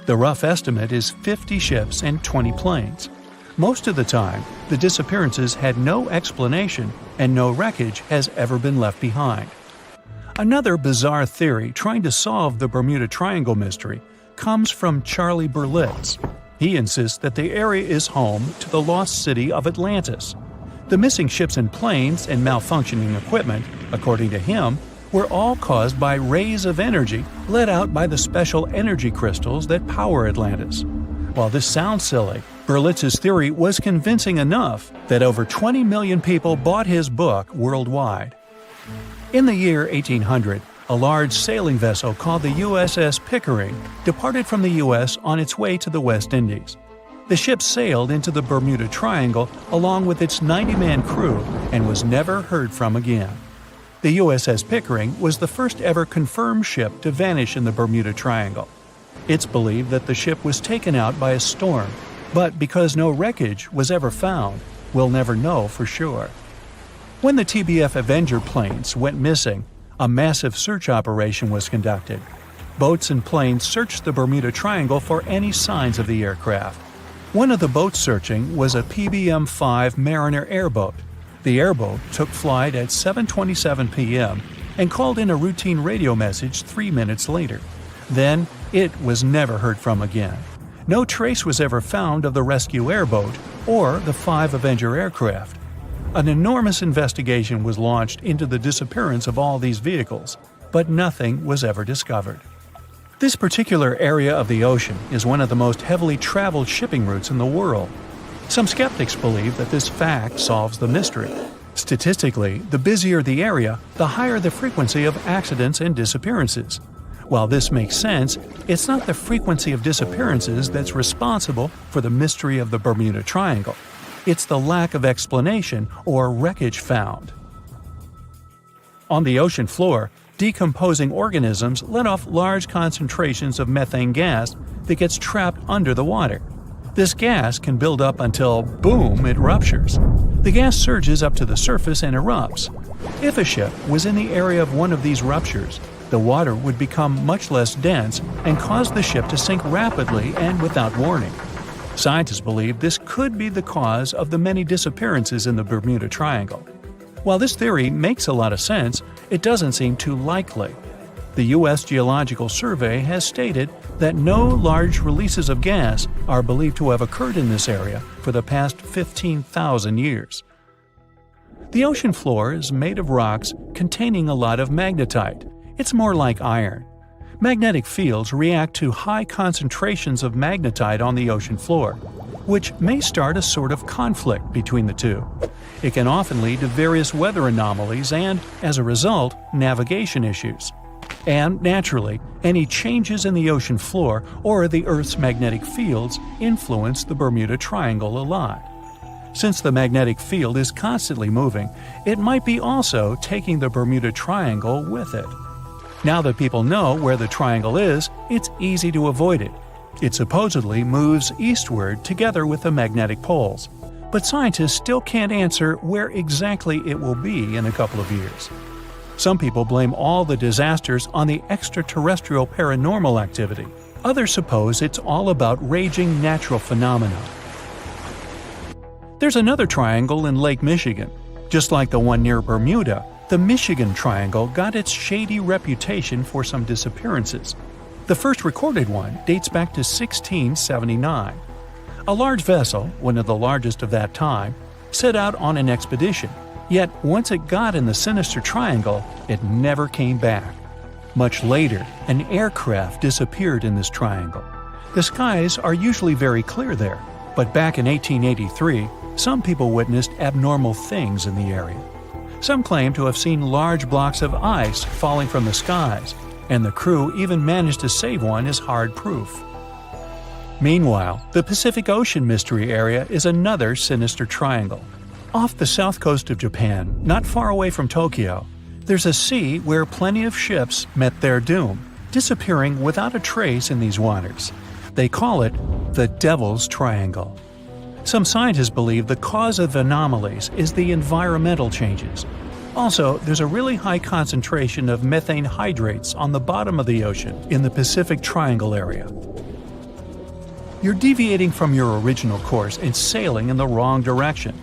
The rough estimate is 50 ships and 20 planes. Most of the time, the disappearances had no explanation and no wreckage has ever been left behind. Another bizarre theory trying to solve the Bermuda Triangle mystery comes from Charlie Berlitz. He insists that the area is home to the lost city of Atlantis. The missing ships and planes and malfunctioning equipment, according to him, were all caused by rays of energy let out by the special energy crystals that power Atlantis. While this sounds silly, Berlitz's theory was convincing enough that over 20 million people bought his book worldwide. In the year 1800, a large sailing vessel called the SS Pickering departed from the U.S. on its way to the West Indies. The ship sailed into the Bermuda Triangle along with its 90-man crew and was never heard from again. The USS Pickering was the first ever confirmed ship to vanish in the Bermuda Triangle. It's believed that the ship was taken out by a storm, but because no wreckage was ever found, we'll never know for sure. When the TBF Avenger planes went missing, a massive search operation was conducted. Boats and planes searched the Bermuda Triangle for any signs of the aircraft. One of the boats searching was a PBM-5 Mariner airboat. The airboat took flight at 7:27 p.m. and called in a routine radio message 3 minutes later. Then, it was never heard from again. No trace was ever found of the rescue airboat or the 5 Avenger aircraft. An enormous investigation was launched into the disappearance of all these vehicles, but nothing was ever discovered. This particular area of the ocean is one of the most heavily traveled shipping routes in the world. Some skeptics believe that this fact solves the mystery. Statistically, the busier the area, the higher the frequency of accidents and disappearances. While this makes sense, it's not the frequency of disappearances that's responsible for the mystery of the Bermuda Triangle. It's the lack of explanation or wreckage found. On the ocean floor, decomposing organisms let off large concentrations of methane gas that gets trapped under the water. This gas can build up until, boom, it ruptures. The gas surges up to the surface and erupts. If a ship was in the area of one of these ruptures, the water would become much less dense and cause the ship to sink rapidly and without warning. Scientists believe this could be the cause of the many disappearances in the Bermuda Triangle. While this theory makes a lot of sense, it doesn't seem too likely. The U.S. Geological Survey has stated that no large releases of gas are believed to have occurred in this area for the past 15,000 years. The ocean floor is made of rocks containing a lot of magnetite. It's more like iron. Magnetic fields react to high concentrations of magnetite on the ocean floor, which may start a sort of conflict between the two. It can often lead to various weather anomalies and, as a result, navigation issues. And, naturally, any changes in the ocean floor or the Earth's magnetic fields influence the Bermuda Triangle a lot. Since the magnetic field is constantly moving, it might be also taking the Bermuda Triangle with it. Now that people know where the triangle is, it's easy to avoid it. It supposedly moves eastward together with the magnetic poles, but scientists still can't answer where exactly it will be in a couple of years. Some people blame all the disasters on the extraterrestrial paranormal activity. Others suppose it's all about raging natural phenomena. There's another triangle in Lake Michigan. Just like the one near Bermuda, the Michigan Triangle got its shady reputation for some disappearances. The first recorded one dates back to 1679. A large vessel, one of the largest of that time, set out on an expedition, yet once it got in the sinister triangle, it never came back. Much later, an aircraft disappeared in this triangle. The skies are usually very clear there, but back in 1883, some people witnessed abnormal things in the area. Some claim to have seen large blocks of ice falling from the skies, and the crew even managed to save one as hard proof. Meanwhile, the Pacific Ocean Mystery Area is another sinister triangle. Off the south coast of Japan, not far away from Tokyo, there's a sea where plenty of ships met their doom, disappearing without a trace in these waters. They call it the Devil's Triangle. Some scientists believe the cause of anomalies is the environmental changes. Also, there's a really high concentration of methane hydrates on the bottom of the ocean in the Pacific Triangle area. You're deviating from your original course and sailing in the wrong direction.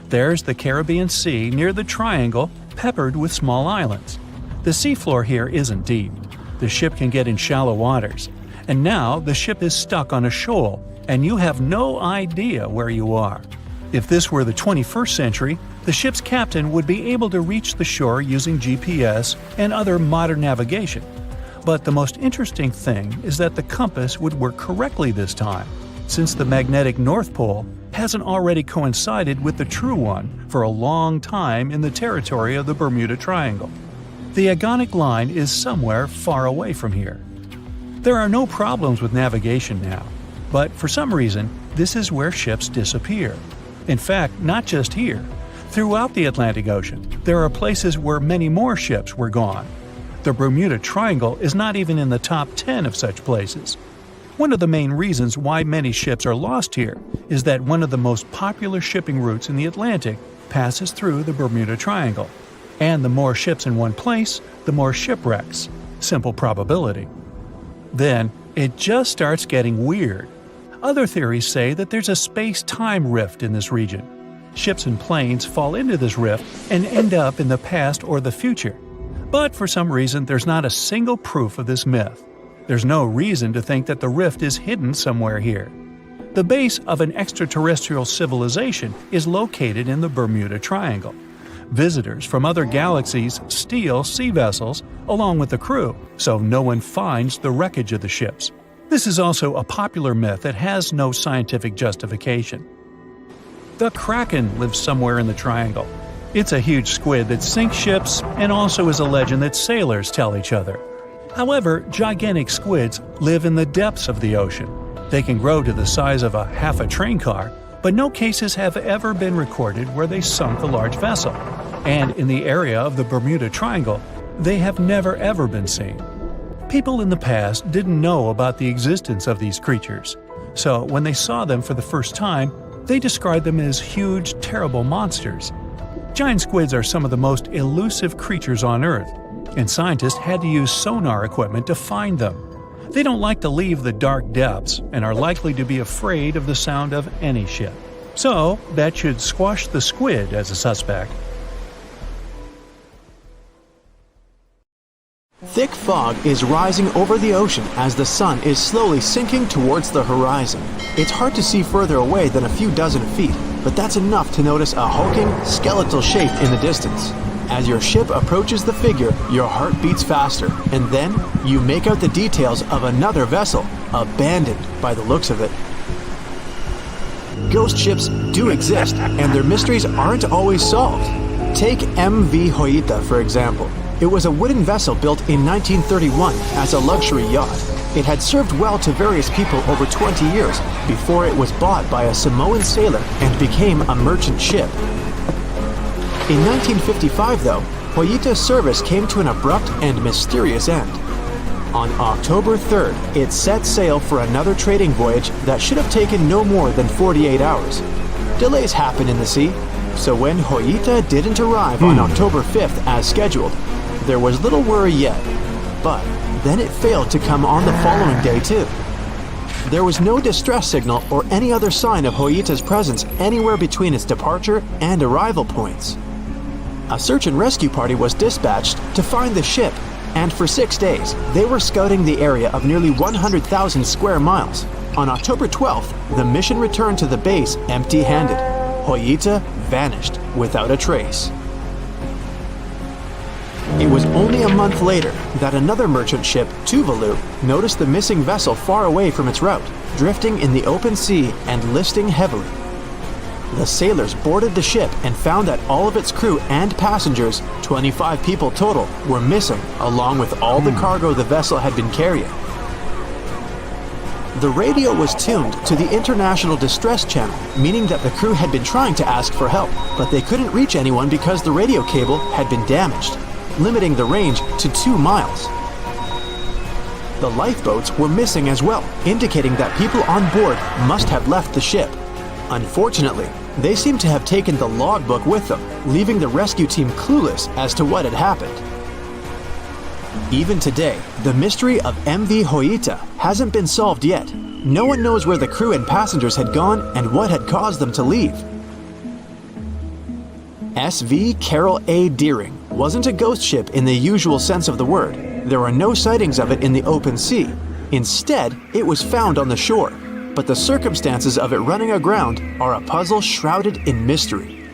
There's the Caribbean Sea near the triangle, peppered with small islands. The seafloor here isn't deep. The ship can get in shallow waters. And now the ship is stuck on a shoal, and you have no idea where you are. If this were the 21st century, the ship's captain would be able to reach the shore using GPS and other modern navigation. But the most interesting thing is that the compass would work correctly this time, since the magnetic North Pole hasn't already coincided with the true one for a long time in the territory of the Bermuda Triangle. The agonic line is somewhere far away from here. There are no problems with navigation now, but for some reason, this is where ships disappear. In fact, not just here. Throughout the Atlantic Ocean, there are places where many more ships were gone. The Bermuda Triangle is not even in the top 10 of such places. One of the main reasons why many ships are lost here is that one of the most popular shipping routes in the Atlantic passes through the Bermuda Triangle. And the more ships in one place, the more shipwrecks. Simple probability. Then, it just starts getting weird. Other theories say that there's a space-time rift in this region. Ships and planes fall into this rift and end up in the past or the future. But for some reason, there's not a single proof of this myth. There's no reason to think that the rift is hidden somewhere here. The base of an extraterrestrial civilization is located in the Bermuda Triangle. Visitors from other galaxies steal sea vessels along with the crew, so no one finds the wreckage of the ships. This is also a popular myth that has no scientific justification. The Kraken lives somewhere in the triangle. It's a huge squid that sinks ships and also is a legend that sailors tell each other. However, gigantic squids live in the depths of the ocean. They can grow to the size of half a train car, but no cases have ever been recorded where they sunk a large vessel. And in the area of the Bermuda Triangle, they have never ever been seen. People in the past didn't know about the existence of these creatures, so when they saw them for the first time, they described them as huge, terrible monsters. Giant squids are some of the most elusive creatures on Earth, and scientists had to use sonar equipment to find them. They don't like to leave the dark depths and are likely to be afraid of the sound of any ship. So, that should squash the squid as a suspect. Thick fog is rising over the ocean as the sun is slowly sinking towards the horizon. It's hard to see further away than a few dozen feet, but that's enough to notice a hulking, skeletal shape in the distance. As your ship approaches the figure, your heart beats faster, and then you make out the details of another vessel, abandoned by the looks of it. Ghost ships do exist, and their mysteries aren't always solved. Take MV Hoita, for example. It was a wooden vessel built in 1931 as a luxury yacht. It had served well to various people over 20 years before it was bought by a Samoan sailor and became a merchant ship. In 1955, though, Hoita's service came to an abrupt and mysterious end. On October 3rd, it set sail for another trading voyage that should have taken no more than 48 hours. Delays happen in the sea, so when Hoita didn't arrive on October 5th as scheduled, there was little worry yet. But then it failed to come on the following day too. There was no distress signal or any other sign of Hoita's presence anywhere between its departure and arrival points. A search and rescue party was dispatched to find the ship, and for 6 days, they were scouting the area of nearly 100,000 square miles. On October 12th, the mission returned to the base empty-handed. Hoita vanished without a trace. It was only a month later that another merchant ship, Tuvalu, noticed the missing vessel far away from its route, drifting in the open sea and listing heavily. The sailors boarded the ship and found that all of its crew and passengers, 25 people total, were missing, along with all the cargo the vessel had been carrying. The radio was tuned to the International Distress Channel, meaning that the crew had been trying to ask for help, but they couldn't reach anyone because the radio cable had been damaged, limiting the range to 2 miles. The lifeboats were missing as well, indicating that people on board must have left the ship. Unfortunately, they seem to have taken the logbook with them, leaving the rescue team clueless as to what had happened. Even today, the mystery of MV Hoita hasn't been solved yet. No one knows where the crew and passengers had gone and what had caused them to leave. SV Carol A. Deering wasn't a ghost ship in the usual sense of the word. There were no sightings of it in the open sea. Instead, it was found on the shore, but the circumstances of it running aground are a puzzle shrouded in mystery.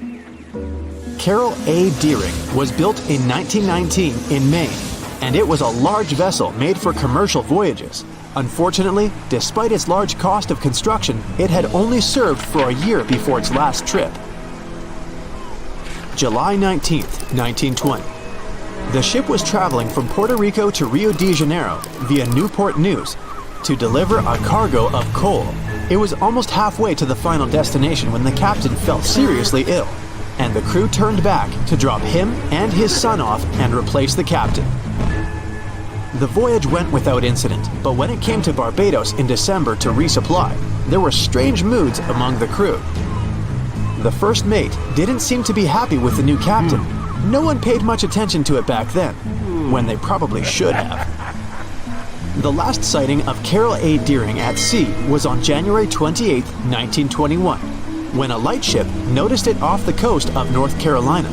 Carol A. Deering was built in 1919 in Maine, and it was a large vessel made for commercial voyages. Unfortunately, despite its large cost of construction, it had only served for a year before its last trip. July 19, 1920. The ship was traveling from Puerto Rico to Rio de Janeiro via Newport News to deliver a cargo of coal. It was almost halfway to the final destination when the captain fell seriously ill, and the crew turned back to drop him and his son off and replace the captain. The voyage went without incident, but when it came to Barbados in December to resupply, there were strange moods among the crew. The first mate didn't seem to be happy with the new captain. No one paid much attention to it back then, when they probably should have. The last sighting of Carol A. Deering at sea was on January 28, 1921, when a lightship noticed it off the coast of North Carolina.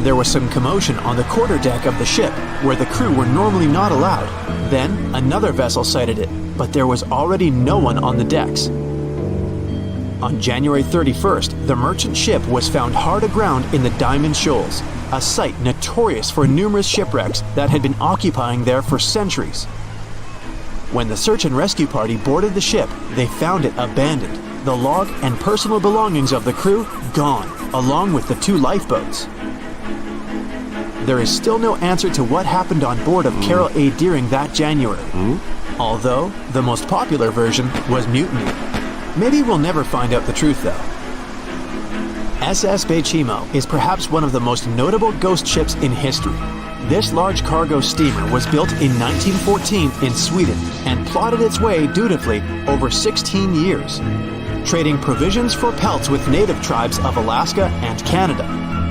There was some commotion on the quarterdeck of the ship, where the crew were normally not allowed. Then, another vessel sighted it, but there was already no one on the decks. On January 31st, the merchant ship was found hard aground in the Diamond Shoals, a site notorious for numerous shipwrecks that had been occupying there for centuries. When the search and rescue party boarded the ship, they found it abandoned, the log and personal belongings of the crew gone, along with the 2 lifeboats. There is still no answer to what happened on board of Carol A. Deering that January, although the most popular version was mutiny. Maybe we'll never find out the truth though. SS Baychimo is perhaps one of the most notable ghost ships in history. This large cargo steamer was built in 1914 in Sweden and plodded its way dutifully over 16 years, trading provisions for pelts with native tribes of Alaska and Canada.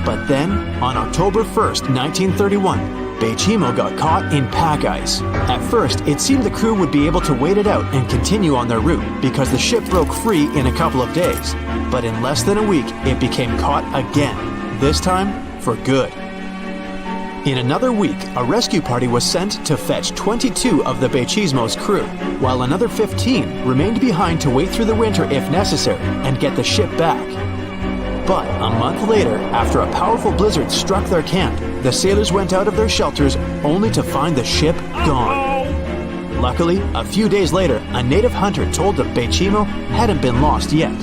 But then, on October 1st, 1931, Baychimo got caught in pack ice. At first, it seemed the crew would be able to wait it out and continue on their route because the ship broke free in a couple of days. But in less than a week, it became caught again, this time for good. In another week, a rescue party was sent to fetch 22 of the Baychimo's crew, while another 15 remained behind to wait through the winter if necessary and get the ship back. But a month later, after a powerful blizzard struck their camp, the sailors went out of their shelters only to find the ship gone. Luckily, a few days later, a native hunter told that Baychimo hadn't been lost yet.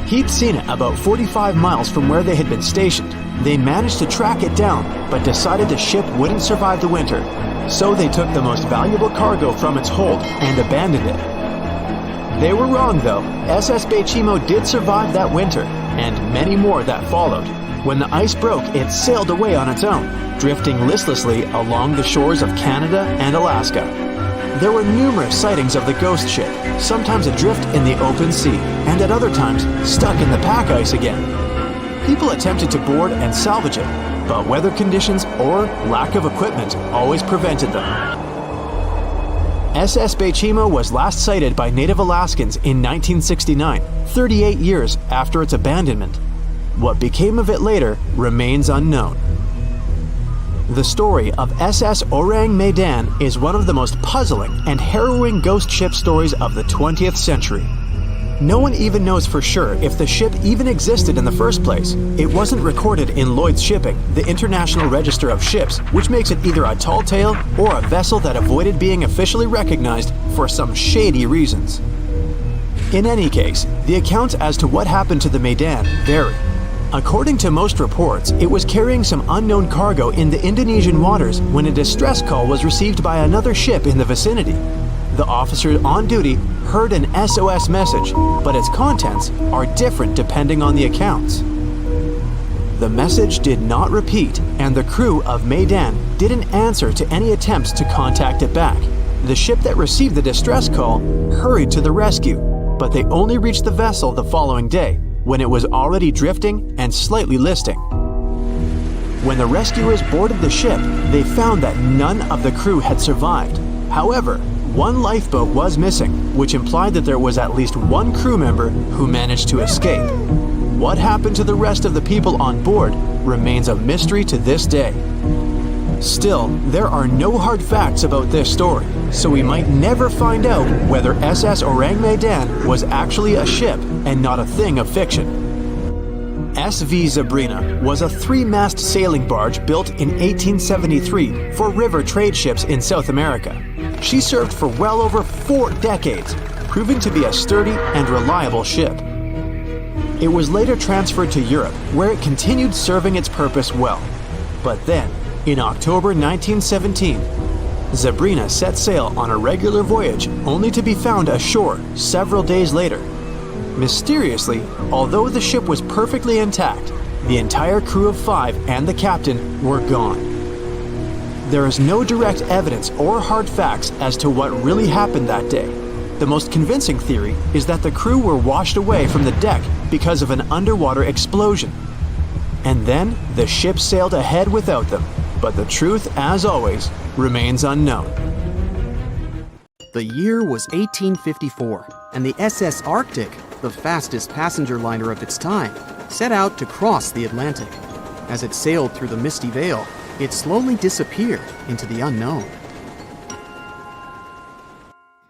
He'd seen it about 45 miles from where they had been stationed. They managed to track it down, but decided the ship wouldn't survive the winter. So they took the most valuable cargo from its hold and abandoned it. They were wrong though. SS Baychimo did survive that winter, and many more that followed. When the ice broke, it sailed away on its own, drifting listlessly along the shores of Canada and Alaska. There were numerous sightings of the ghost ship, sometimes adrift in the open sea, and at other times stuck in the pack ice again. People attempted to board and salvage it, but weather conditions or lack of equipment always prevented them. SS Baychimo was last sighted by native Alaskans in 1969, 38 years after its abandonment. What became of it later remains unknown. The story of SS Orang Medan is one of the most puzzling and harrowing ghost ship stories of the 20th century. No one even knows for sure if the ship even existed in the first place. It wasn't recorded in Lloyd's Shipping, the International Register of Ships, which makes it either a tall tale or a vessel that avoided being officially recognized for some shady reasons. In any case, the accounts as to what happened to the Medan vary. According to most reports, it was carrying some unknown cargo in the Indonesian waters when a distress call was received by another ship in the vicinity. The officer on duty heard an SOS message, but its contents are different depending on the accounts. The message did not repeat, and the crew of Medan didn't answer to any attempts to contact it back. The ship that received the distress call hurried to the rescue, but they only reached the vessel the following day, when it was already drifting and slightly listing. When the rescuers boarded the ship, they found that none of the crew had survived. However, one lifeboat was missing, which implied that there was at least one crew member who managed to escape. What happened to the rest of the people on board remains a mystery to this day. Still, there are no hard facts about this story, so we might never find out whether SS Orang Medan was actually a ship and not a thing of fiction. SV Sabrina was a 3-mast sailing barge built in 1873 for river trade ships in South America. She served for well over 4 decades, proving to be a sturdy and reliable ship. It was later transferred to Europe, where it continued serving its purpose well. But then, in October 1917, Sabrina set sail on a regular voyage only to be found ashore several days later. Mysteriously, although the ship was perfectly intact, the entire crew of 5 and the captain were gone. There is no direct evidence or hard facts as to what really happened that day. The most convincing theory is that the crew were washed away from the deck because of an underwater explosion. And then the ship sailed ahead without them, but the truth, as always, remains unknown. The year was 1854, and the SS Arctic, the fastest passenger liner of its time, set out to cross the Atlantic. As it sailed through the misty veil, it slowly disappeared into the unknown.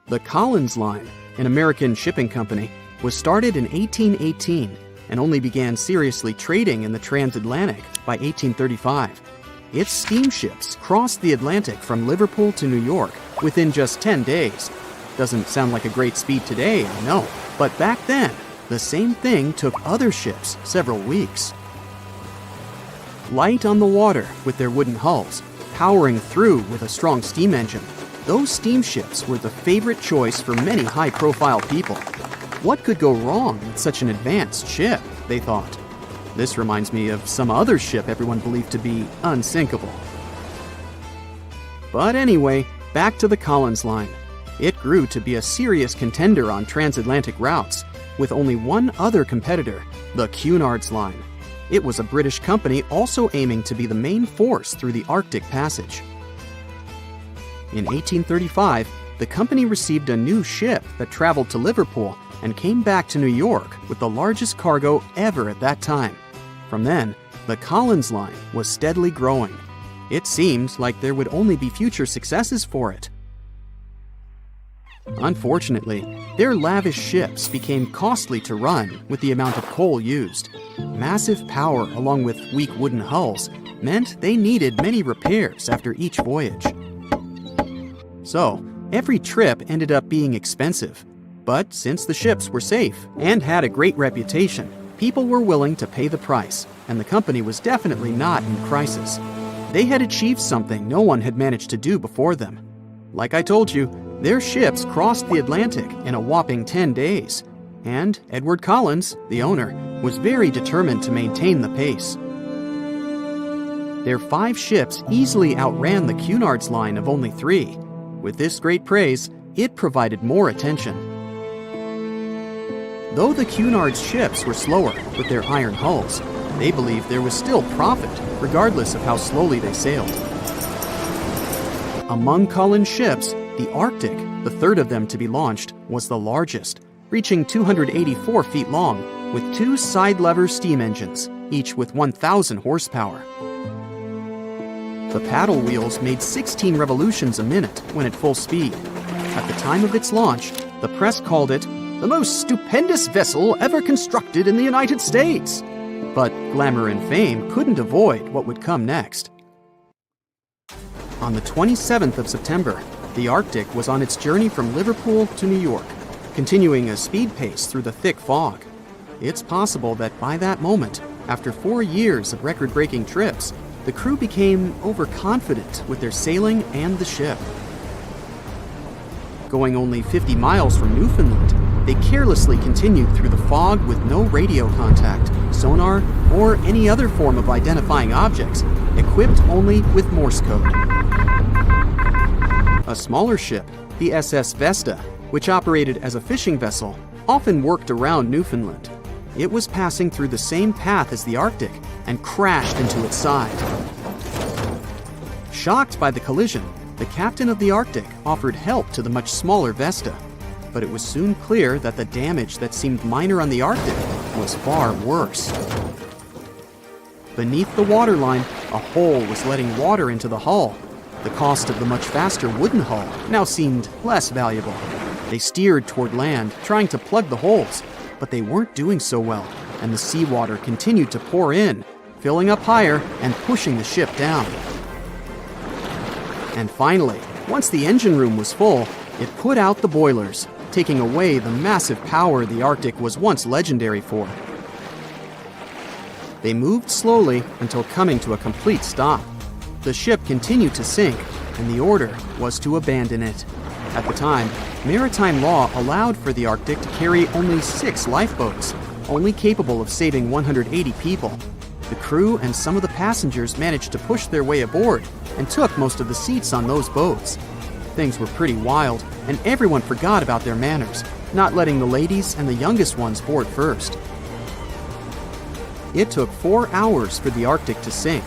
The Collins Line, an American shipping company, was started in 1818 and only began seriously trading in the transatlantic by 1835. Its steamships crossed the Atlantic from Liverpool to New York within just 10 days. Doesn't sound like a great speed today, I know, but back then, the same thing took other ships several weeks. Light on the water with their wooden hulls, powering through with a strong steam engine, those steamships were the favorite choice for many high-profile people. What could go wrong with such an advanced ship, they thought. This reminds me of some other ship everyone believed to be unsinkable. But anyway, back to the Collins Line. It grew to be a serious contender on transatlantic routes, with only one other competitor, the Cunard's Line. It was a British company also aiming to be the main force through the Arctic Passage. In 1835, the company received a new ship that traveled to Liverpool and came back to New York with the largest cargo ever at that time. From then, the Collins Line was steadily growing. It seemed like there would only be future successes for it. Unfortunately, their lavish ships became costly to run with the amount of coal used. Massive power along with weak wooden hulls meant they needed many repairs after each voyage. So, every trip ended up being expensive. But since the ships were safe and had a great reputation, people were willing to pay the price, and the company was definitely not in crisis. They had achieved something no one had managed to do before them. Like I told you, their ships crossed the Atlantic in a whopping 10 days, and Edward Collins, the owner, was very determined to maintain the pace. Their 5 ships easily outran the Cunard's Line of only 3. With this great praise, it provided more attention. Though the Cunard's ships were slower with their iron hulls, they believed there was still profit, regardless of how slowly they sailed. Among Cullen's ships, the Arctic, the third of them to be launched, was the largest, reaching 284 feet long, with 2 side-lever steam engines, each with 1,000 horsepower. The paddle wheels made 16 revolutions a minute when at full speed. At the time of its launch, the press called it the most stupendous vessel ever constructed in the United States. But glamour and fame couldn't avoid what would come next. On the 27th of September, the Arctic was on its journey from Liverpool to New York, continuing a speed pace through the thick fog. It's possible that by that moment, after 4 years of record-breaking trips, the crew became overconfident with their sailing and the ship. Going only 50 miles from Newfoundland, they carelessly continued through the fog with no radio contact, sonar, or any other form of identifying objects, equipped only with Morse code. A smaller ship, the SS Vesta, which operated as a fishing vessel, often worked around Newfoundland. It was passing through the same path as the Arctic and crashed into its side. Shocked by the collision, the captain of the Arctic offered help to the much smaller Vesta, but it was soon clear that the damage that seemed minor on the Arctic was far worse. Beneath the waterline, a hole was letting water into the hull. The cost of the much faster wooden hull now seemed less valuable. They steered toward land, trying to plug the holes, but they weren't doing so well, and the seawater continued to pour in, filling up higher and pushing the ship down. And finally, once the engine room was full, it put out the boilers, taking away the massive power the Arctic was once legendary for. They moved slowly until coming to a complete stop. The ship continued to sink, and the order was to abandon it. At the time, maritime law allowed for the Arctic to carry only 6 lifeboats, only capable of saving 180 people. The crew and some of the passengers managed to push their way aboard and took most of the seats on those boats. Things were pretty wild, and everyone forgot about their manners, not letting the ladies and the youngest ones board first. It took 4 hours for the Arctic to sink.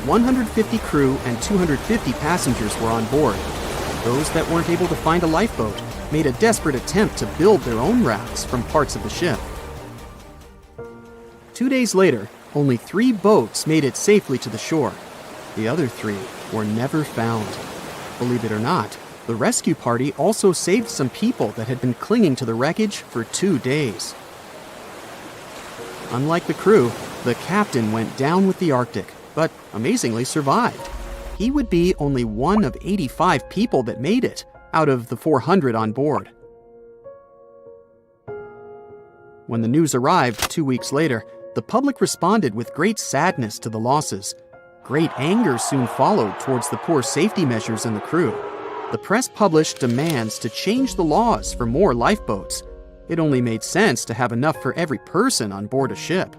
150 crew and 250 passengers were on board. Those that weren't able to find a lifeboat made a desperate attempt to build their own rafts from parts of the ship. 2 days later, only 3 boats made it safely to the shore. The other 3 were never found. Believe it or not, the rescue party also saved some people that had been clinging to the wreckage for 2 days. Unlike the crew, the captain went down with the Arctic, but amazingly survived. He would be only one of 85 people that made it, out of the 400 on board. When the news arrived 2 weeks later, the public responded with great sadness to the losses. Great anger soon followed towards the poor safety measures in the crew. The press published demands to change the laws for more lifeboats. It only made sense to have enough for every person on board a ship.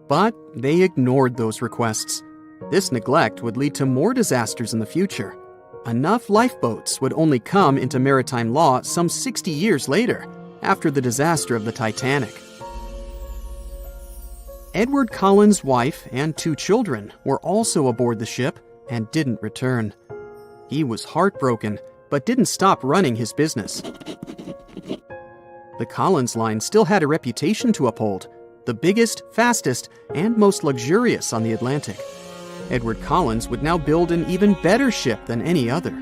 But they ignored those requests. This neglect would lead to more disasters in the future. Enough lifeboats would only come into maritime law some 60 years later, after the disaster of the Titanic. Edward Cullen's wife and 2 children were also aboard the ship and didn't return. He was heartbroken, but didn't stop running his business. The Collins line still had a reputation to uphold, the biggest, fastest, and most luxurious on the Atlantic. Edward Collins would now build an even better ship than any other.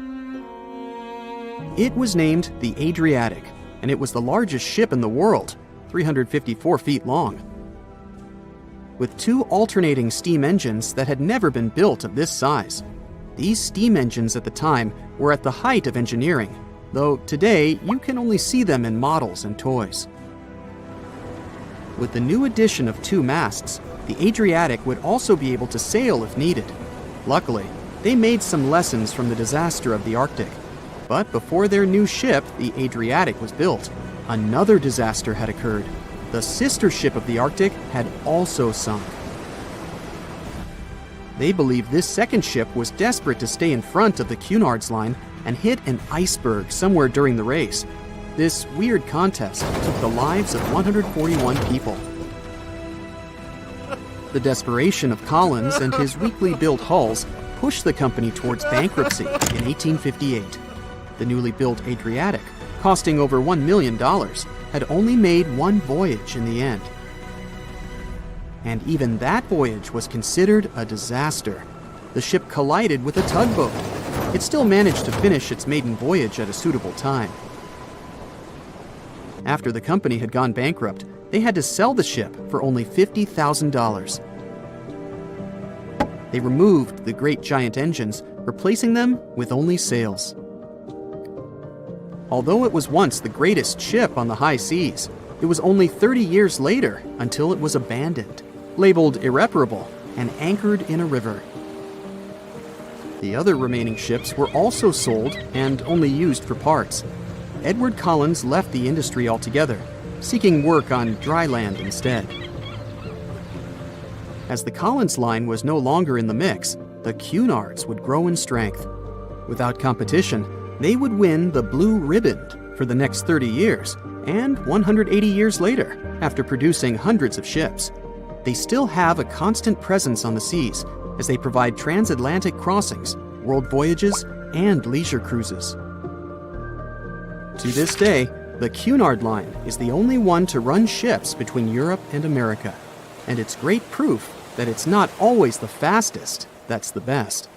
It was named the Adriatic, and it was the largest ship in the world, 354 feet long. With 2 alternating steam engines that had never been built of this size. These steam engines at the time were at the height of engineering, though today you can only see them in models and toys. With the new addition of 2 masts, the Adriatic would also be able to sail if needed. Luckily, they made some lessons from the disaster of the Arctic. But before their new ship, the Adriatic, was built, another disaster had occurred. The sister ship of the Arctic had also sunk. They believe this second ship was desperate to stay in front of the Cunard's line and hit an iceberg somewhere during the race. This weird contest took the lives of 141 people. The desperation of Collins and his weakly built hulls pushed the company towards bankruptcy in 1858. The newly built Adriatic, costing over $1 million, had only made one voyage in the end. And even that voyage was considered a disaster. The ship collided with a tugboat. It still managed to finish its maiden voyage at a suitable time. After the company had gone bankrupt, they had to sell the ship for only $50,000. They removed the great giant engines, replacing them with only sails. Although it was once the greatest ship on the high seas, it was only 30 years later until it was abandoned, labeled irreparable, and anchored in a river. The other remaining ships were also sold and only used for parts. Edward Collins left the industry altogether, seeking work on dry land instead. As the Collins line was no longer in the mix, the Cunards would grow in strength. Without competition, they would win the Blue Riband for the next 30 years, and 180 years later, after producing hundreds of ships. They still have a constant presence on the seas as they provide transatlantic crossings, world voyages, and leisure cruises. To this day, the Cunard Line is the only one to run ships between Europe and America, and it's great proof that it's not always the fastest that's the best.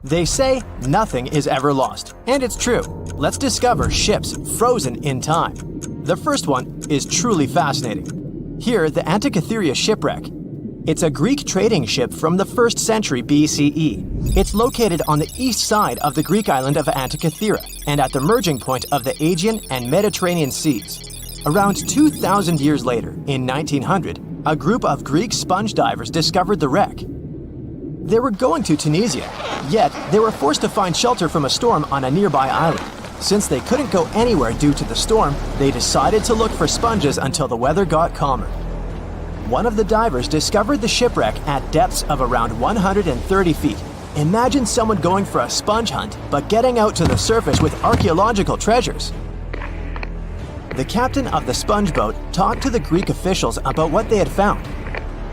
They say nothing is ever lost, and it's true. Let's discover ships frozen in time. The first one is truly fascinating. Here, the Antikythera shipwreck. It's a Greek trading ship from the 1st century BCE. It's located on the east side of the Greek island of Antikythera and at the merging point of the Aegean and Mediterranean seas. Around 2,000 years later, in 1900, a group of Greek sponge divers discovered the wreck. They were going to Tunisia, yet they were forced to find shelter from a storm on a nearby island. Since they couldn't go anywhere due to the storm, they decided to look for sponges until the weather got calmer. One of the divers discovered the shipwreck at depths of around 130 feet. Imagine someone going for a sponge hunt, but getting out to the surface with archaeological treasures. The captain of the sponge boat talked to the Greek officials about what they had found.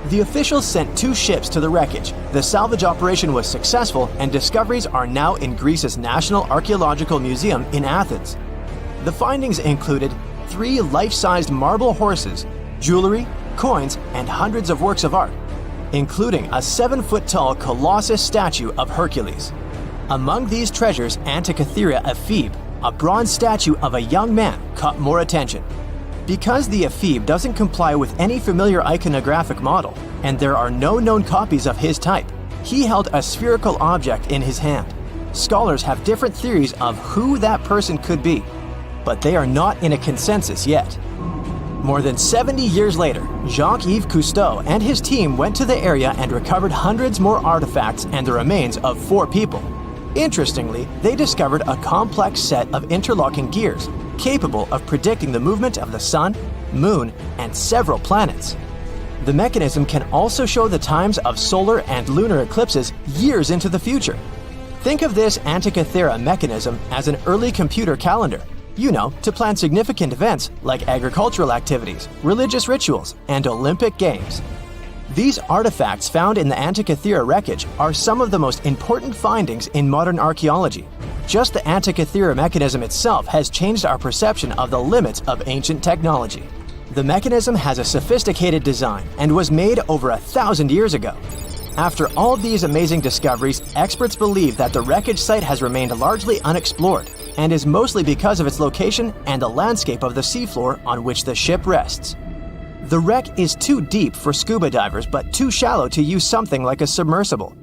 The officials sent 2 ships to the wreckage. The salvage operation was successful, and discoveries are now in Greece's National Archaeological Museum in Athens. The findings included 3 life-sized marble horses, jewelry, coins, and hundreds of works of art, including a 7-foot-tall Colossus statue of Hercules. Among these treasures, Antikythera ephebe, a bronze statue of a young man, caught more attention. Because the ephebe doesn't comply with any familiar iconographic model, and there are no known copies of his type, he held a spherical object in his hand. Scholars have different theories of who that person could be, but they are not in a consensus yet. More than 70 years later, Jacques-Yves Cousteau and his team went to the area and recovered hundreds more artifacts and the remains of 4 people. Interestingly, they discovered a complex set of interlocking gears, capable of predicting the movement of the sun, moon, and several planets. The mechanism can also show the times of solar and lunar eclipses years into the future. Think of this Antikythera mechanism as an early computer calendar, to plan significant events like agricultural activities, religious rituals, and Olympic Games. These artifacts found in the Antikythera wreckage are some of the most important findings in modern archaeology. Just the Antikythera mechanism itself has changed our perception of the limits of ancient technology. The mechanism has a sophisticated design and was made over 1,000 years ago. After all these amazing discoveries, experts believe that the wreckage site has remained largely unexplored and is mostly because of its location and the landscape of the seafloor on which the ship rests. The wreck is too deep for scuba divers but too shallow to use something like a submersible.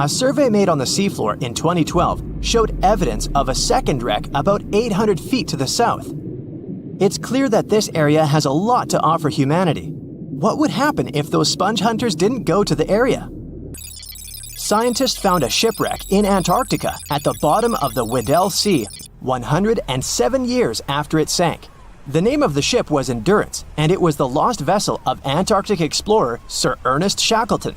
A survey made on the seafloor in 2012 showed evidence of a second wreck about 800 feet to the south. It's clear that this area has a lot to offer humanity. What would happen if those sponge hunters didn't go to the area? Scientists found a shipwreck in Antarctica at the bottom of the Weddell Sea 107 years after it sank. The name of the ship was Endurance, and it was the lost vessel of Antarctic explorer Sir Ernest Shackleton.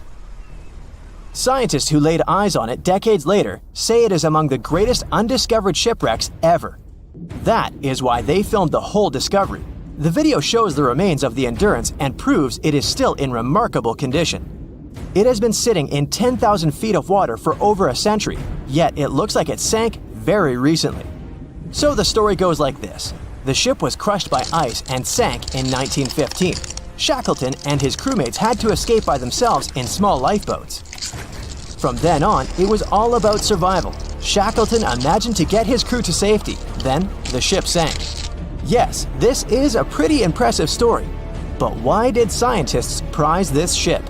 Scientists who laid eyes on it decades later say it is among the greatest undiscovered shipwrecks ever. That is why they filmed the whole discovery. The video shows the remains of the Endurance and proves it is still in remarkable condition. It has been sitting in 10,000 feet of water for over a century, yet it looks like it sank very recently. So the story goes like this. The ship was crushed by ice and sank in 1915. Shackleton and his crewmates had to escape by themselves in small lifeboats. From then on, it was all about survival. Shackleton imagined to get his crew to safety. Then, the ship sank. Yes, this is a pretty impressive story. But why did scientists prize this ship?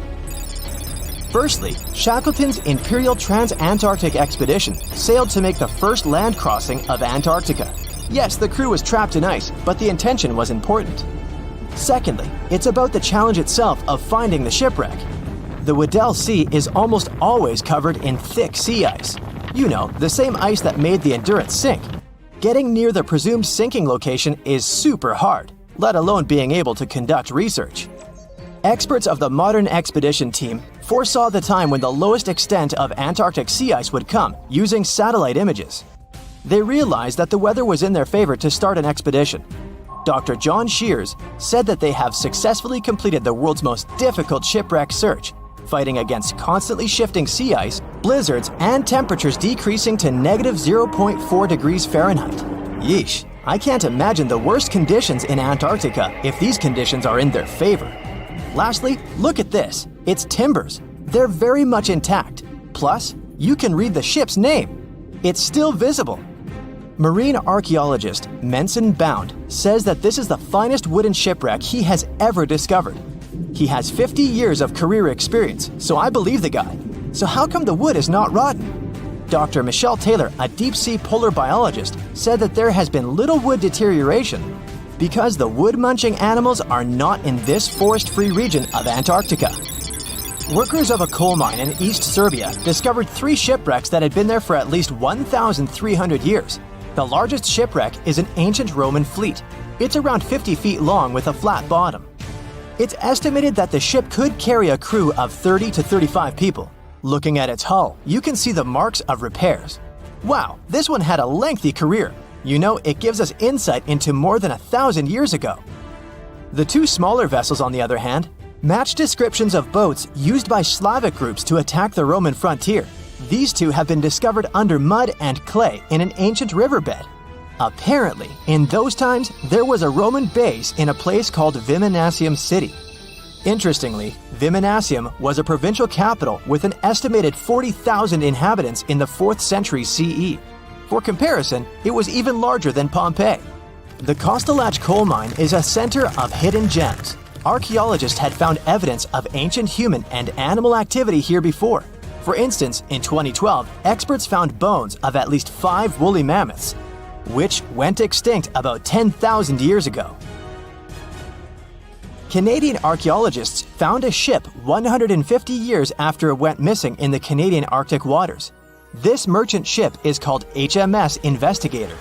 Firstly, Shackleton's Imperial Trans-Antarctic Expedition sailed to make the first land crossing of Antarctica. Yes, the crew was trapped in ice, but the intention was important. Secondly, it's about the challenge itself of finding the shipwreck. The Weddell Sea is almost always covered in thick sea ice. You know, the same ice that made the Endurance sink. Getting near the presumed sinking location is super hard, let alone being able to conduct research. Experts of the modern expedition team foresaw the time when the lowest extent of Antarctic sea ice would come using satellite images. They realized that the weather was in their favor to start an expedition. Dr. John Shears said that they have successfully completed the world's most difficult shipwreck search, fighting against constantly shifting sea ice, blizzards, and temperatures decreasing to negative 0.4 degrees Fahrenheit. Yeesh, I can't imagine the worst conditions in Antarctica if these conditions are in their favor. Lastly, look at this. It's timbers. They're very much intact. Plus, you can read the ship's name. It's still visible. Marine archaeologist Menson Bound says that this is the finest wooden shipwreck he has ever discovered. He has 50 years of career experience, so I believe the guy. So how come the wood is not rotten? Dr. Michelle Taylor, a deep-sea polar biologist, said that there has been little wood deterioration because the wood-munching animals are not in this forest-free region of Antarctica. Workers of a coal mine in East Serbia discovered 3 shipwrecks that had been there for at least 1,300 years. The largest shipwreck is an ancient Roman fleet. It's around 50 feet long with a flat bottom. It's estimated that the ship could carry a crew of 30 to 35 people. Looking at its hull, you can see the marks of repairs. Wow, this one had a lengthy career. You know, it gives us insight into more than 1,000 years ago. The 2 smaller vessels, on the other hand, match descriptions of boats used by Slavic groups to attack the Roman frontier. These 2 have been discovered under mud and clay in an ancient riverbed. Apparently, in those times, there was a Roman base in a place called Viminacium City. Interestingly, Viminacium was a provincial capital with an estimated 40,000 inhabitants in the 4th century CE. For comparison, it was even larger than Pompeii. The Kostelach coal mine is a center of hidden gems. Archaeologists had found evidence of ancient human and animal activity here before. For instance, in 2012, experts found bones of at least 5 woolly mammoths, which went extinct about 10,000 years ago. Canadian archaeologists found a ship 150 years after it went missing in the Canadian Arctic waters. This merchant ship is called HMS Investigator.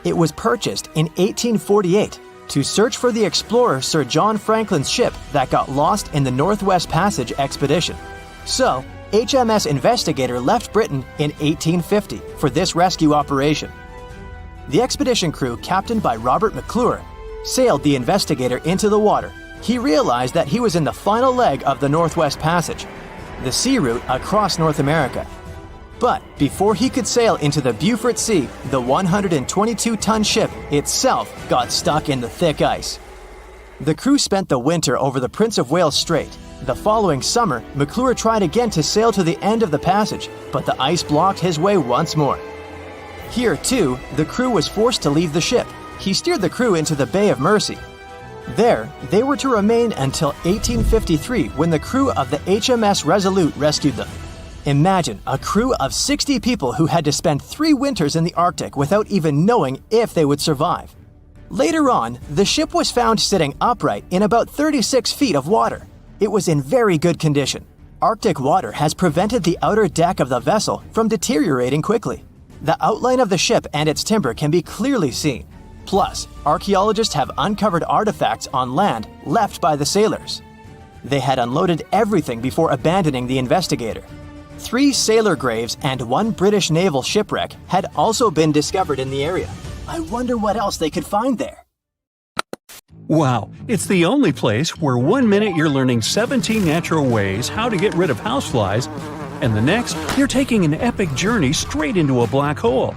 It was purchased in 1848 to search for the explorer Sir John Franklin's ship that got lost in the Northwest Passage expedition. So, HMS Investigator left Britain in 1850 for this rescue operation. The expedition crew, captained by Robert McClure, sailed the Investigator into the water. He realized that he was in the final leg of the Northwest Passage, the sea route across North America. But before he could sail into the Beaufort Sea, the 122-ton ship itself got stuck in the thick ice. The crew spent the winter over the Prince of Wales Strait. The following summer, McClure tried again to sail to the end of the passage, but the ice blocked his way once more. Here, too, the crew was forced to leave the ship. He steered the crew into the Bay of Mercy. There, they were to remain until 1853 when the crew of the HMS Resolute rescued them. Imagine a crew of 60 people who had to spend 3 winters in the Arctic without even knowing if they would survive. Later on, the ship was found sitting upright in about 36 feet of water. It was in very good condition. Arctic water has prevented the outer deck of the vessel from deteriorating quickly. The outline of the ship and its timber can be clearly seen. Plus, archaeologists have uncovered artifacts on land left by the sailors. They had unloaded everything before abandoning the Investigator. 3 sailor graves and 1 British naval shipwreck had also been discovered in the area. I wonder what else they could find there. Wow, it's the only place where 1 minute you're learning 17 natural ways how to get rid of houseflies, and the next, you're taking an epic journey straight into a black hole.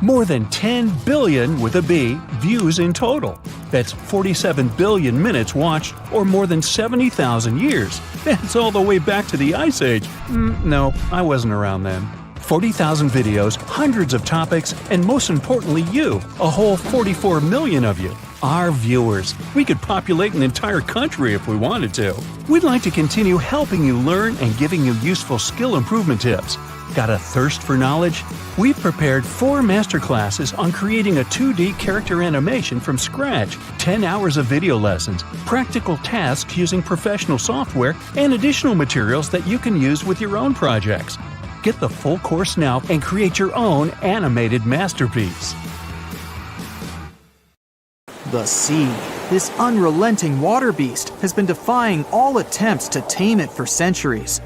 More than 10 billion with a B views in total. That's 47 billion minutes watched, or more than 70,000 years. That's all the way back to the Ice Age. No, I wasn't around then. 40,000 videos, hundreds of topics, and most importantly you, a whole 44 million of you. Our viewers. We could populate an entire country if we wanted to. We'd like to continue helping you learn and giving you useful skill improvement tips. Got a thirst for knowledge? We've prepared 4 masterclasses on creating a 2D character animation from scratch, 10 hours of video lessons, practical tasks using professional software, and additional materials that you can use with your own projects. Get the full course now and create your own animated masterpiece. The sea, this unrelenting water beast, has been defying all attempts to tame it for centuries.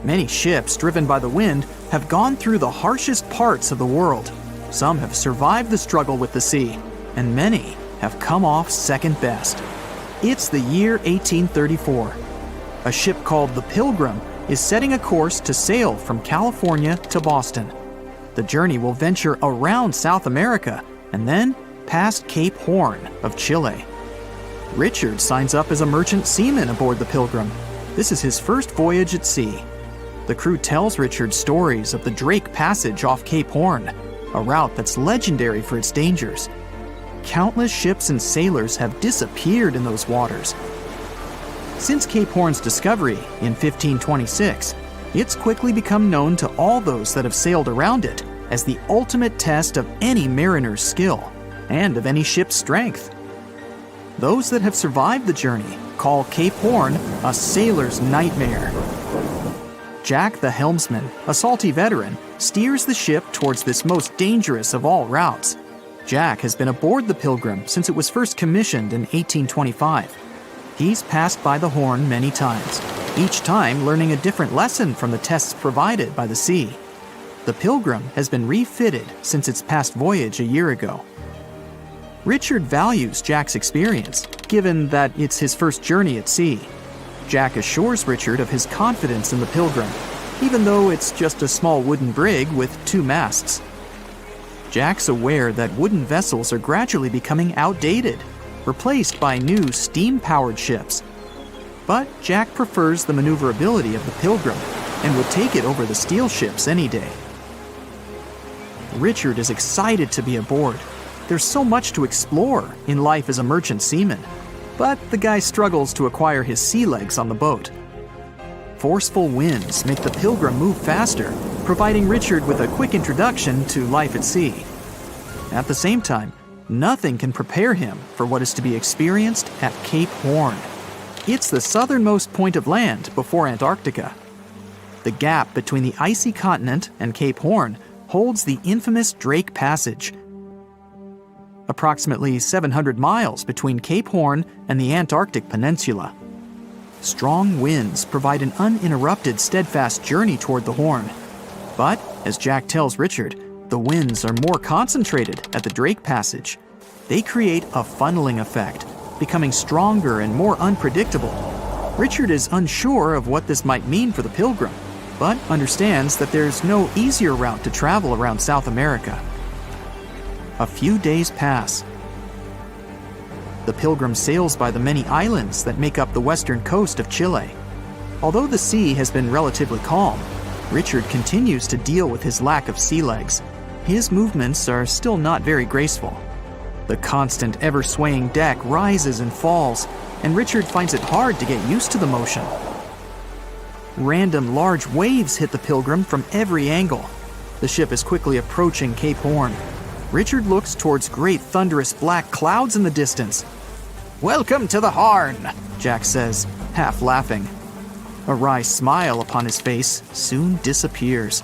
Many ships driven by the wind have gone through the harshest parts of the world. Some have survived the struggle with the sea, and many have come off second best. It's the year 1834. A ship called the Pilgrim is setting a course to sail from California to Boston. The journey will venture around South America and then past Cape Horn of Chile. Richard signs up as a merchant seaman aboard the Pilgrim. This is his first voyage at sea. The crew tells Richard stories of the Drake Passage off Cape Horn, a route that's legendary for its dangers. Countless ships and sailors have disappeared in those waters. Since Cape Horn's discovery in 1526, it's quickly become known to all those that have sailed around it as the ultimate test of any mariner's skill and of any ship's strength. Those that have survived the journey call Cape Horn a sailor's nightmare. Jack the helmsman, a salty veteran, steers the ship towards this most dangerous of all routes. Jack has been aboard the Pilgrim since it was first commissioned in 1825. He's passed by the Horn many times, each time learning a different lesson from the tests provided by the sea. The Pilgrim has been refitted since its past voyage a year ago. Richard values Jack's experience, given that it's his first journey at sea. Jack assures Richard of his confidence in the Pilgrim, even though it's just a small wooden brig with 2 masts. Jack's aware that wooden vessels are gradually becoming outdated, replaced by new steam-powered ships. But Jack prefers the maneuverability of the Pilgrim and would take it over the steel ships any day. Richard is excited to be aboard. There's so much to explore in life as a merchant seaman, but the guy struggles to acquire his sea legs on the boat. Forceful winds make the Pilgrim move faster, providing Richard with a quick introduction to life at sea. At the same time, nothing can prepare him for what is to be experienced at Cape Horn. It's the southernmost point of land before Antarctica. The gap between the icy continent and Cape Horn holds the infamous Drake Passage, approximately 700 miles between Cape Horn and the Antarctic Peninsula. Strong winds provide an uninterrupted, steadfast journey toward the Horn. But, as Jack tells Richard, the winds are more concentrated at the Drake Passage. They create a funneling effect, becoming stronger and more unpredictable. Richard is unsure of what this might mean for the Pilgrim, but understands that there's no easier route to travel around South America. A few days pass. The Pilgrim sails by the many islands that make up the western coast of Chile. Although the sea has been relatively calm, Richard continues to deal with his lack of sea legs. His movements are still not very graceful. The constant, ever-swaying deck rises and falls, and Richard finds it hard to get used to the motion. Random large waves hit the Pilgrim from every angle. The ship is quickly approaching Cape Horn. Richard looks towards great thunderous black clouds in the distance. "Welcome to the Horn," Jack says, half laughing. A wry smile upon his face soon disappears.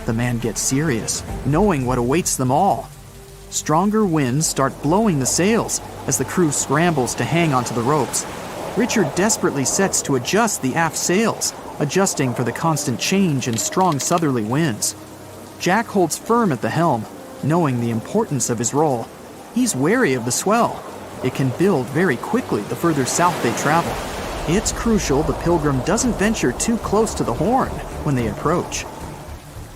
The man gets serious, knowing what awaits them all. Stronger winds start blowing the sails as the crew scrambles to hang onto the ropes. Richard desperately sets to adjust the aft sails, adjusting for the constant change in strong southerly winds. Jack holds firm at the helm, knowing the importance of his role. He's wary of the swell. It can build very quickly the further south they travel. It's crucial the Pilgrim doesn't venture too close to the Horn when they approach.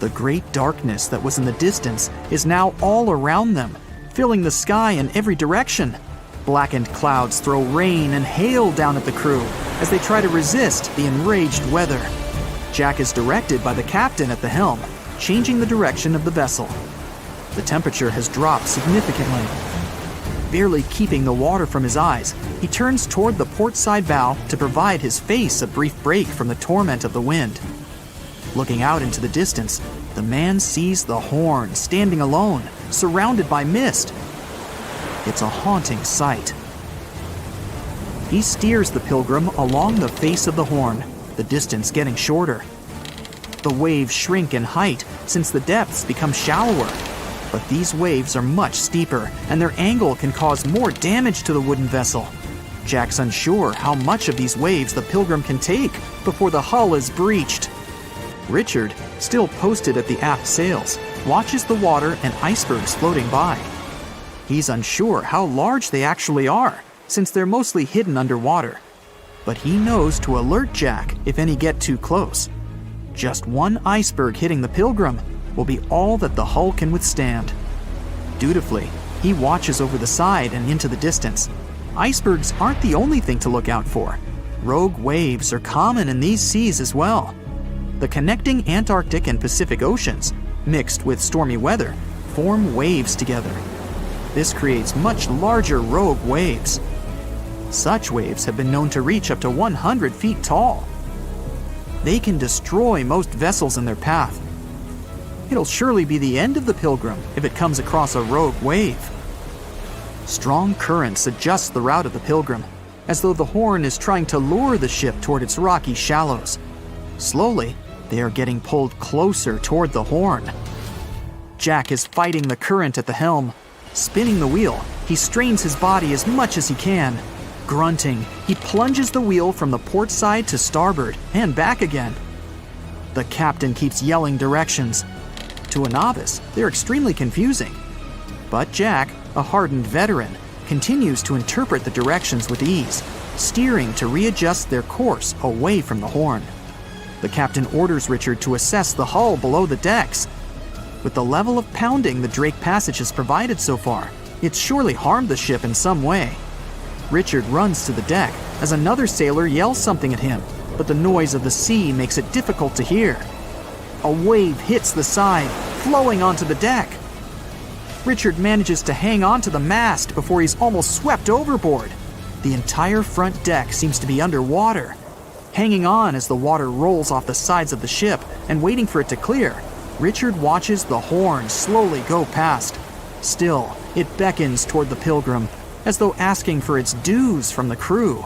The great darkness that was in the distance is now all around them, filling the sky in every direction. Blackened clouds throw rain and hail down at the crew as they try to resist the enraged weather. Jack is directed by the captain at the helm, changing the direction of the vessel. The temperature has dropped significantly. Barely keeping the water from his eyes, he turns toward the port side bow to provide his face a brief break from the torment of the wind. Looking out into the distance, the man sees the Horn standing alone, surrounded by mist. It's a haunting sight. He steers the Pilgrim along the face of the Horn, the distance getting shorter. The waves shrink in height since the depths become shallower, but these waves are much steeper and their angle can cause more damage to the wooden vessel. Jack's unsure how much of these waves the Pilgrim can take before the hull is breached. Richard, still posted at the aft sails, watches the water and icebergs floating by. He's unsure how large they actually are, since they're mostly hidden underwater. But he knows to alert Jack if any get too close. Just one iceberg hitting the Pilgrim will be all that the hull can withstand. Dutifully, he watches over the side and into the distance. Icebergs aren't the only thing to look out for. Rogue waves are common in these seas as well. The connecting Antarctic and Pacific Oceans, mixed with stormy weather, form waves together. This creates much larger rogue waves. Such waves have been known to reach up to 100 feet tall. They can destroy most vessels in their path. It'll surely be the end of the Pilgrim if it comes across a rogue wave. Strong currents adjust the route of the Pilgrim, as though the Horn is trying to lure the ship toward its rocky shallows. Slowly, they are getting pulled closer toward the Horn. Jack is fighting the current at the helm. Spinning the wheel, he strains his body as much as he can. Grunting, he plunges the wheel from the port side to starboard and back again. The captain keeps yelling directions. To a novice, they're extremely confusing. But Jack, a hardened veteran, continues to interpret the directions with ease, steering to readjust their course away from the Horn. The captain orders Richard to assess the hull below the decks. With the level of pounding the Drake Passage has provided so far, it's surely harmed the ship in some way. Richard runs to the deck as another sailor yells something at him, but the noise of the sea makes it difficult to hear. A wave hits the side, flowing onto the deck. Richard manages to hang on to the mast before he's almost swept overboard. The entire front deck seems to be underwater. Hanging on as the water rolls off the sides of the ship and waiting for it to clear, Richard watches the Horn slowly go past. Still, it beckons toward the Pilgrim, as though asking for its dues from the crew.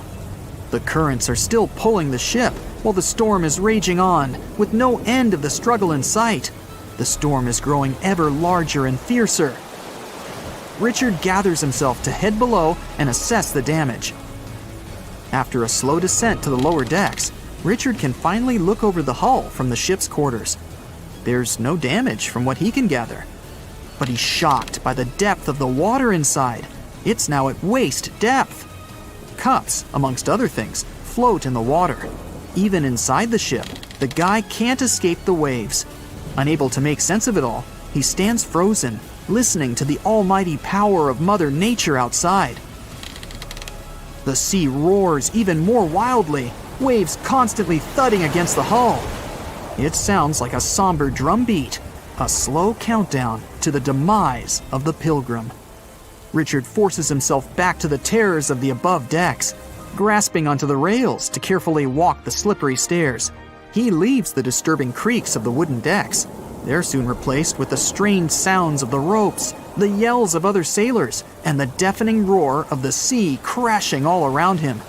The currents are still pulling the ship, while the storm is raging on, with no end of the struggle in sight. The storm is growing ever larger and fiercer. Richard gathers himself to head below and assess the damage. After a slow descent to the lower decks, Richard can finally look over the hull from the ship's quarters. There's no damage from what he can gather. But he's shocked by the depth of the water inside. It's now at waist depth. Cups, amongst other things, float in the water. Even inside the ship, the guy can't escape the waves. Unable to make sense of it all, he stands frozen, listening to the almighty power of Mother Nature outside. The sea roars even more wildly, waves constantly thudding against the hull. It sounds like a somber drumbeat, a slow countdown to the demise of the Pilgrim. Richard forces himself back to the terrors of the above decks, grasping onto the rails to carefully walk the slippery stairs. He leaves the disturbing creaks of the wooden decks. They're soon replaced with the strained sounds of the ropes, the yells of other sailors, and the deafening roar of the sea crashing all around him.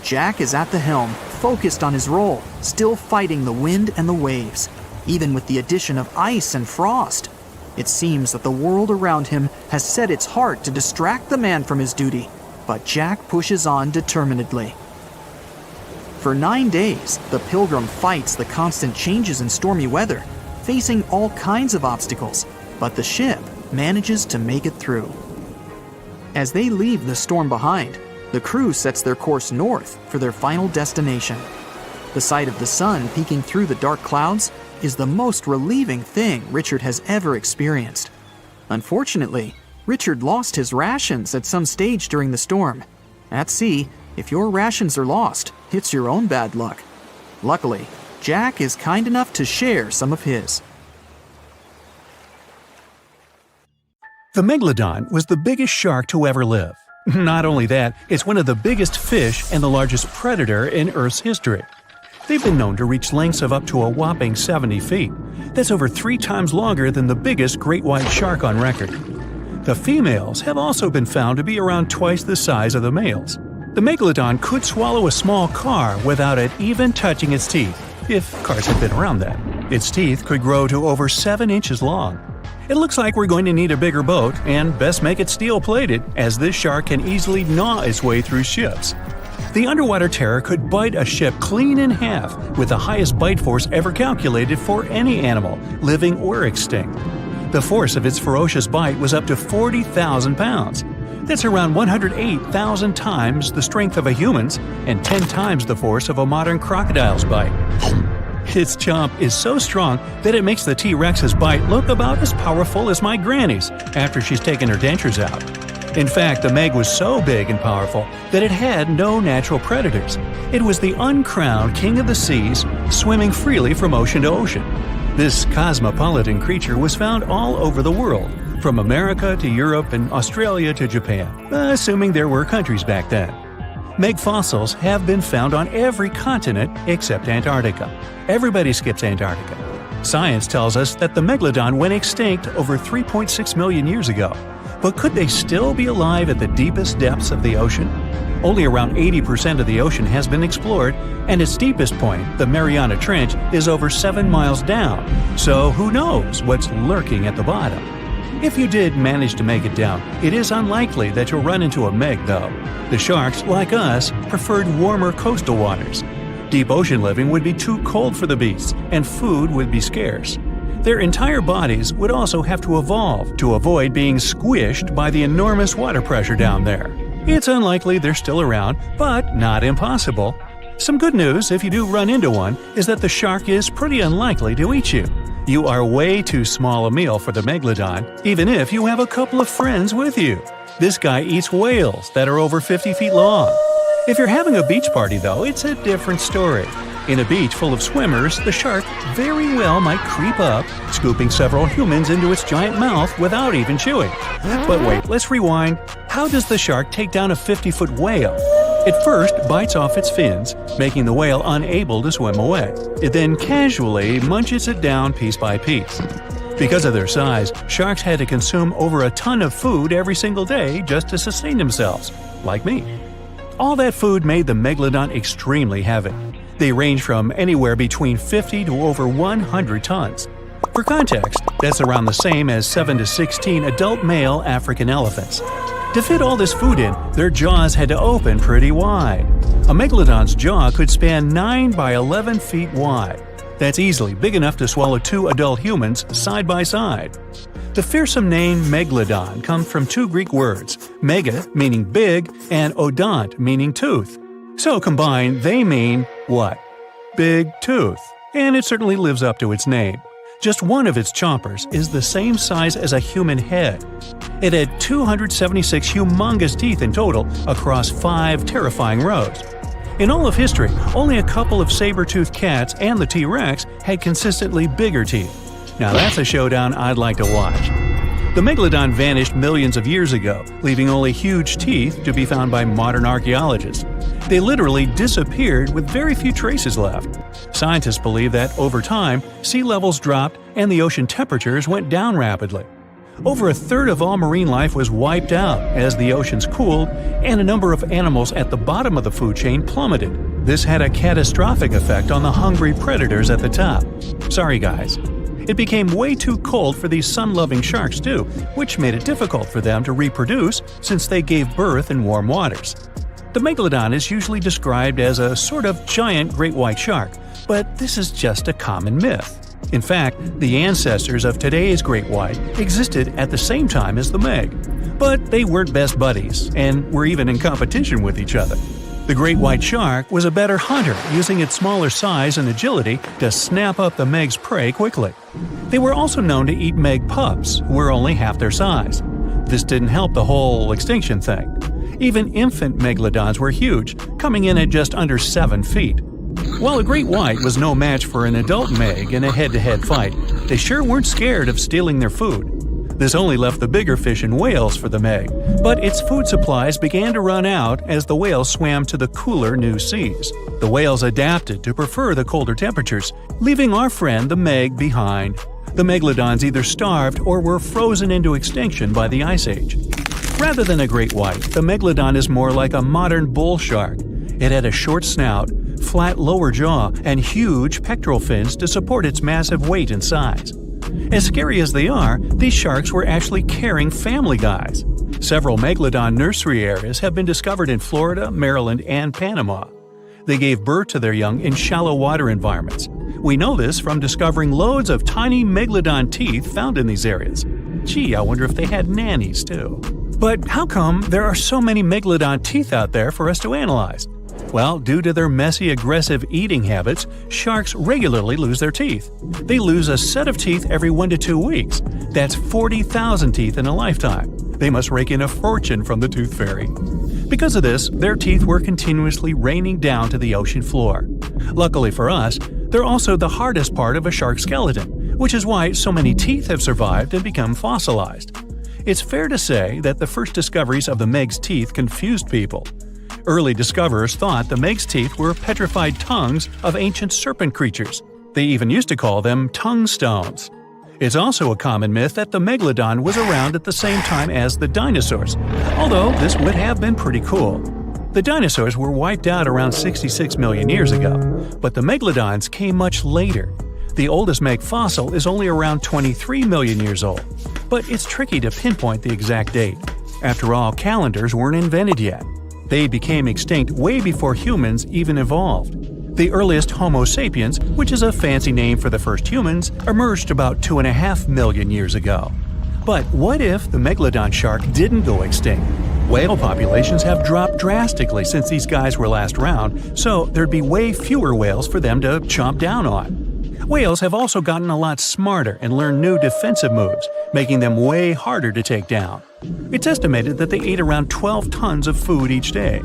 Jack is at the helm, focused on his role, still fighting the wind and the waves, even with the addition of ice and frost. It seems that the world around him has set its heart to distract the man from his duty, but Jack pushes on determinedly. For 9 days, the Pilgrim fights the constant changes in stormy weather, facing all kinds of obstacles, but the ship manages to make it through. As they leave the storm behind, the crew sets their course north for their final destination. The sight of the sun peeking through the dark clouds is the most relieving thing Richard has ever experienced. Unfortunately, Richard lost his rations at some stage during the storm. At sea, if your rations are lost, it's your own bad luck. Luckily, Jack is kind enough to share some of his. The megalodon was the biggest shark to ever live. Not only that, it's one of the biggest fish and the largest predator in Earth's history. They've been known to reach lengths of up to a whopping 70 feet. That's over 3 times longer than the biggest great white shark on record. The females have also been found to be around twice the size of the males. The megalodon could swallow a small car without it even touching its teeth, if cars had been around then. Its teeth could grow to over 7 inches long. It looks like we're going to need a bigger boat, and best make it steel-plated, as this shark can easily gnaw its way through ships. The underwater terror could bite a ship clean in half, with the highest bite force ever calculated for any animal, living or extinct. The force of its ferocious bite was up to 40,000 pounds. That's around 108,000 times the strength of a human's and 10 times the force of a modern crocodile's bite. Its chomp is so strong that it makes the T-Rex's bite look about as powerful as my granny's after she's taken her dentures out. In fact, the Meg was so big and powerful that it had no natural predators. It was the uncrowned king of the seas, swimming freely from ocean to ocean. This cosmopolitan creature was found all over the world, from America to Europe and Australia to Japan, assuming there were countries back then. Meg fossils have been found on every continent except Antarctica. Everybody skips Antarctica. Science tells us that the megalodon went extinct over 3.6 million years ago. But could they still be alive at the deepest depths of the ocean? Only around 80% of the ocean has been explored, and its deepest point, the Mariana Trench, is over 7 miles down. So who knows what's lurking at the bottom? If you did manage to make it down, it is unlikely that you'll run into a Meg, though. The sharks, like us, preferred warmer coastal waters. Deep ocean living would be too cold for the beasts, and food would be scarce. Their entire bodies would also have to evolve to avoid being squished by the enormous water pressure down there. It's unlikely they're still around, but not impossible. Some good news, if you do run into one, is that the shark is pretty unlikely to eat you. You are way too small a meal for the megalodon, even if you have a couple of friends with you. This guy eats whales that are over 50 feet long. If you're having a beach party, though, it's a different story. In a beach full of swimmers, the shark very well might creep up, scooping several humans into its giant mouth without even chewing. But wait, let's rewind. How does the shark take down a 50-foot whale? It first bites off its fins, making the whale unable to swim away. It then casually munches it down piece by piece. Because of their size, sharks had to consume over a ton of food every single day just to sustain themselves, like me. All that food made the megalodon extremely heavy. They range from anywhere between 50 to over 100 tons. For context, that's around the same as 7 to 16 adult male African elephants. To fit all this food in, their jaws had to open pretty wide. A megalodon's jaw could span 9 by 11 feet wide. That's easily big enough to swallow 2 adult humans side by side. The fearsome name megalodon comes from 2 Greek words, mega meaning big and odont meaning tooth. So combined, they mean what? Big tooth. And it certainly lives up to its name. Just one of its chompers is the same size as a human head. It had 276 humongous teeth in total across 5 terrifying rows. In all of history, only a couple of saber-toothed cats and the T-Rex had consistently bigger teeth. Now that's a showdown I'd like to watch. The megalodon vanished millions of years ago, leaving only huge teeth to be found by modern archaeologists. They literally disappeared with very few traces left. Scientists believe that, over time, sea levels dropped and the ocean temperatures went down rapidly. Over a third of all marine life was wiped out as the oceans cooled, and a number of animals at the bottom of the food chain plummeted. This had a catastrophic effect on the hungry predators at the top. Sorry guys. It became way too cold for these sun-loving sharks too, which made it difficult for them to reproduce since they gave birth in warm waters. The megalodon is usually described as a sort of giant great white shark, but this is just a common myth. In fact, the ancestors of today's great white existed at the same time as the Meg, but they weren't best buddies and were even in competition with each other. The great white shark was a better hunter, using its smaller size and agility to snap up the Meg's prey quickly. They were also known to eat Meg pups, who were only half their size. This didn't help the whole extinction thing. Even infant megalodons were huge, coming in at just under 7 feet. While a great white was no match for an adult Meg in a head-to-head fight, they sure weren't scared of stealing their food. This only left the bigger fish and whales for the Meg, but its food supplies began to run out as the whales swam to the cooler new seas. The whales adapted to prefer the colder temperatures, leaving our friend the Meg behind. The megalodons either starved or were frozen into extinction by the Ice Age. Rather than a great white, the megalodon is more like a modern bull shark. It had a short snout, flat lower jaw, and huge pectoral fins to support its massive weight and size. As scary as they are, these sharks were actually caring family guys. Several megalodon nursery areas have been discovered in Florida, Maryland, and Panama. They gave birth to their young in shallow water environments. We know this from discovering loads of tiny megalodon teeth found in these areas. Gee, I wonder if they had nannies too. But how come there are so many megalodon teeth out there for us to analyze? Well, due to their messy, aggressive eating habits, sharks regularly lose their teeth. They lose a set of teeth every 1 to 2 weeks. That's 40,000 teeth in a lifetime. They must rake in a fortune from the tooth fairy. Because of this, their teeth were continuously raining down to the ocean floor. Luckily for us, they're also the hardest part of a shark skeleton, which is why so many teeth have survived and become fossilized. It's fair to say that the first discoveries of the Meg's teeth confused people. Early discoverers thought the Meg's teeth were petrified tongues of ancient serpent creatures. They even used to call them tongue stones. It's also a common myth that the megalodon was around at the same time as the dinosaurs, although this would have been pretty cool. The dinosaurs were wiped out around 66 million years ago, but the megalodons came much later. The oldest Meg fossil is only around 23 million years old, but it's tricky to pinpoint the exact date. After all, calendars weren't invented yet. They became extinct way before humans even evolved. The earliest Homo sapiens, which is a fancy name for the first humans, emerged about 2.5 million years ago. But what if the megalodon shark didn't go extinct? Whale populations have dropped drastically since these guys were last around, so there'd be way fewer whales for them to chomp down on. Whales have also gotten a lot smarter and learned new defensive moves, making them way harder to take down. It's estimated that they ate around 12 tons of food each day.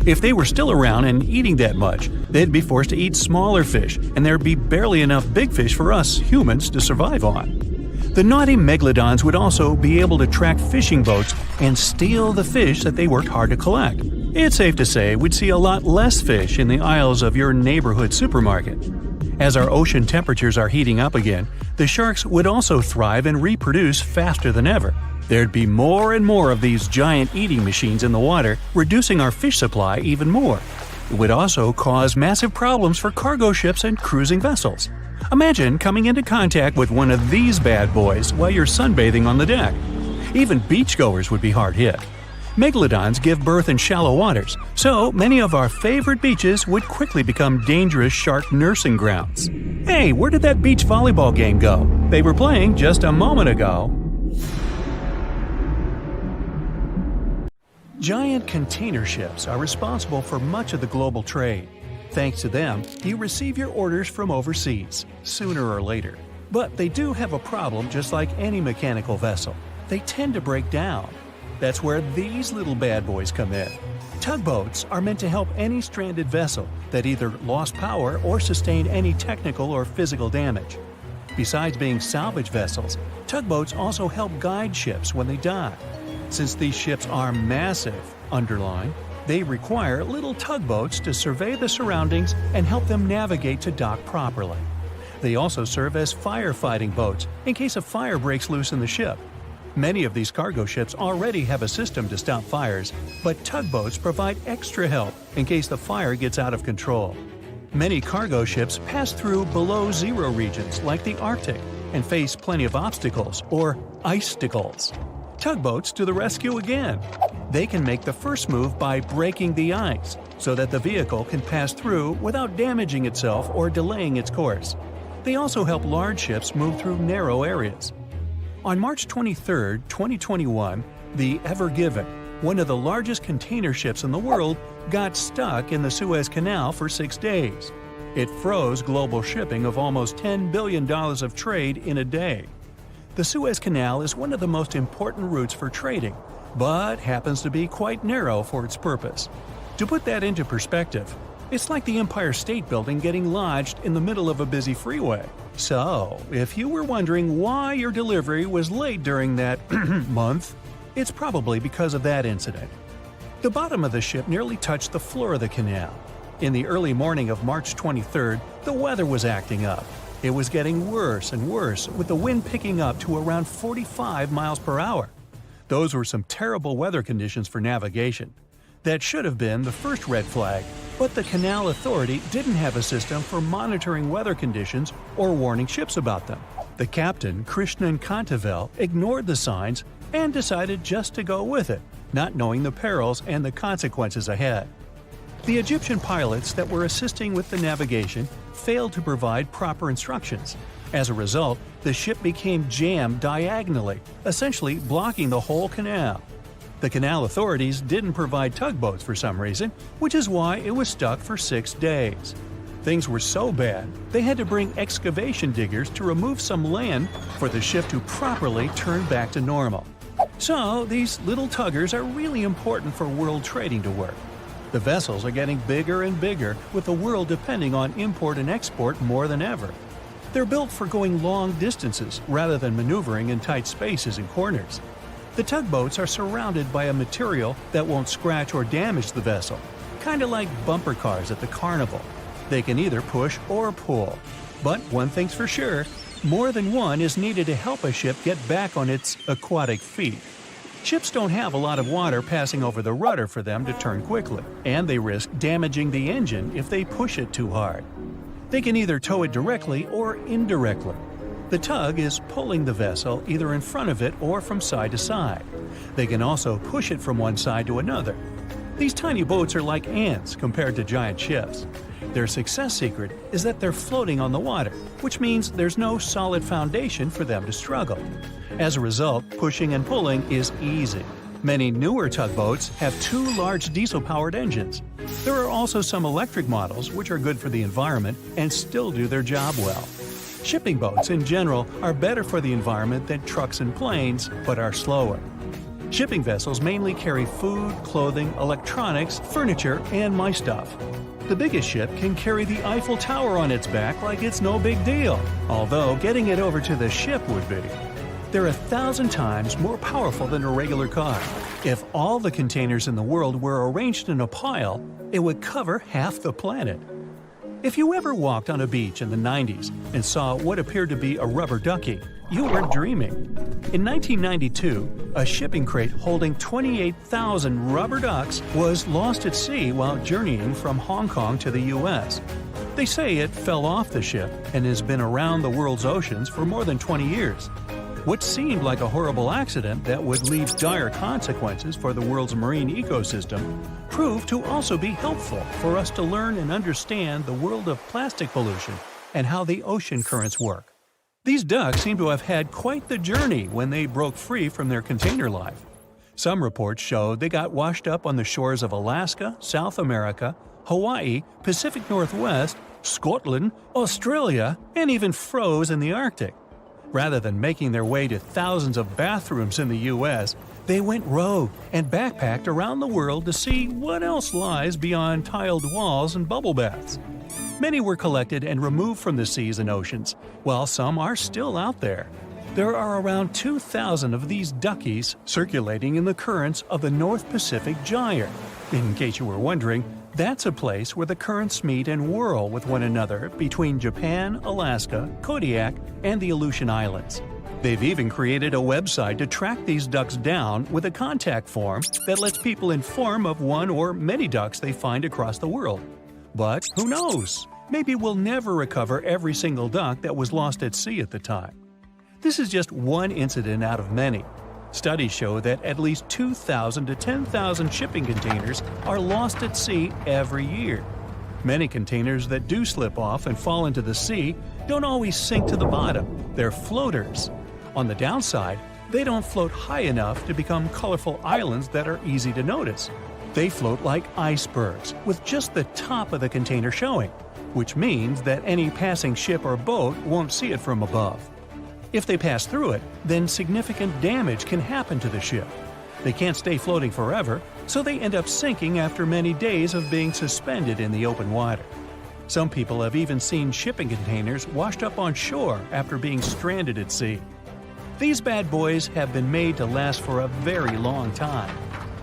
If they were still around and eating that much, they'd be forced to eat smaller fish, and there'd be barely enough big fish for us humans to survive on. The naughty megalodons would also be able to track fishing boats and steal the fish that they worked hard to collect. It's safe to say we'd see a lot less fish in the aisles of your neighborhood supermarket. As our ocean temperatures are heating up again, the sharks would also thrive and reproduce faster than ever. There'd be more and more of these giant eating machines in the water, reducing our fish supply even more. It would also cause massive problems for cargo ships and cruising vessels. Imagine coming into contact with one of these bad boys while you're sunbathing on the deck. Even beachgoers would be hard hit. Megalodons give birth in shallow waters, so many of our favorite beaches would quickly become dangerous shark nursing grounds. Hey, where did that beach volleyball game go? They were playing just a moment ago. Giant container ships are responsible for much of the global trade. Thanks to them, you receive your orders from overseas, sooner or later. But they do have a problem just like any mechanical vessel. They tend to break down. That's where these little bad boys come in. Tugboats are meant to help any stranded vessel that either lost power or sustained any technical or physical damage. Besides being salvage vessels, tugboats also help guide ships when they dock. Since these ships are massive, underline, they require little tugboats to survey the surroundings and help them navigate to dock properly. They also serve as firefighting boats in case a fire breaks loose in the ship. Many of these cargo ships already have a system to stop fires, but tugboats provide extra help in case the fire gets out of control. Many cargo ships pass through below zero regions like the Arctic, and face plenty of obstacles, or icicles. Tugboats to the rescue again. They can make the first move by breaking the ice, so that the vehicle can pass through without damaging itself or delaying its course. They also help large ships move through narrow areas. On March 23, 2021, the Ever Given, one of the largest container ships in the world, got stuck in the Suez Canal for 6 days. It froze global shipping of almost $10 billion of trade in a day. The Suez Canal is one of the most important routes for trading, but happens to be quite narrow for its purpose. To put that into perspective, it's like the Empire State Building getting lodged in the middle of a busy freeway. So, if you were wondering why your delivery was late during that month, it's probably because of that incident. The bottom of the ship nearly touched the floor of the canal. In the early morning of March 23rd, the weather was acting up. It was getting worse and worse, with the wind picking up to around 45 miles per hour. Those were some terrible weather conditions for navigation. That should have been the first red flag, but the Canal Authority didn't have a system for monitoring weather conditions or warning ships about them. The captain, Krishnan Kantavel, ignored the signs and decided just to go with it, not knowing the perils and the consequences ahead. The Egyptian pilots that were assisting with the navigation failed to provide proper instructions. As a result, the ship became jammed diagonally, essentially blocking the whole canal. The canal authorities didn't provide tugboats for some reason, which is why it was stuck for 6 days. Things were so bad, they had to bring excavation diggers to remove some land for the ship to properly turn back to normal. So, these little tuggers are really important for world trading to work. The vessels are getting bigger and bigger, with the world depending on import and export more than ever. They're built for going long distances rather than maneuvering in tight spaces and corners. The tugboats are surrounded by a material that won't scratch or damage the vessel, kind of like bumper cars at the carnival. They can either push or pull. But one thing's for sure, more than one is needed to help a ship get back on its aquatic feet. Ships don't have a lot of water passing over the rudder for them to turn quickly, and they risk damaging the engine if they push it too hard. They can either tow it directly or indirectly. The tug is pulling the vessel either in front of it or from side to side. They can also push it from one side to another. These tiny boats are like ants compared to giant ships. Their success secret is that they're floating on the water, which means there's no solid foundation for them to struggle. As a result, pushing and pulling is easy. Many newer tugboats have 2 large diesel-powered engines. There are also some electric models which are good for the environment and still do their job well. Shipping boats in general are better for the environment than trucks and planes, but are slower. Shipping vessels mainly carry food, clothing, electronics, furniture, and my stuff. The biggest ship can carry the Eiffel Tower on its back like it's no big deal, although getting it over to the ship would be. They're 1,000 times more powerful than a regular car. If all the containers in the world were arranged in a pile, it would cover half the planet. If you ever walked on a beach in the 90s and saw what appeared to be a rubber ducky, you weren't dreaming. In 1992, a shipping crate holding 28,000 rubber ducks was lost at sea while journeying from Hong Kong to the U.S. They say it fell off the ship and has been around the world's oceans for more than 20 years. What seemed like a horrible accident that would leave dire consequences for the world's marine ecosystem proved to also be helpful for us to learn and understand the world of plastic pollution and how the ocean currents work. These ducks seem to have had quite the journey when they broke free from their container life. Some reports showed they got washed up on the shores of Alaska, South America, Hawaii, Pacific Northwest, Scotland, Australia, and even froze in the Arctic. Rather than making their way to thousands of bathrooms in the U.S., they went rogue and backpacked around the world to see what else lies beyond tiled walls and bubble baths. Many were collected and removed from the seas and oceans, while some are still out there. There are around 2,000 of these duckies circulating in the currents of the North Pacific Gyre. In case you were wondering, that's a place where the currents meet and whirl with one another between Japan, Alaska, Kodiak, and the Aleutian Islands. They've even created a website to track these ducks down with a contact form that lets people inform of one or many ducks they find across the world. But who knows? Maybe we'll never recover every single duck that was lost at sea at the time. This is just one incident out of many. Studies show that at least 2,000 to 10,000 shipping containers are lost at sea every year. Many containers that do slip off and fall into the sea don't always sink to the bottom. They're floaters. On the downside, they don't float high enough to become colorful islands that are easy to notice. They float like icebergs, with just the top of the container showing, which means that any passing ship or boat won't see it from above. If they pass through it, then significant damage can happen to the ship. They can't stay floating forever, so they end up sinking after many days of being suspended in the open water. Some people have even seen shipping containers washed up on shore after being stranded at sea. These bad boys have been made to last for a very long time.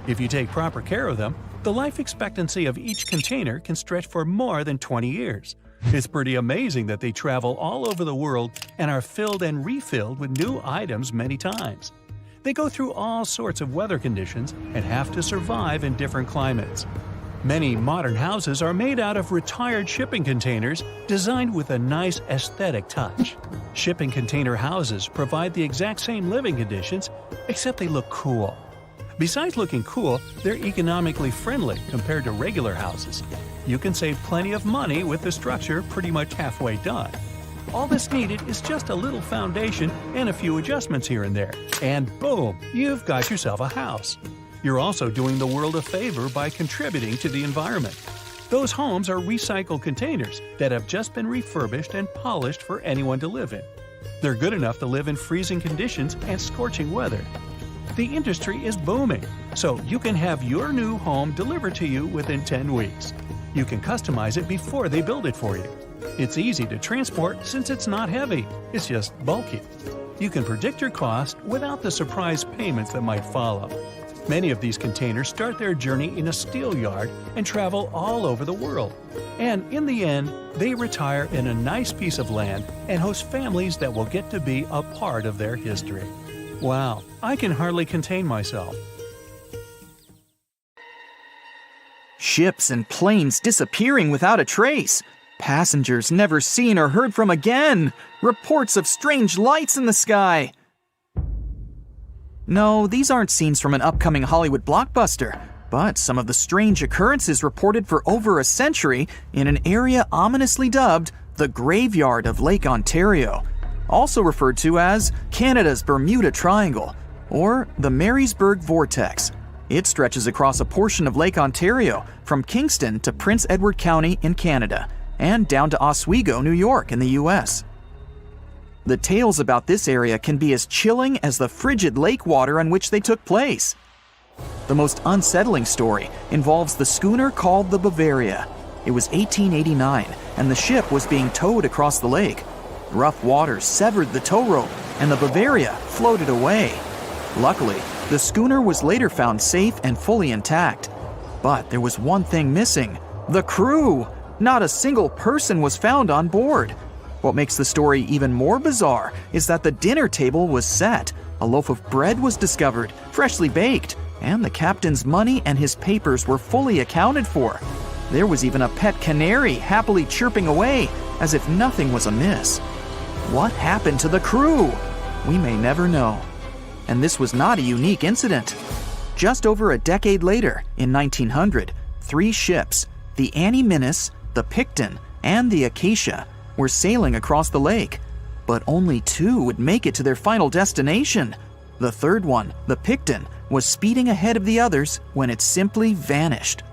If you take proper care of them, the life expectancy of each container can stretch for more than 20 years. It's pretty amazing that they travel all over the world and are filled and refilled with new items many times. They go through all sorts of weather conditions and have to survive in different climates. Many modern houses are made out of retired shipping containers designed with a nice aesthetic touch. Shipping container houses provide the exact same living conditions, except they look cool. Besides looking cool, they're economically friendly compared to regular houses. You can save plenty of money with the structure pretty much halfway done. All that's needed is just a little foundation and a few adjustments here and there, and boom, you've got yourself a house. You're also doing the world a favor by contributing to the environment. Those homes are recycled containers that have just been refurbished and polished for anyone to live in. They're good enough to live in freezing conditions and scorching weather. The industry is booming, so you can have your new home delivered to you within 10 weeks. You can customize it before they build it for you. It's easy to transport since it's not heavy, it's just bulky. You can predict your cost without the surprise payments that might follow. Many of these containers start their journey in a steel yard and travel all over the world. And in the end, they retire in a nice piece of land and host families that will get to be a part of their history. Wow, I can hardly contain myself. Ships and planes disappearing without a trace. Passengers never seen or heard from again. Reports of strange lights in the sky. No, these aren't scenes from an upcoming Hollywood blockbuster, but some of the strange occurrences reported for over a century in an area ominously dubbed the Graveyard of Lake Ontario, also referred to as Canada's Bermuda Triangle, or the Marysburg Vortex. It stretches across a portion of Lake Ontario from Kingston to Prince Edward County in Canada, and down to Oswego, New York in the US. The tales about this area can be as chilling as the frigid lake water on which they took place. The most unsettling story involves the schooner called the Bavaria. It was 1889, and the ship was being towed across the lake. Rough waters severed the tow rope, and the Bavaria floated away. Luckily, the schooner was later found safe and fully intact. But there was one thing missing: the crew! Not a single person was found on board. What makes the story even more bizarre is that the dinner table was set, a loaf of bread was discovered, freshly baked, and the captain's money and his papers were fully accounted for. There was even a pet canary happily chirping away as if nothing was amiss. What happened to the crew? We may never know. And this was not a unique incident. Just over a decade later, in 1900, 3 ships, the Annie Minnis, the Picton, and the Acacia, were sailing across the lake. But only 2 would make it to their final destination. The third one, the Picton, was speeding ahead of the others when it simply vanished.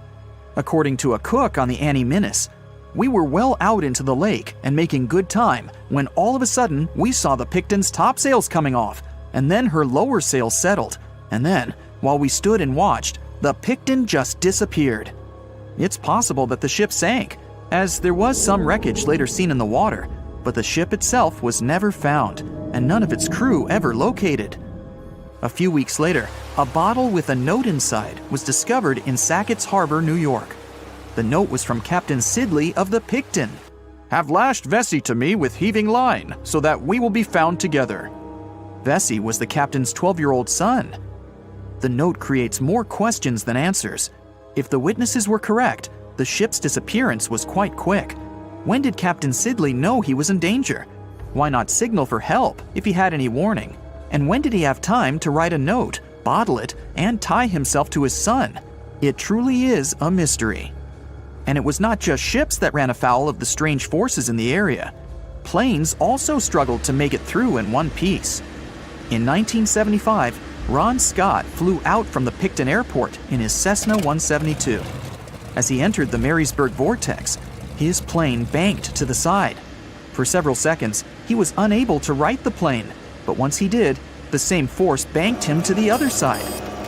According to a cook on the Annie Minnis, we were well out into the lake and making good time when all of a sudden we saw the Picton's topsails coming off, and then her lower sails settled, and then, while we stood and watched, the Picton just disappeared. It's possible that the ship sank, as there was some wreckage later seen in the water, but the ship itself was never found, and none of its crew ever located. A few weeks later, a bottle with a note inside was discovered in Sackett's Harbor, New York. The note was from Captain Sidley of the Picton. "Have lashed Vesey to me with heaving line, so that we will be found together." Vesey was the captain's 12-year-old son. The note creates more questions than answers. If the witnesses were correct, the ship's disappearance was quite quick. When did Captain Sidley know he was in danger? Why not signal for help if he had any warning? And when did he have time to write a note, bottle it, and tie himself to his son? It truly is a mystery. And it was not just ships that ran afoul of the strange forces in the area. Planes also struggled to make it through in one piece. In 1975, Ron Scott flew out from the Picton Airport in his Cessna 172. As he entered the Marysburg vortex, his plane banked to the side. For several seconds, he was unable to right the plane, but once he did, the same force banked him to the other side.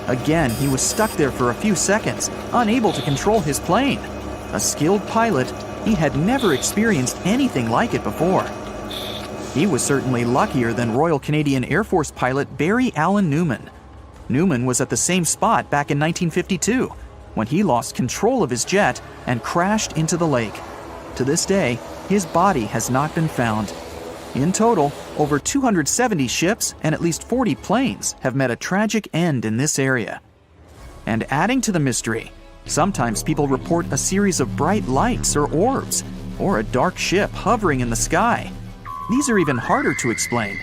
Again, he was stuck there for a few seconds, unable to control his plane. A skilled pilot, he had never experienced anything like it before. He was certainly luckier than Royal Canadian Air Force pilot Barry Allen Newman. Newman was at the same spot back in 1952, when he lost control of his jet and crashed into the lake. To this day, his body has not been found. In total, over 270 ships and at least 40 planes have met a tragic end in this area. And adding to the mystery, sometimes people report a series of bright lights or orbs, or a dark ship hovering in the sky. These are even harder to explain.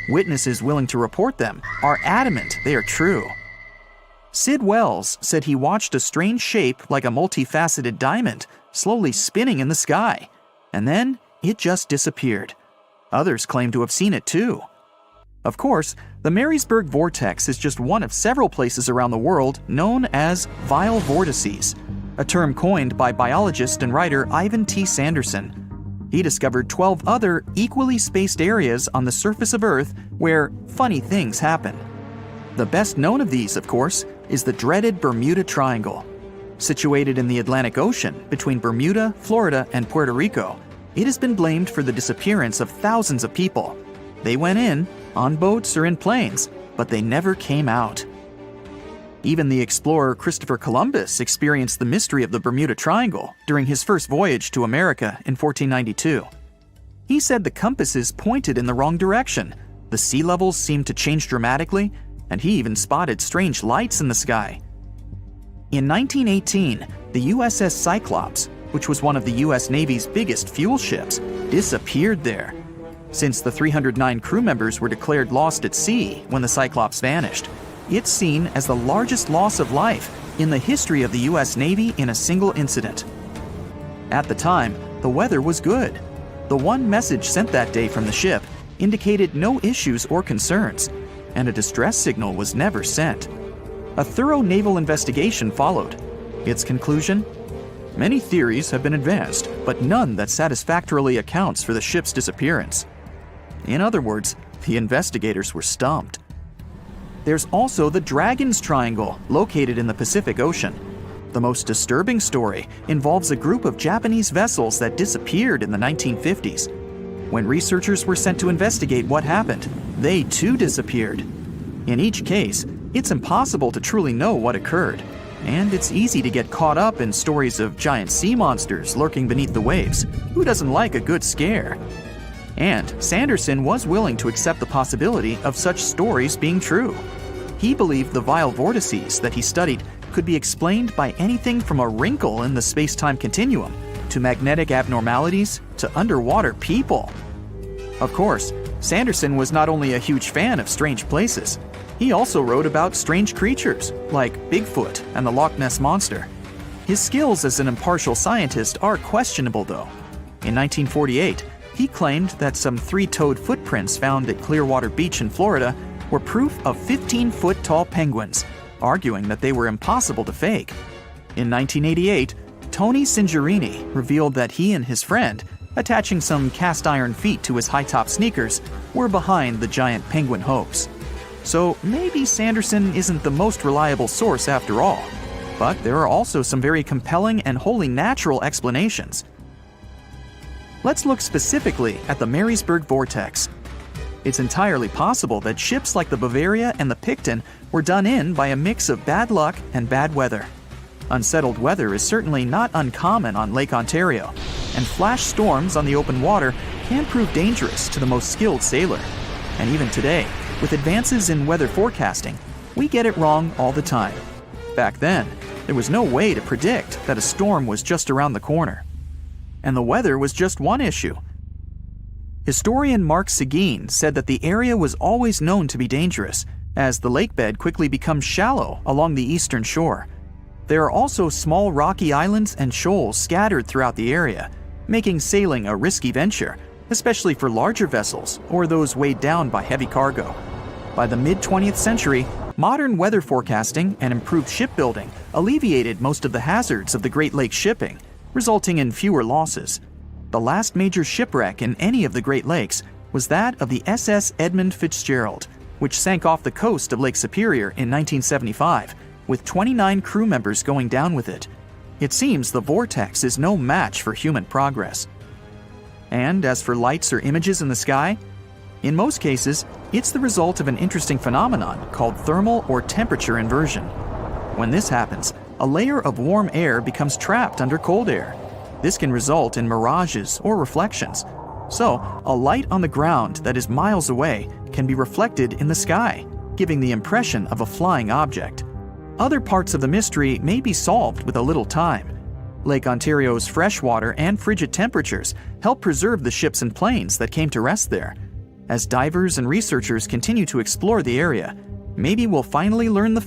Witnesses willing to report them are adamant they are true. Sid Wells said he watched a strange shape like a multifaceted diamond slowly spinning in the sky, and then it just disappeared. Others claim to have seen it too. Of course, the Marysburg vortex is just one of several places around the world known as vile vortices, a term coined by biologist and writer Ivan T. Sanderson. He discovered 12 other equally spaced areas on the surface of Earth where funny things happen. The best known of these, of course, is the dreaded Bermuda Triangle. Situated in the Atlantic Ocean between Bermuda, Florida, and Puerto Rico, it has been blamed for the disappearance of thousands of people. They went in, on boats or in planes, but they never came out. Even the explorer Christopher Columbus experienced the mystery of the Bermuda Triangle during his first voyage to America in 1492. He said the compasses pointed in the wrong direction, the sea levels seemed to change dramatically, and he even spotted strange lights in the sky. In 1918, the USS Cyclops, which was one of the US Navy's biggest fuel ships, disappeared there. Since the 309 crew members were declared lost at sea when the Cyclops vanished, it's seen as the largest loss of life in the history of the US Navy in a single incident. At the time, the weather was good. The one message sent that day from the ship indicated no issues or concerns, and a distress signal was never sent. A thorough naval investigation followed. Its conclusion? Many theories have been advanced, but none that satisfactorily accounts for the ship's disappearance. In other words, the investigators were stumped. There's also the Dragon's Triangle, located in the Pacific Ocean. The most disturbing story involves a group of Japanese vessels that disappeared in the 1950s. When researchers were sent to investigate what happened, they too disappeared. In each case, it's impossible to truly know what occurred, and it's easy to get caught up in stories of giant sea monsters lurking beneath the waves. Who doesn't like a good scare? And Sanderson was willing to accept the possibility of such stories being true. He believed the vile vortices that he studied could be explained by anything from a wrinkle in the space-time continuum to magnetic abnormalities to underwater people. Of course, Sanderson was not only a huge fan of strange places, he also wrote about strange creatures like Bigfoot and the Loch Ness Monster. His skills as an impartial scientist are questionable, though. In 1948, he claimed that some 3-toed footprints found at Clearwater Beach in Florida were proof of 15-foot-tall penguins, arguing that they were impossible to fake. In 1988, Tony Singerini revealed that he and his friend, attaching some cast-iron feet to his high-top sneakers, were behind the giant penguin hoax. So maybe Sanderson isn't the most reliable source after all, but there are also some very compelling and wholly natural explanations. Let's look specifically at the Marysburg vortex. It's entirely possible that ships like the Bavaria and the Picton were done in by a mix of bad luck and bad weather. Unsettled weather is certainly not uncommon on Lake Ontario, and flash storms on the open water can prove dangerous to the most skilled sailor. And even today, with advances in weather forecasting, we get it wrong all the time. Back then, there was no way to predict that a storm was just around the corner. And the weather was just one issue. Historian Mark Seguin said that the area was always known to be dangerous, as the lakebed quickly becomes shallow along the eastern shore. There are also small rocky islands and shoals scattered throughout the area, making sailing a risky venture, especially for larger vessels or those weighed down by heavy cargo. By the mid-20th century, modern weather forecasting and improved shipbuilding alleviated most of the hazards of the Great Lakes shipping, resulting in fewer losses. The last major shipwreck in any of the Great Lakes was that of the SS Edmund Fitzgerald, which sank off the coast of Lake Superior in 1975, with 29 crew members going down with it. It seems the vortex is no match for human progress. And as for lights or images in the sky, in most cases, it's the result of an interesting phenomenon called thermal or temperature inversion. When this happens, a layer of warm air becomes trapped under cold air. This can result in mirages or reflections. So, a light on the ground that is miles away can be reflected in the sky, giving the impression of a flying object. Other parts of the mystery may be solved with a little time. Lake Ontario's freshwater and frigid temperatures help preserve the ships and planes that came to rest there. As divers and researchers continue to explore the area, maybe we'll finally learn the